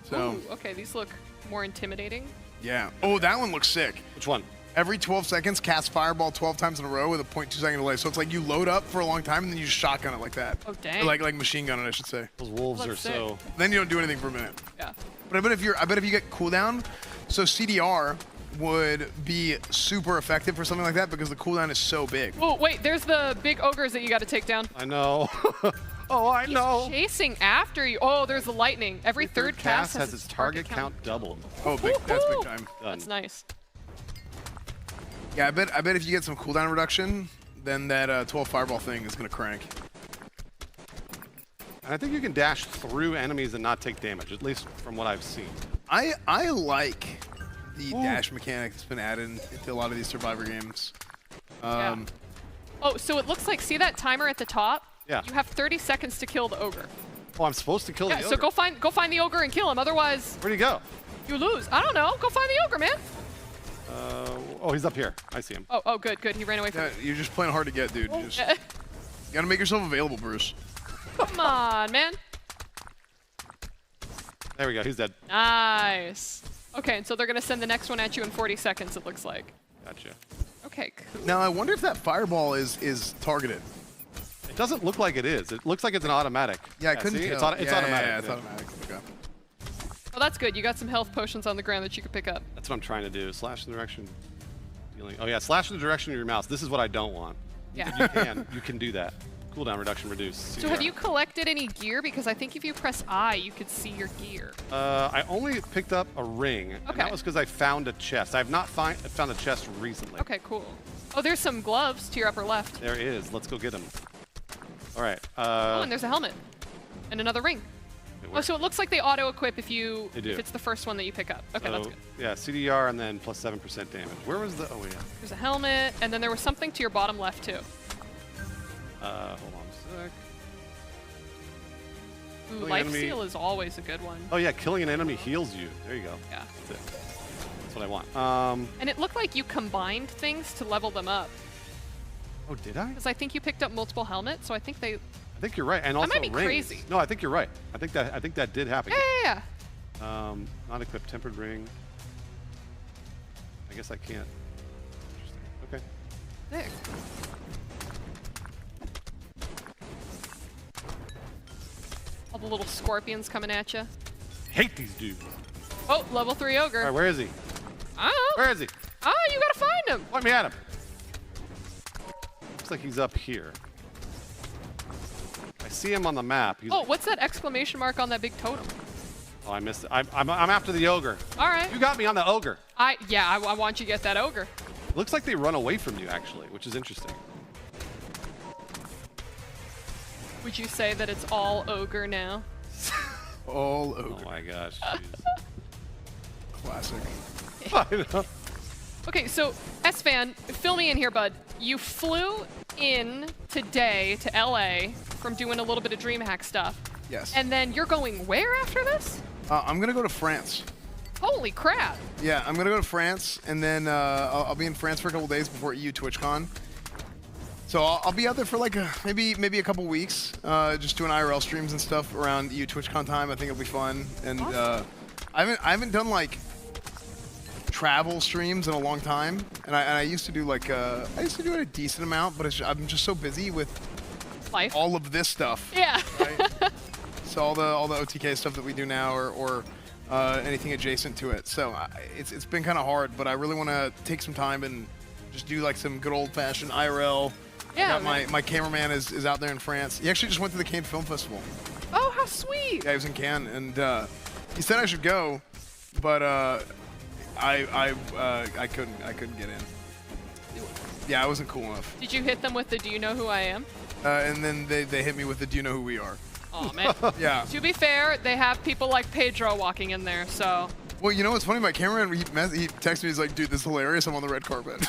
So. Ooh, okay, these look more intimidating. Yeah. Oh, that one looks sick. Which one? Every 12 seconds, cast Fireball 12 times in a row with a 0.2 second delay. So it's like you load up for a long time and then you just shotgun it like that. Oh, dang. Or like machine gun it, I should say. Those wolves are so. Then you don't do anything for a minute. Yeah. But I bet if you get cooldown, so CDR would be super effective for something like that because the cooldown is so big. Oh, wait, there's the big ogres that you got to take down. I know. Oh, I know. Chasing after you. Oh, there's the lightning. Every third cast has its target count doubled. Oh, that's big time. Done. That's nice. Yeah, I bet if you get some cooldown reduction, then that 12 fireball thing is gonna crank. And I think you can dash through enemies and not take damage, at least from what I've seen. I like the dash mechanic that's been added into a lot of these Survivor games. Yeah. Oh, so it looks like, see that timer at the top? Yeah. You have 30 seconds to kill the ogre. Oh, I'm supposed to kill the ogre? So go find the ogre and kill him, otherwise... Where'd he go? You lose. I don't know. Go find the ogre, man. Oh, he's up here. I see him. Oh, good. He ran away from me. You're just playing hard to get, dude. You gotta make yourself available, Bruce. Come on, man. There we go. He's dead. Nice. Okay, and so they're going to send the next one at you in 40 seconds, it looks like. Gotcha. Okay, cool. Now, I wonder if that fireball is targeted. It doesn't look like it is. It looks like it's an automatic. Yeah, I couldn't see? tell. It's automatic. Yeah, it's automatic. Okay. Well, that's good. You got some health potions on the ground that you could pick up. That's what I'm trying to do. Slash in the direction. Healing. Oh, yeah. Slash in the direction of your mouse. This is what I don't want. Yeah. You can do that. Cooldown reduction reduced. So have you collected any gear? Because I think if you press I, you could see your gear. I only picked up a ring. And that was because I found a chest. I have not found a chest recently. Okay, cool. Oh, there's some gloves to your upper left. There is. Let's go get them. All right. Oh, and there's a helmet. And another ring. Oh, so it looks like they auto-equip if it's the first one that you pick up. Okay, that's good. Yeah, CDR and then plus 7% damage. Where was the... Oh, yeah. There's a helmet, and then there was something to your bottom left, too. Hold on a sec. Ooh, life steal is always a good one. Oh, yeah, killing an enemy heals you. There you go. Yeah. That's it. That's what I want. And it looked like you combined things to level them up. Oh, did I? Because I think you picked up multiple helmets, so I think they... I think you're right, and also I might be rings. crazy. No, I think you're right. I think that did happen. Yeah. Not equipped tempered ring. I guess I can't. Okay. There. All the little scorpions coming at you. Hate these dudes. Oh, level 3 ogre. All right, where is he? I don't know. Where is he? Oh, you gotta find him. Point me at him. Looks like he's up here. I see him on the map. Oh, what's that exclamation mark on that big totem? Oh, I missed it. I'm after the ogre. All right. You got me on the ogre. I want you to get that ogre. Looks like they run away from you, actually, which is interesting. Would you say that it's all ogre now? All ogre. Oh my gosh. Classic. I know. Okay, so S-Fan, fill me in here, bud. You flew in today to LA from doing a little bit of DreamHack stuff. Yes. And then you're going where after this? I'm gonna go to France. Holy crap. Yeah, I'm gonna go to France, and then I'll be in France for a couple days before EU TwitchCon. So I'll be out there for like maybe a couple weeks, just doing IRL streams and stuff around EU TwitchCon time. I think it'll be fun. And awesome. I haven't done like travel streams in a long time, and I used to do like I used to do it a decent amount, but I'm just so busy with life, all of this stuff. Yeah. Right? So all the OTK stuff that we do now, or anything adjacent to it. So it's been kind of hard, but I really want to take some time and just do like some good old-fashioned IRL Yeah. My cameraman is out there in France. He actually just went to the Cannes Film Festival. Oh, how sweet! Yeah, he was in Cannes, and he said I should go, but I couldn't get in. Yeah, I wasn't cool enough. Did you hit them with the "Do you know who I am"? And then they hit me with the "Do you know who we are?" Oh man. Yeah. To be fair, they have people like Pedro walking in there, so. Well, you know what's funny? My cameraman, he texted me. He's like, "Dude, this is hilarious. I'm on the red carpet."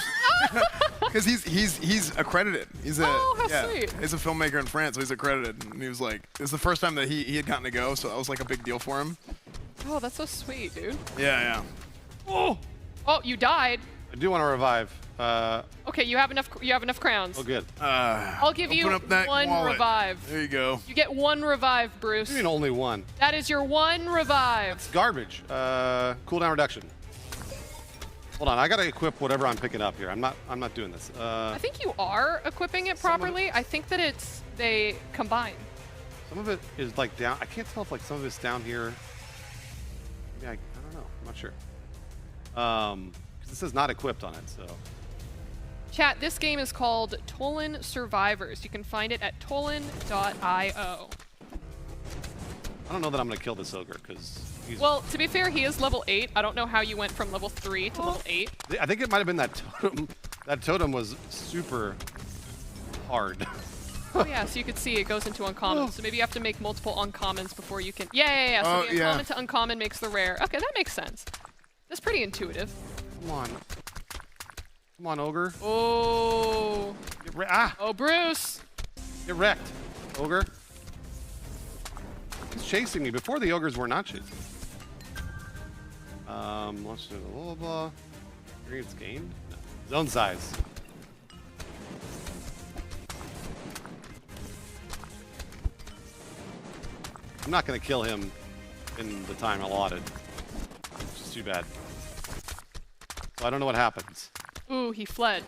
Because he's accredited. He's a sweet. He's a filmmaker in France, so he's accredited. And he was like, "It's the first time that he had gotten to go, so that was like a big deal for him." Oh, that's so sweet, dude. Yeah. Oh, you died. I do want to revive. Okay, you have enough. You have enough crowns. Oh, good. I'll give you Open up that one wallet. revive. There you go. You get one revive, Bruce. You mean only one? That is your one revive. It's garbage. Cooldown reduction. Hold on, I gotta equip whatever I'm picking up here. I'm not doing this. I think you are equipping it properly. I think that they combine. Some of it is like down. I can't tell if like some of it's down here. Maybe I don't know. I'm not sure. Because this is not equipped on it, so. Chat, this game is called Tolan Survivors. You can find it at tolan.io. I don't know that I'm gonna kill this ogre because he's. Well, to be fair, he is level 8. I don't know how you went from level 3 to level 8. I think it might have been that totem. That totem was super hard. Oh yeah, so you could see it goes into uncommon. So maybe you have to make multiple uncommons before you can. Yeah. So the uncommon to uncommon makes the rare. Okay, that makes sense. That's pretty intuitive. Come on, ogre. Oh. Oh, Bruce. Get wrecked, ogre. He's chasing me. Before the ogres were not chasing me. Let's do the blah blah. Experience gained. No. Zone size. I'm not going to kill him in the time allotted. It's just too bad. So I don't know what happens. Ooh, he fled.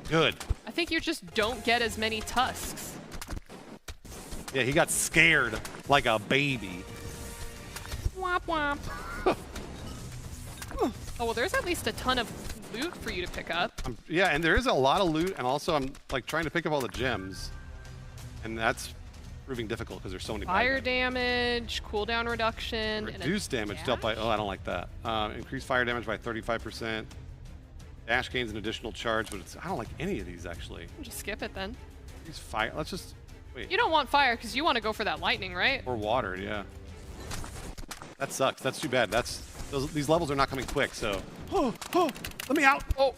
Good. I think you just don't get as many tusks. Yeah, he got scared like a baby. Womp womp. Oh, well, there's at least a ton of loot for you to pick up. Yeah, and there is a lot of loot, and also I'm like trying to pick up all the gems, and that's proving difficult because there's so many. Fire damage, cooldown reduction, reduced damage dealt by. Oh, I don't like that. Increased fire damage by 35%. Dash gains an additional charge, but I don't like any of these actually. Just skip it then. Use fire. Let's just wait. You don't want fire because you want to go for that lightning, right? Or water, yeah. That sucks. That's too bad. These levels are not coming quick, so. Oh, let me out. Oh.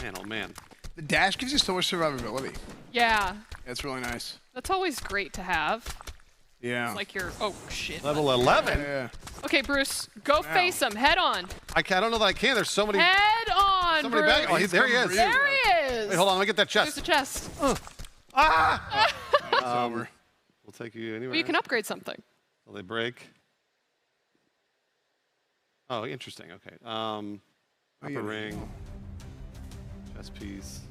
Man, oh man. The dash gives you so much survivability. Yeah. It's really nice. That's always great to have. Yeah. It's like you're. Oh shit. Level 11. Yeah. Okay, Bruce, go face him head on. I don't know that I can. There's so many. Head on, so many Bruce. Oh, there he is. There he is. Wait, hold on. Let me get that chest. There's the chest. It's over. We'll take you anywhere. Well, you can upgrade something. Will they break? Oh, interesting. Okay. Upper ring. Chest piece.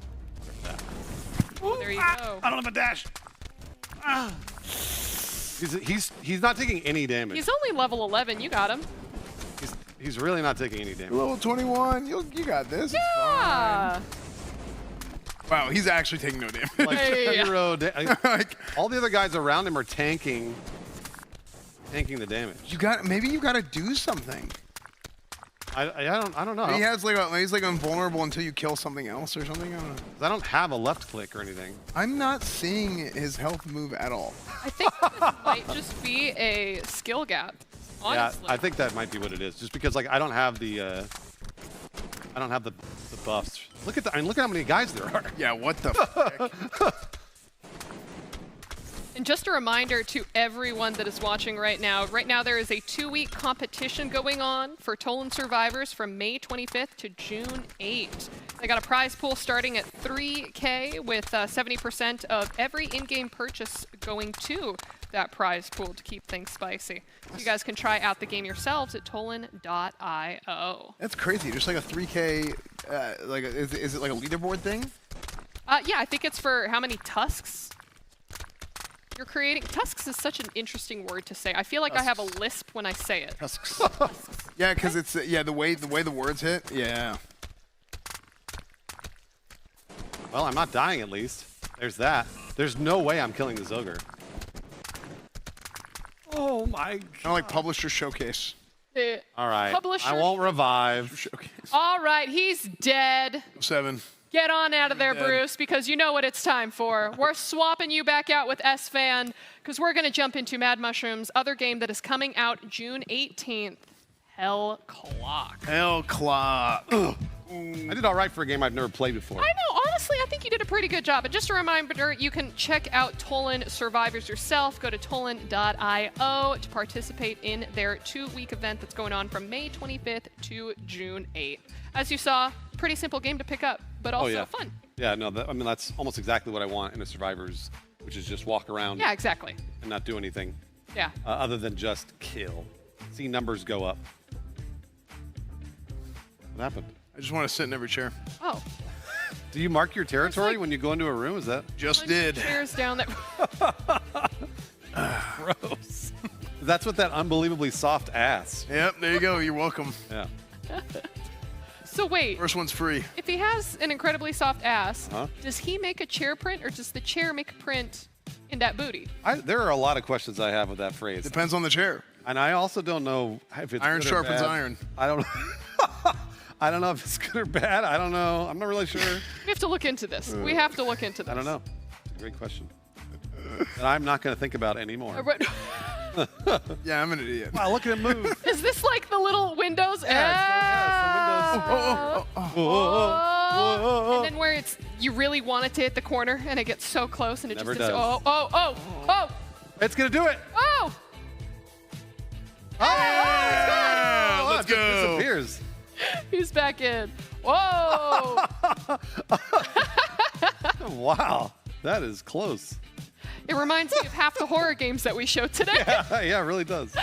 That. Oh, there you go. I don't have a dash. He's not taking any damage. He's only level 11. You got him. He's really not taking any damage. Level 21. You got this. Yeah. It's fine. Wow, he's actually taking no damage. Like zero all the other guys around him are tanking the damage. Maybe you got to do something. I don't know. He's like invulnerable until you kill something else or something. I don't know. I don't have a left click or anything. I'm not seeing his health move at all. I think this might just be a skill gap. Honestly. Yeah, I think that might be what it is. Just because like I don't have the buffs. Look at look at how many guys there are. Yeah, what the frick? And just a reminder to everyone that is watching right now there is a 2-week competition going on for Tolan Survivors from May 25th to June 8th. They got a prize pool starting at $3K with 70% of every in-game purchase going to that prize pool to keep things spicy. So you guys can try out the game yourselves at tolan.io. That's crazy. Just like a 3K, is it like a leaderboard thing? Yeah, I think it's for how many tusks you're creating tusks is such an interesting word to say. I feel like I have a lisp when I say it. Tusks. Yeah, because it's the way the words hit. Yeah. Well, I'm not dying at least. There's that. There's no way I'm killing this ogre. Oh my god. Kind of like Publisher Showcase. All right. Publisher. I won't revive. All right, he's dead. 7. Get on out of there, dead. Bruce, because you know what it's time for. We're swapping you back out with SFan because we're going to jump into Mad Mushroom's other game that is coming out June 18th, Hell Clock. Hell Clock. Ugh. I did all right for a game I've never played before. I know. Honestly, I think you did a pretty good job. And just a reminder, you can check out Tolan Survivors yourself. Go to tolan.io to participate in their 2-week event that's going on from May 25th to June 8th. As you saw, pretty simple game to pick up, but also fun. Yeah, no, I mean, that's almost exactly what I want in a Survivors, which is just walk around. Yeah, exactly. And not do anything. Yeah. Other than just kill. See numbers go up. What happened? I just want to sit in every chair. Oh. Do you mark your territory when you go into a room? Is that? Just did. Chairs down there. Gross. That's what that unbelievably soft ass. Yep, there you go. You're welcome. Yeah. So wait. First one's free. If he has an incredibly soft ass, Huh? does he make a chair print or does the chair make a print in that booty? There are a lot of questions I have with that phrase. Depends on the chair. And I also don't know if it's Iron good or sharpens bad. iron. I don't I don't know if it's good or bad. I don't know. I'm not really sure. We have to look into this. We have to look into this. I don't know. It's a great question. And I'm not going to think about it anymore. Yeah, I'm an idiot. Wow, look at him move. Is this like the little windows? Yeah, the windows. And then where it's you really want it to hit the corner and it gets so close and it Never just does. oh. It's going to do it. Oh! Oh, let's it go. disappears. He's back in. Whoa! Wow, that is close. It reminds me of half the horror games that we showed today. Yeah, it really does.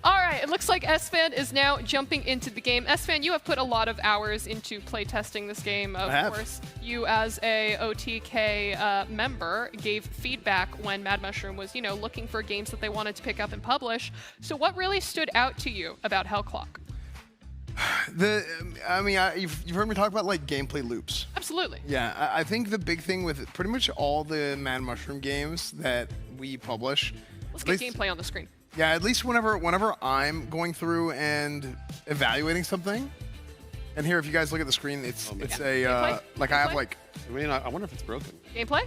All right, it looks like SFan is now jumping into the game. SFan, you have put a lot of hours into playtesting this game. Of course, you as a OTK member gave feedback when Mad Mushroom was, looking for games that they wanted to pick up and publish. So what really stood out to you about Hell Clock? You've heard me talk about like gameplay loops. Absolutely. Yeah, I think the big thing with pretty much all the Mad Mushroom games that we publish. Let's get gameplay on the screen. Yeah, at least whenever I'm going through and evaluating something, and here if you guys look at the screen, it's Gameplay? like I have like. I wonder if it's broken. Gameplay?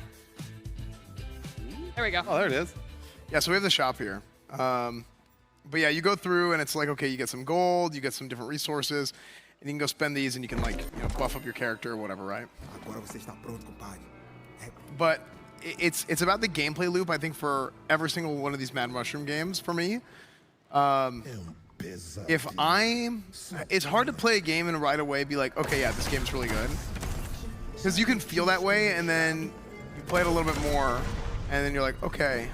There we go. Oh, there it is. Yeah, so we have the shop here. But yeah, you go through and it's like, okay, you get some gold, you get some different resources, and you can go spend these and you can buff up your character or whatever, right? But it's about the gameplay loop, I think, for every single one of these Mad Mushroom games for me. It's hard to play a game and right away be like, okay, yeah, this game's really good. Because you can feel that way and then you play it a little bit more and then you're like, okay,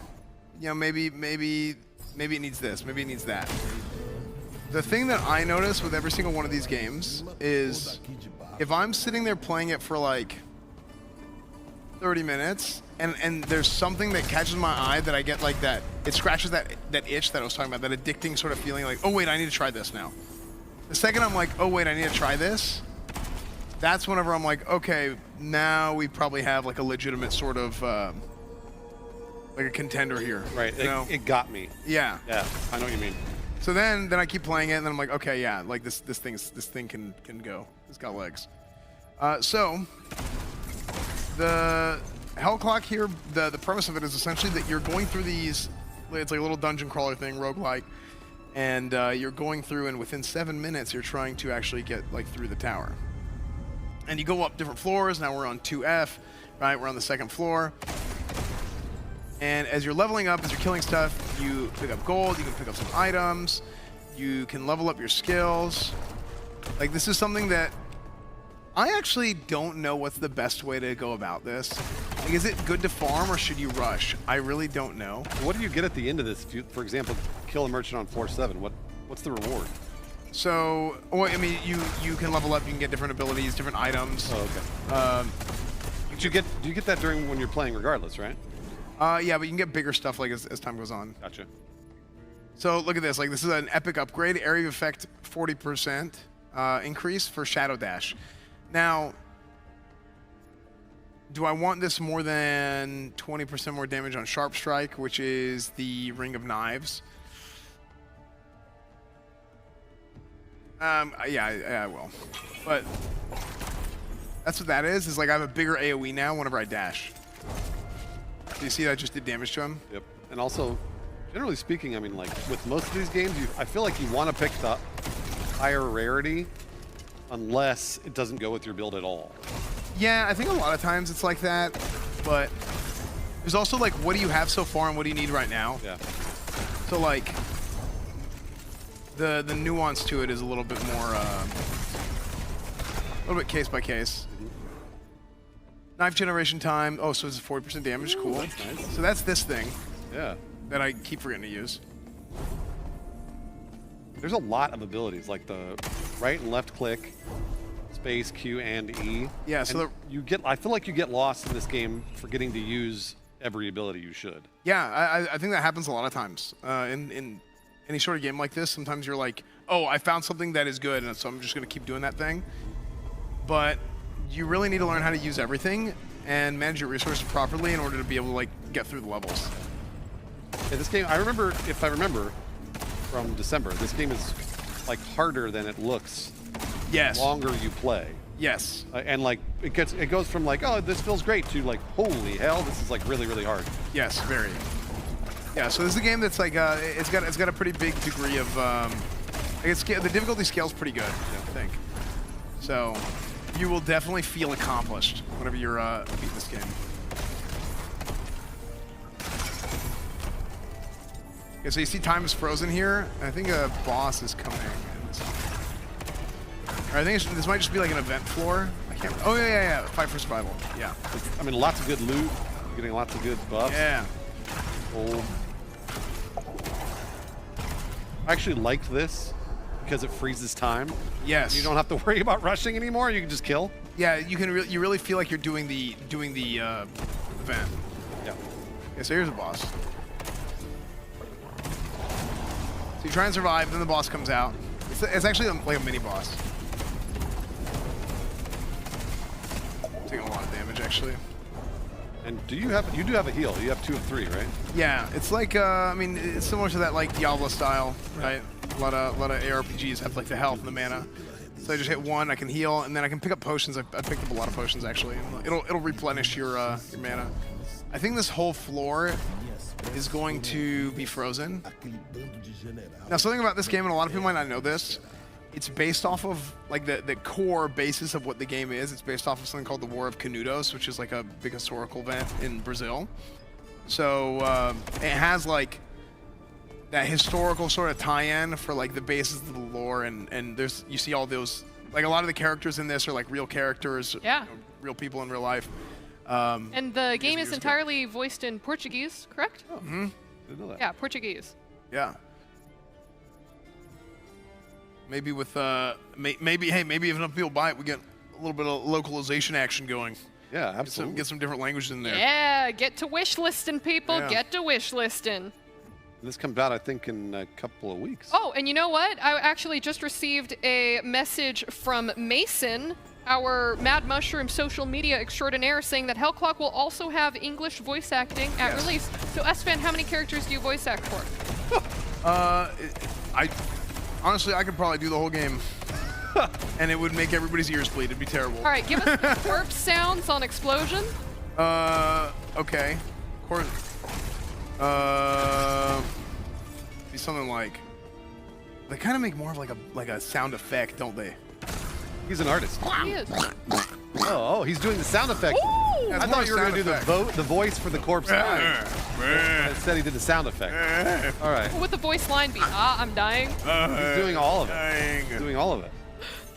maybe it needs this, maybe it needs that. The thing that I notice with every single one of these games is if I'm sitting there playing it for like 30 minutes and there's something that catches my eye that I get like that, it scratches that itch that I was talking about, that addicting sort of feeling like, oh wait, I need to try this now. The second I'm like, oh wait, I need to try this, that's whenever I'm like, okay, now we probably have like a legitimate sort of like a contender here. Right, it got me. Yeah. Yeah, I know what you mean. So then I keep playing it, and then I'm like, okay, yeah, like this thing can go. It's got legs. So the Hell Clock here, the premise of it is essentially that you're going through these. It's like a little dungeon crawler thing, roguelike, and you're going through, and within 7 minutes, you're trying to actually get like through the tower. And you go up different floors. Now we're on 2F, right? We're on the 2nd floor. And as you're leveling up, as you're killing stuff, you pick up gold, you can pick up some items, you can level up your skills. Like, this is something that I actually don't know what's the best way to go about this. Like, is it good to farm or should you rush? I really don't know. What do you get at the end of this? If you, for example, kill a merchant on floor 7, what's the reward? So, well, I mean, you can level up, you can get different abilities, different items. Oh, okay. Do you get that during when you're playing regardless, right? Yeah, but you can get bigger stuff like as time goes on. Gotcha. So look at this. Like this is an epic upgrade. Area of effect 40% increase for Shadow Dash. Now, do I want this more than 20% more damage on Sharp Strike, which is the Ring of Knives? Yeah, I will. But that's what that is. Is like I have a bigger AoE now whenever I dash. Do you see that I just did damage to him? Yep. And also, generally speaking, I mean, like with most of these games, I feel like you want to pick the higher rarity unless it doesn't go with your build at all. Yeah, I think a lot of times it's like that, but there's also like, what do you have so far and what do you need right now? Yeah. So like, the nuance to it is a little bit more, a little bit case by case. Knife generation time. Oh, so it's 40% damage. Cool. That's nice. So that's this thing. Yeah. That I keep forgetting to use. There's a lot of abilities, like the right and left click, space, Q, and E. Yeah, so and you get. I feel like you get lost in this game forgetting to use every ability you should. Yeah, I think that happens a lot of times. In any sort of game like this, sometimes you're like, oh, I found something that is good, and so I'm just going to keep doing that thing. But you really need to learn how to use everything and manage your resources properly in order to be able to like get through the levels. Yeah, this game, if I remember from December, this game is like harder than it looks. Yes. The longer you play. Yes. And like it goes from like, oh, this feels great to like, holy hell, this is like really, really hard. Yes, very. Yeah, so this is a game that's like it's got a pretty big degree of the difficulty scale's pretty good, I think. So you will definitely feel accomplished whenever you're beating this game. Okay, so you see time is frozen here. I think a boss is coming. I think this might just be like an event floor. I can't. Oh yeah. Fight for survival. Yeah. I mean, lots of good loot. Getting lots of good buffs. Yeah. Gold. I actually liked this because it freezes time. Yes. You don't have to worry about rushing anymore. You can just kill. Yeah, you can. You really feel like you're doing the event. Yeah. Okay, so here's a boss. So you try and survive, then the boss comes out. It's actually like a mini boss. Taking a lot of damage actually. And you do have a heal. You have 2 of 3, right? Yeah, it's like I mean, it's similar to that like Diablo style, right? A lot of ARPGs have like the health and the mana. So I just hit 1, I can heal, and then I can pick up potions. I picked up a lot of potions actually. It'll replenish your mana. I think this whole floor is going to be frozen. Now, something about this game, and a lot of people might not know this, it's based off of like the core basis of what the game is. It's based off of something called the War of Canudos, which is like a big historical event in Brazil. So it has like that historical sort of tie-in for like the basis of the lore, and there's you see all those like a lot of the characters in this are like real characters, yeah, real people in real life. And the game is entirely voiced in Portuguese, correct? Oh, didn't know that. Yeah, Portuguese. Yeah. Maybe with maybe if enough people buy it, we get a little bit of localization action going. Yeah, absolutely. Get some different languages in there. Yeah, get to wish listing, people. Yeah. Get to wish listing. This comes out, I think, in a couple of weeks. Oh, and you know what? I actually just received a message from Mason, our Mad Mushroom social media extraordinaire, saying that Hellclock will also have English voice acting at release. So, Esfan, how many characters do you voice act for? Honestly, I could probably do the whole game. And it would make everybody's ears bleed. It'd be terrible. All right, give us corpse sounds on explosion. Okay. Be something like. They kind of make more of like a sound effect, don't they? He's an artist. He is. Oh, he's doing the sound effect. Ooh! I thought you were going to do the voice for the corpse. Instead, he did the sound effect. All right. What would the voice line be? Ah, I'm dying. He's doing all of it. He's doing all of it.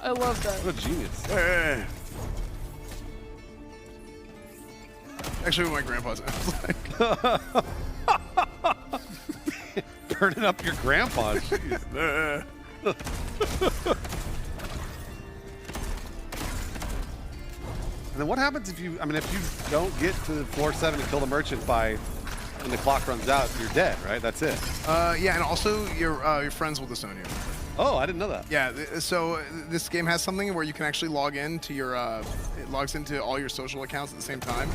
I love that. What a genius. Actually, my grandpa's like. Burning up your grandpa. And then what happens if you don't get to floor 7 and kill the merchant by when the clock runs out, you're dead, right? That's it. Yeah, and also your friends will disown you. Oh, I didn't know that. Yeah, so this game has something where you can actually log into your, it logs into all your social accounts at the same time,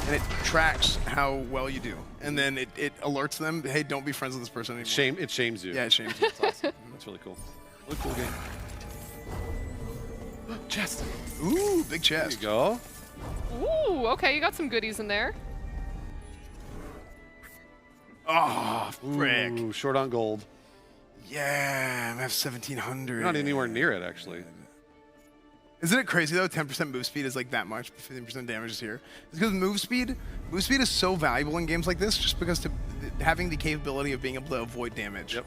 and it tracks how well you do. And then it alerts them, hey, don't be friends with this person anymore. It shames you. Yeah, it shames you. It's awesome. That's really cool. Really cool game. Chest. Ooh, big chest. There you go. Ooh, okay, you got some goodies in there. Oh, frick. Ooh, short on gold. Yeah, I have 1,700. You're not anywhere near it, actually. Isn't it crazy though? 10% move speed is like that much. 15% damage is here. It's because move speed is so valuable in games like this, just because having the capability of being able to avoid damage. Yep.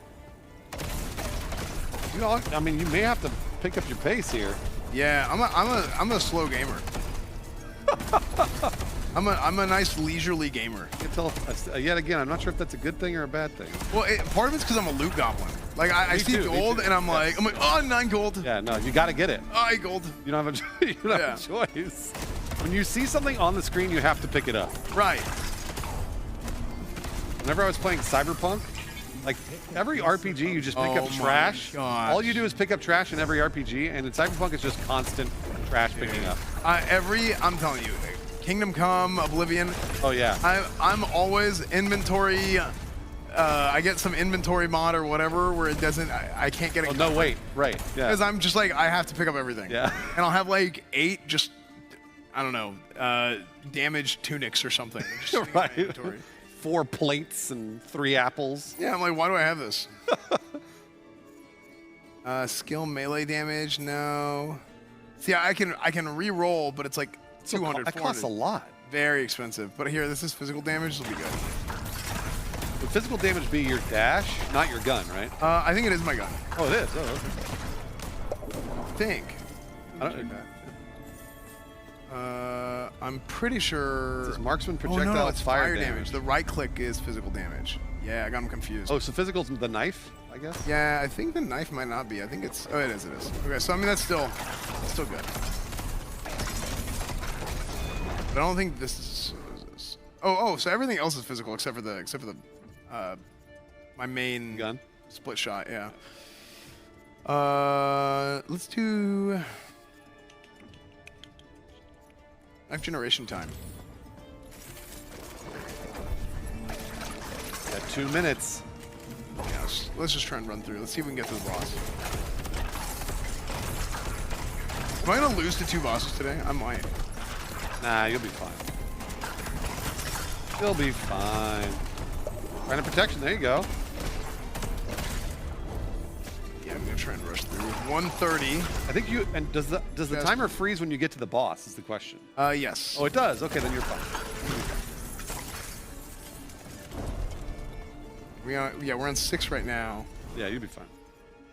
You know, I mean, you may have to pick up your pace here. Yeah, I'm a slow gamer. I'm a nice leisurely gamer. I can tell. Yet again, I'm not sure if that's a good thing or a bad thing. Well, part of it's because I'm a loot goblin. Like I see gold and I'm like, oh, 9 gold. Yeah, no, you got to get it. Oh, 8 gold. You don't have a, you don't have a choice. When you see something on the screen, you have to pick it up. Right. Whenever I was playing Cyberpunk, like every RPG, you just pick up trash. All you do is pick up trash in every RPG, and in Cyberpunk, it's just constant trash picking up. I'm telling you, Kingdom Come, Oblivion. Oh yeah. I'm always inventory. I get some inventory mod or whatever where it doesn't. I can't get it. Oh no, wait, right? Yeah. Because I'm just like I have to pick up everything. Yeah. And I'll have like 8 just, I don't know, damaged tunics or something. Just right. 4 plates and 3 apples. Yeah, I'm like, why do I have this? Skill melee damage, no. See, I can re-roll, but it's like 200. That costs a lot. Very expensive. But here, this is physical damage. This will be good. Would physical damage be your dash, not your gun, right? I think it is my gun. Oh, it is. Oh, okay. I think. I don't. I'm pretty sure. This marksman projectile. Oh, no, it's fire damage. damage. The right click is physical damage. Yeah, I got him confused. Oh, so physical's the knife, I guess? Yeah, I think the knife might not be. I think it's. Oh, it is. It is. Okay, so I mean that's still good. But I don't think this is. Oh, so everything else is physical except for the my main gun split shot. Yeah. Let's do knife generation time. Got 2 minutes. Yeah, let's just try and run through. Let's see if we can get to the boss. Am I gonna lose to 2 bosses today? I might. Nah, you'll be fine. You'll be fine. Random protection, there you go. Yeah, I'm gonna try and rush through. 130. I think you, and does the timer freeze when you get to the boss is the question. Yes. Oh, it does? Okay, then you're fine. We're on 6 right now. Yeah, you'll be fine.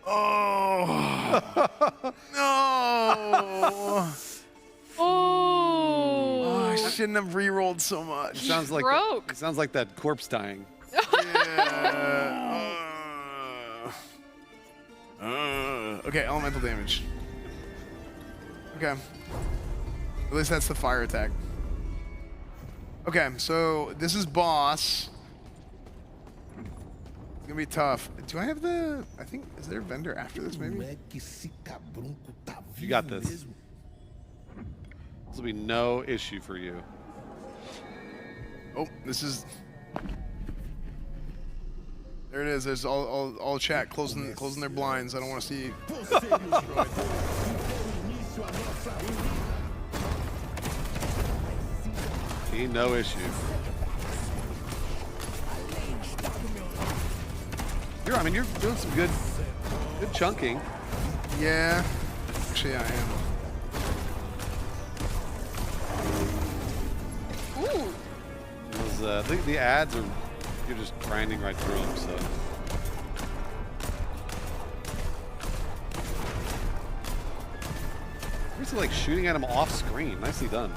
Oh! No! Oh, I shouldn't have re-rolled so much. It sounds like broke. It sounds like that corpse dying. Okay, elemental damage. Okay. At least that's the fire attack. Okay, so this is boss. It's gonna be tough. Do I have the? I think is there a vendor after this? Maybe. You got this. This will be no issue for you. Oh, this is. There it is. There's all chat closing their blinds. I don't want to see. See, no issue. You're doing some good chunking. Yeah, actually I am. Ooh. I think the ads are, you're just grinding right through them, so. You're like shooting at him off screen. Nicely done.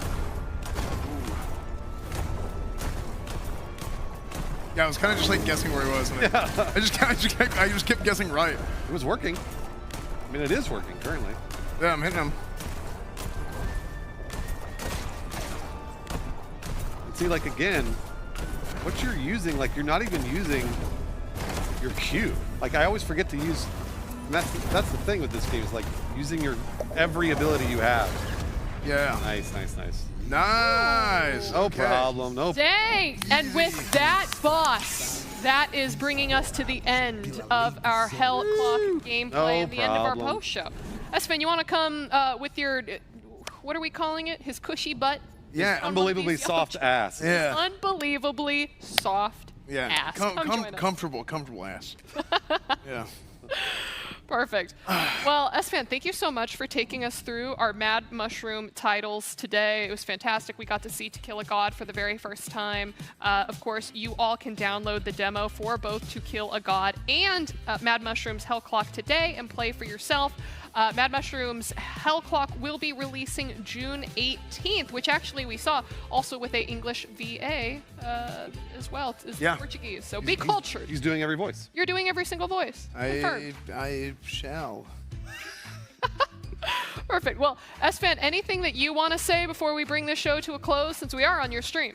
Yeah, I was kind of just like guessing where he was. And I just kept guessing right. It was working. I mean, it is working currently. Yeah, I'm hitting him. See, like again, what you're using, like you're not even using your Q. Like I always forget to use, and that's the thing with this game is like using your every ability you have. Yeah. Nice. Nice. No problem. No. Dang! And with that, boss, that is bringing us to the end of our Hell Clock gameplay and the end of our post show. Espen, you want to come with your, what are we calling it? His cushy butt? Yeah. Unbelievably soft ass. Yeah. Unbelievably soft ass. Comfortable ass. Yeah. Perfect. Well, Espen, thank you so much for taking us through our Mad Mushroom titles today. It was fantastic. We got to see To Kill a God for the very first time. Of course, you all can download the demo for both To Kill a God and Mad Mushroom's Hell Clock today and play for yourself. Mad Mushroom's Hell Clock will be releasing June 18th, which actually we saw also with a English VA as well as Portuguese. So be cultured. He's doing every voice. You're doing every single voice. I shall. Perfect. Well, Espen, anything that you want to say before we bring this show to a close, since we are on your stream?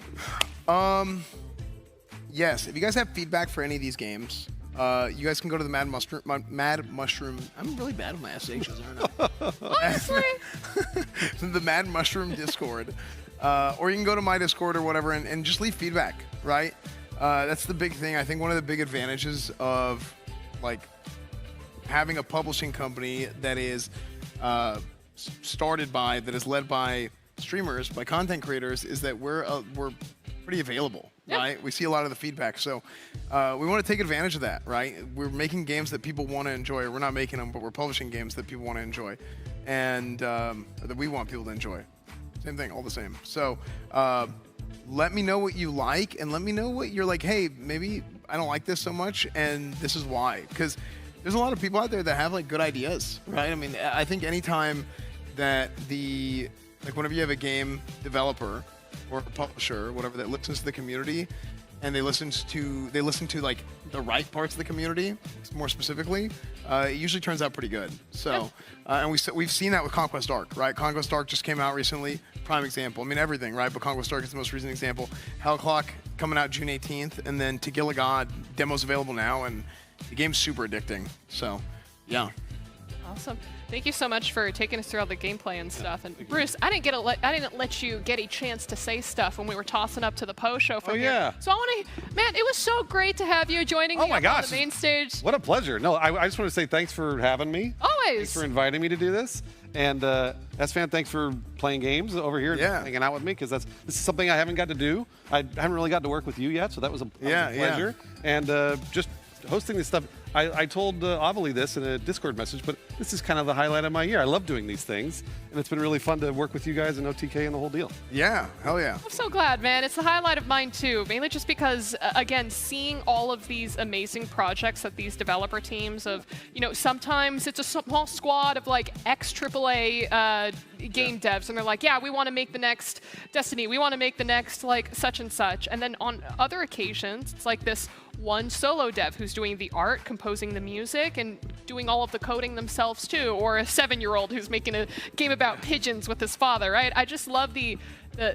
Yes. If you guys have feedback for any of these games, you guys can go to the Mad Mushroom. I'm really bad with my SHs, aren't I? Honestly. The Mad Mushroom Discord. Or you can go to my Discord or whatever and just leave feedback, right? That's the big thing. I think one of the big advantages of like having a publishing company that is that is led by streamers, by content creators, is that we're pretty available, right? We see a lot of the feedback, so we want to take advantage of that, right? We're making games that people want to enjoy. We're not making them, but we're publishing games that people want to enjoy, and that we want people to enjoy. Same thing, all the same. So let me know what you like, and let me know what you're like, hey, maybe I don't like this so much, and this is why. Because there's a lot of people out there that have like good ideas, right? I mean, I think anytime that whenever you have a game developer or a publisher or whatever that listens to the community, and they listen to like the right parts of the community, more specifically, it usually turns out pretty good. So, and we've seen that with Conquest Arc, right? Conquest Arc just came out recently, prime example. I mean, everything, right? But Conquest Arc is the most recent example. Hell Clock coming out June 18th, and then To Kill a God demo's available now, and the game's super addicting. So, yeah. Awesome. Thank you so much for taking us through all the gameplay and stuff. And Bruce, I didn't let you get a chance to say stuff when we were tossing up to the post show from here. So I want to, man, it was so great to have you joining me on the main stage. What a pleasure. No, I just want to say thanks for having me. Always. Thanks for inviting me to do this. And S-Fan, thanks for playing games over here and hanging out with me, because this is something I haven't got to do. I haven't really got to work with you yet, so that was a pleasure. And just hosting this stuff. I told Amelie this in a Discord message, but this is kind of the highlight of my year. I love doing these things, and it's been really fun to work with you guys and OTK and the whole deal. Yeah, hell yeah. I'm so glad, man. It's the highlight of mine too, mainly just because, again, seeing all of these amazing projects that these developer teams of, sometimes it's a small squad of like ex-AAA game devs, and they're like, yeah, we want to make the next Destiny, we want to make the next like such and such, and then on other occasions, it's like this one solo dev who's doing the art, composing the music, and doing all of the coding themselves too, or a 7-year-old who's making a game about pigeons with his father, right? I just love the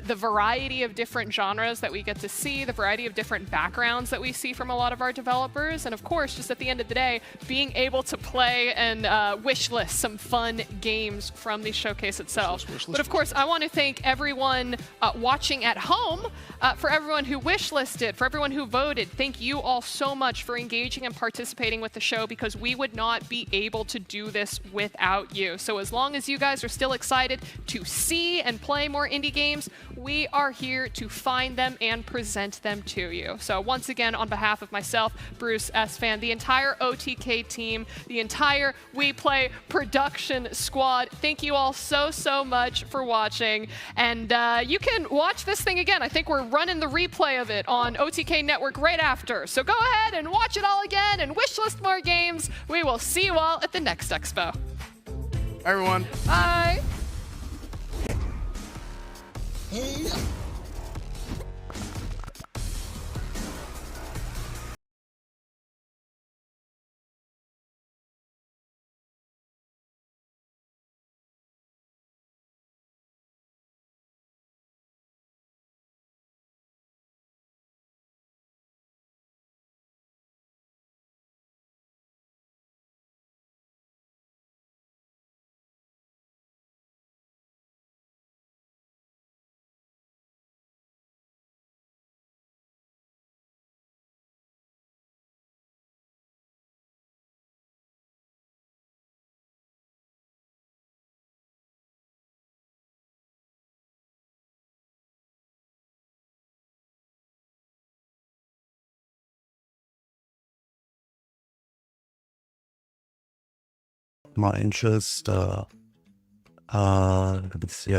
variety of different genres that we get to see, the variety of different backgrounds that we see from a lot of our developers, and of course, just at the end of the day, being able to play and wish list some fun games from the showcase itself. But of course, I want to thank everyone watching at home, for everyone who wish listed, for everyone who voted. Thank you all so much for engaging and participating with the show, because we would not be able to do this without you. So as long as you guys are still excited to see and play more indie games, we are here to find them and present them to you. So once again, on behalf of myself, Bruce, S-Fan, the entire OTK team, the entire We Play production squad, thank you all so, so much for watching. And you can watch this thing again. I think we're running the replay of it on OTK Network right after. So go ahead and watch it all again and wishlist more games. We will see you all at the next Expo. Hi, everyone. Bye. Hey. my interest. Let's see.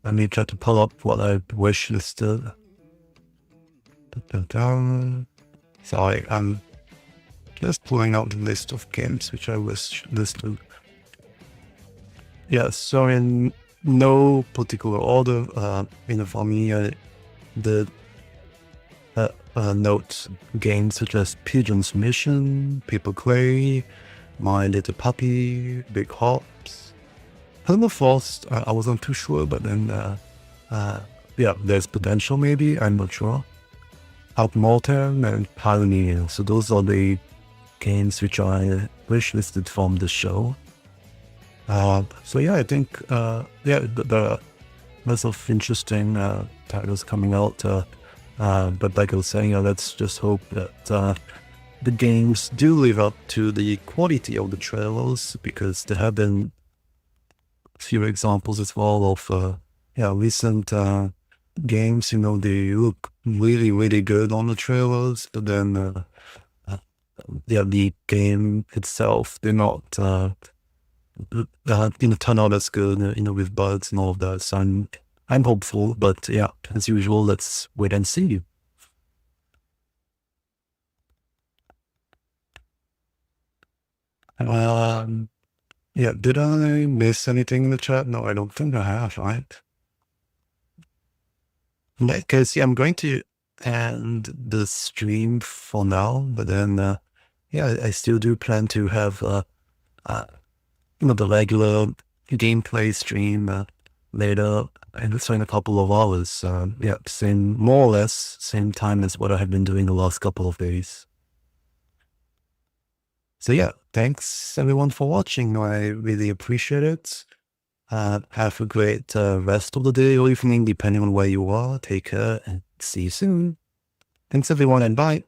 Let me try to pull up what I wish listed. Sorry, I'm just pulling out the list of games which I wish listed. Yeah, so in no particular order, for me, I did note games such as Pigeon's Mission, Paper Clay, My Little Puppy, Big Hops. Permafrost, I wasn't too sure, but then, yeah, there's potential maybe, I'm not sure. Out Mortem and Pioneer, so those are the games which I wish listed from the show. So yeah, I think, yeah, the lots of interesting titles coming out, but like I was saying, let's just hope that the games do live up to the quality of the trailers, because there have been a few examples as well of yeah, recent games, they look really, really good on the trailers, but then yeah, the game itself did not turn out as good, with bugs and all of that. So I'm hopeful, but yeah, as usual, let's wait and see. Yeah, did I miss anything in the chat? No, I don't think I have, right? In that case, yeah, I'm going to end the stream for now, but then, yeah, I still do plan to have, the regular gameplay stream later, and it's in a couple of hours. Yeah, more or less same time as what I have been doing the last couple of days. So yeah, thanks everyone for watching. I really appreciate it. Have a great rest of the day or evening, depending on where you are. Take care and see you soon. Thanks everyone, and bye.